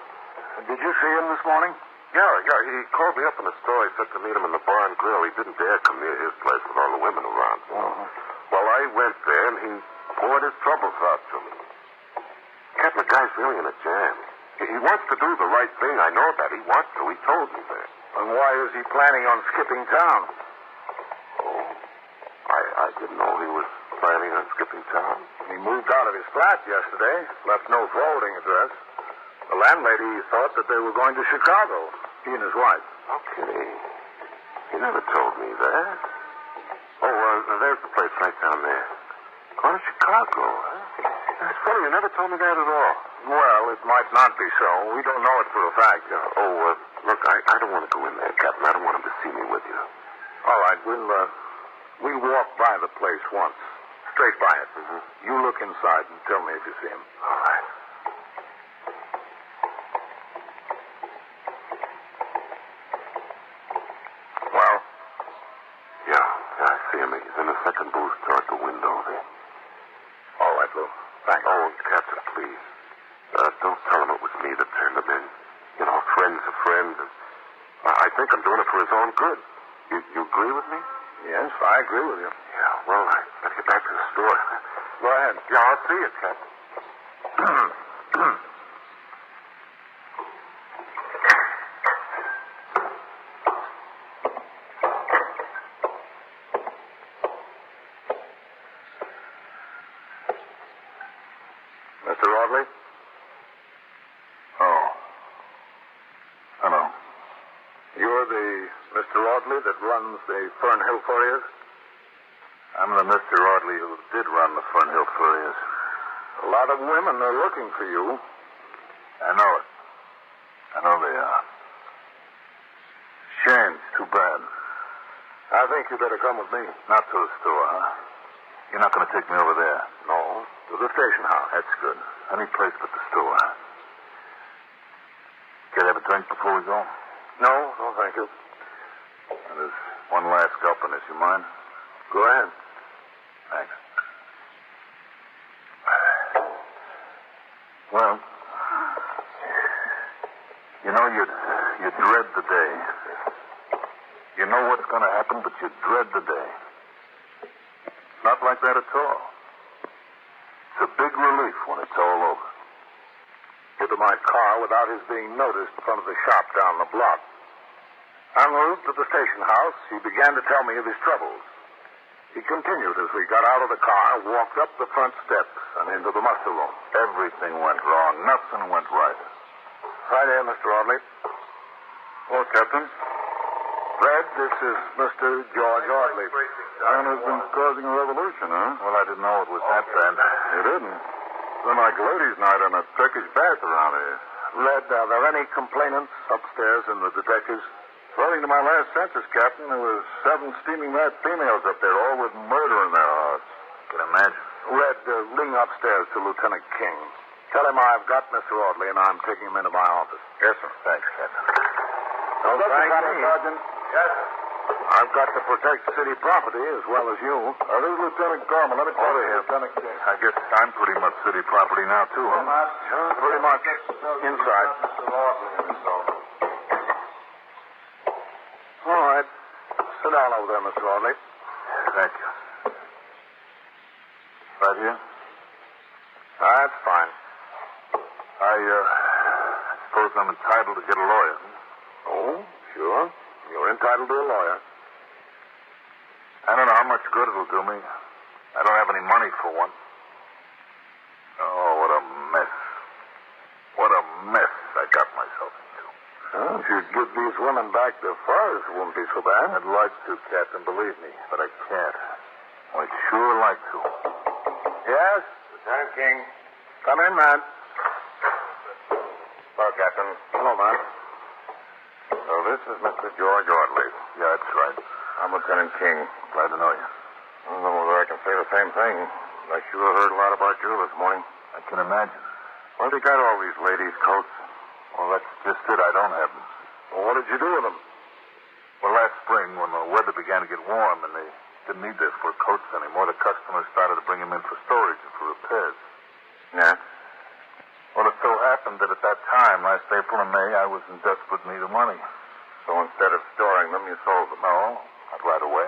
Did you see him this morning? Yeah. He called me up in the store. He said to meet him in the bar and grill. He didn't dare come near his place with all the women around. Uh-huh. Well, I went there, and he poured his troubles out to me. Captain, the guy's really in a jam. He wants to do the right thing. I know that. He wants to. He told me that. And why is he planning on skipping town? Oh, I didn't know he was planning on skipping town. He moved out of his flat yesterday, left no forwarding address. The landlady thought that they were going to Chicago, he and his wife. Okay. He never told me that. Oh, there's the place right down there. Going to Chicago, huh? That's funny. You never told me that at all. Well, it might not be so. We don't know it for a fact. Look, I don't want to go in there, Captain. I don't want him to see me with you. All right, we'll walk by the place once. Straight by it. Mm-hmm. You look inside and tell me if you see him. All right. Well? Yeah, I see him. He's in the second booth toward the window there. All right, Lou. Thanks. Oh, Captain, please. Don't tell him it was me that turned him in. You know, friends are friends. And I think I'm doing it for his own good. You agree with me? Yes, I agree with you. Yeah, well, I better get back to the store. Go ahead. Yeah, I'll see you, Captain. Mr. Audley? Oh. Hello. You're the Mr. Audley that runs the Fernhill Furriers? I'm the Mr. Audley who did run the Fernhill Furriers. A lot of women are looking for you. I know it. I know they are. Shame. It's too bad. I think you better come with me. Not to the store, huh? You're not going to take me over there? No, to the station house. That's good. Any place but the store. Can I have a drink before we go? No, thank you. And there's one last gulp in this. You mind? Go ahead. Thanks. Well, you know, you dread the day. You know what's going to happen, but you dread the day. Not like that at all. It's a big relief when it's all over. Into my car without his being noticed in front of the shop down the block. En route to the station house, he began to tell me of his troubles. He continued as we got out of the car, walked up the front steps and into the muster room. Everything went wrong. Nothing went right. Right here, Mr. Audley. Oh, Captain. Red, this is Mr. George Audley. Man has been causing a revolution, huh? Well, I didn't know it was that bad. You didn't? It's been like ladies' night on a Turkish bath around here. Red, are there any complainants upstairs in the detectives? According to my last census, Captain, there was 7 steaming mad females up there, all with murder in their hearts. Can imagine. Red, ring upstairs to Lieutenant King. Tell him I've got Mr. Audley and I'm taking him into my office. Yes, sir. Thanks, Captain. No, thank you, Sergeant. Yes, sir. I've got to protect city property as well as you. This is Lieutenant Gorman. Let me call you, Lieutenant King. I guess I'm pretty much city property now, too, huh? Pretty much. Inside. All right. Sit down over there, Mr. Audley. Thank you. Right here? That's fine. I suppose I'm entitled to get a lawyer. Oh, sure. You're entitled to a lawyer. I don't know how much good it'll do me. I don't have any money for one. Oh, what a mess. What a mess I got myself into. Well, if you'd give these women back their furs, it wouldn't be so bad. I'd like to, Captain, believe me, but I can't. I'd sure like to. Yes? Lieutenant King. Come in, man. Hello, Captain. Hello, man. So this is Mr. George Audley. Yeah, that's right. I'm Lieutenant King. Glad to know you. I don't know whether I can say the same thing. I sure heard a lot about you this morning. I can imagine. Where they got all these ladies' coats? Well, that's just it. I don't have them. Well, what did you do with them? Well, last spring, when the weather began to get warm and they didn't need their fur coats anymore, the customers started to bring them in for storage and for repairs. Yeah? Well, it so happened that at that time, last April and May, I was in desperate need of money. So instead of storing them, you sold them? No, not right away.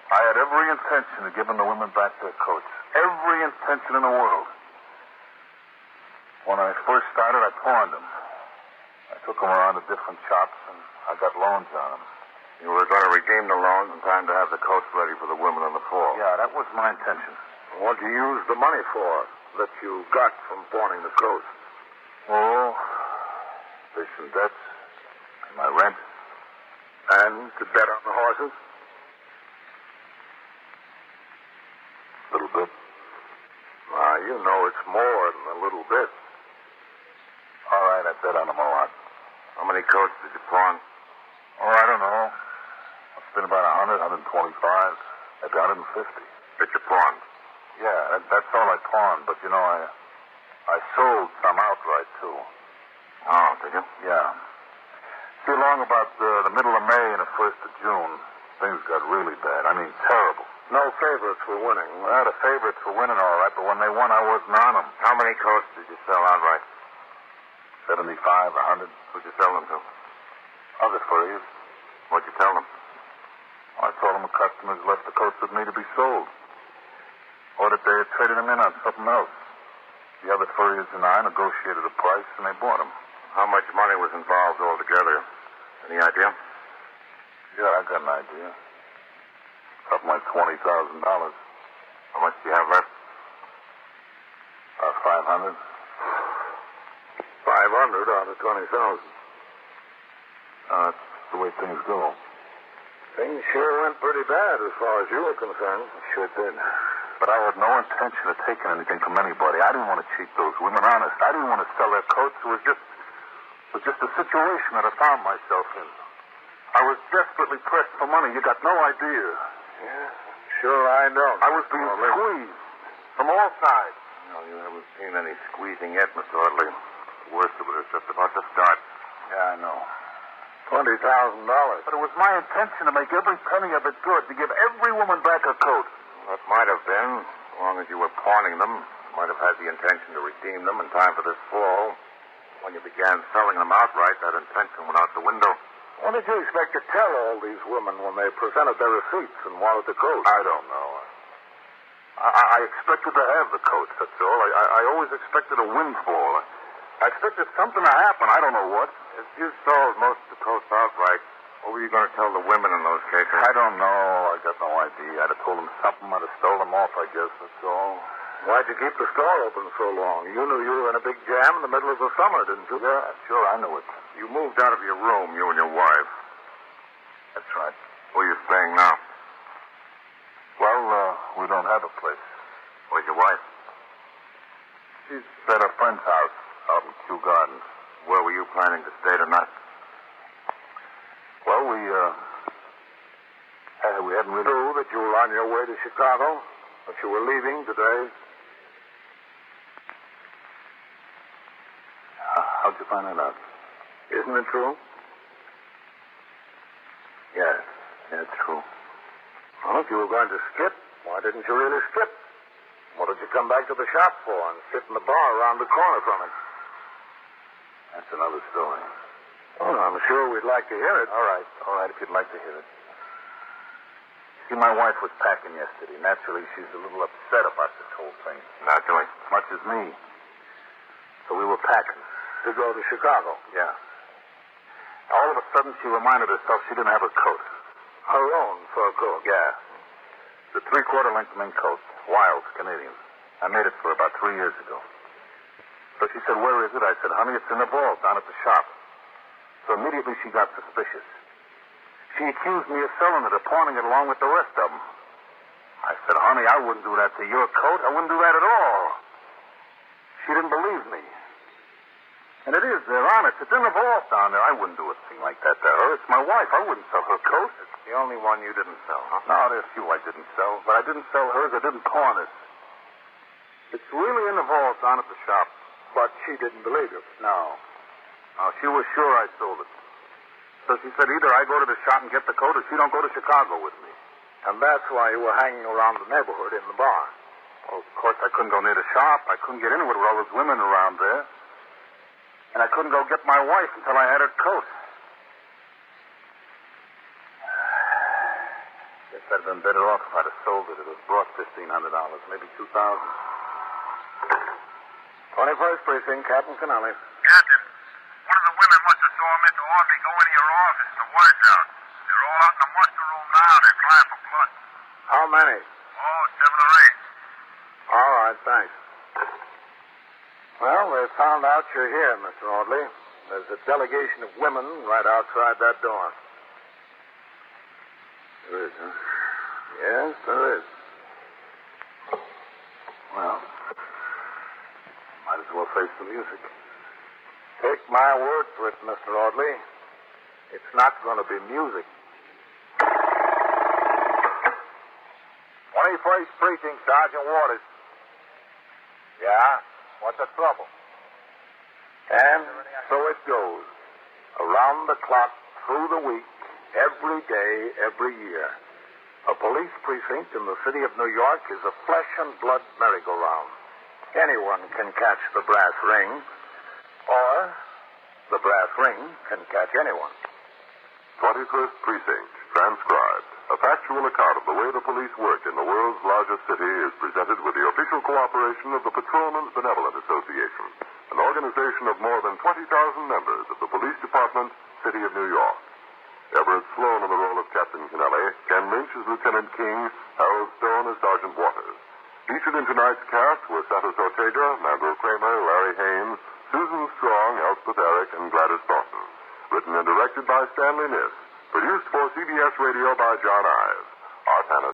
I had every intention of giving the women back their coats. Every intention in the world. When I first started, I pawned them. I took them around to different shops, and I got loans on them. You were going to redeem the loans in time to have the coats ready for the women in the fall? Yeah, that was my intention. What did you use the money for that you got from pawning the coats? Oh, fish and debts, and my rent. And to bet on the horses? A little bit. You know it's more than a little bit. All right, I bet on them a lot. How many coats did you pawn? Oh, I don't know. It's been about 100, 125, maybe 150. That you pawned? Yeah, that's all I pawned. But, you know, I sold some outright, too. Oh, did you? Yeah. See, along about the middle of May and the 1st of June, things got really bad. I mean, terrible. No favorites for winning. Well, the favorites were winning all right, but when they won, I wasn't on them. How many coats did you sell outright? 75, 100. Who'd you sell them to? Other furriers. What'd you tell them? I told them the customers left the coats with me to be sold. Or that they had traded them in on something else. The other furriers and I negotiated a price, and they bought them. How much money was involved altogether? Any idea? Yeah, I got an idea. Something like $20,000. How much do you have left? About 500. 500 out of 20,000. That's the way things go. Things sure went pretty bad as far as you were concerned. Sure did. But I had no intention of taking anything from anybody. I didn't want to cheat those women, honest. I didn't want to sell their coats. It was just a situation that I found myself in. I was desperately pressed for money. You got no idea. Yeah, sure I don't. I was being squeezed from all sides. No, you haven't seen any squeezing yet, Mr. Audley. The worst of it is just about to start. Yeah, I know. $20,000. But it was my intention to make every penny of it good, to give every woman back her coat. That might have been. As long as you were pawning them, you might have had the intention to redeem them in time for this fall. When you began selling them outright, that intention went out the window. What did you expect to tell all these women when they presented their receipts and wanted the coat? I don't know. I expected to have the coats, that's all. I always expected a windfall. I expected something to happen. I don't know what. If you sold most of the coats outright, what were you going to tell the women in those cases? I don't know. I got no idea. I'd have told them something. I'd have stole them off, I guess, that's all. Why'd you keep the store open so long? You knew you were in a big jam in the middle of the summer, didn't you? Yeah, sure, I knew it. You moved out of your room, you and your wife. That's That's right. Where are you staying now? Well, we don't have a place. Where's your wife? She's at a friend's house out in Kew Gardens. Where were you planning to stay tonight? Well, we hadn't really... True that you were on your way to Chicago, that you were leaving today. How'd you find that out? Isn't it true? Yes, it's true. Well, if you were going to skip, why didn't you really skip? What did you come back to the shop for and sit in the bar around the corner from it? That's another story. Oh, I'm sure we'd like to hear it. All right, if you'd like to hear it. See, my wife was packing yesterday. Naturally, she's a little upset about this whole thing. Naturally. As much as me. So we were packing. To go to Chicago? Yeah. All of a sudden, she reminded herself she didn't have her coat. Her own fur coat? Yeah. The 3/4 length mink coat. Wild Canadian. I made it for about 3 years ago. So she said, where is it? I said, honey, it's in the vault down at the shop. So immediately she got suspicious. She accused me of selling it or pawning it along with the rest of them. I said, honey, I wouldn't do that to your coat. I wouldn't do that at all. She didn't believe me. And it is, they're honest. It's in the vault down there. I wouldn't do a thing like that to her. It's my wife. I wouldn't sell her coat. It's the only one you didn't sell, huh? No, there's a few I didn't sell. But I didn't sell hers. I didn't pawn it. It's really in the vault down at the shop. But she didn't believe you? No. No, she was sure I sold it. So she said either I go to the shop and get the coat or she don't go to Chicago with me. And that's why you were hanging around the neighborhood in the bar. Well, of course, I couldn't go near the shop. I couldn't get into it with all those women around there. And I couldn't go get my wife until I had her coat. Guess I'd have been better off if I'd have sold it. It was brought $1,500, maybe $2,000. 21st Precinct, Captain Kennelly. Captain, one of the women must have saw Mr. Audley go into your office to wash out. They're all out in the muster room now. They're crying for blood. How many? Oh, 7 or 8. All right, thanks. Well, they found out you're here, Mr. Audley. There's a delegation of women right outside that door. There is, huh? Yes, there is. Well, might as well face the music. Take my word for it, Mr. Audley. It's not going to be music. 21st Precinct, Sergeant Waters. Yeah? What's the trouble? And so it goes. Around the clock, through the week, every day, every year. A police precinct in the city of New York is a flesh and blood merry-go-round. Anyone can catch the brass ring, or the brass ring can catch anyone. 21st Precinct, transcribed. A factual account of the way the police work in the world's largest city is presented with the official cooperation of the Patrolmen's Benevolent Association, an organization of more than 20,000 members of the Police Department, City of New York. Everett Sloan in the role of Captain Kennelly, Ken Lynch as Lieutenant King, Harold Stone as Sergeant Waters. Featured in tonight's cast were Santos Ortega, Mandel Kramer, Larry Haynes, Susan Strong, Elspeth Eric, and Gladys Thornton. Written and directed by Stanley Niss. Produced for CBS Radio by John Ives.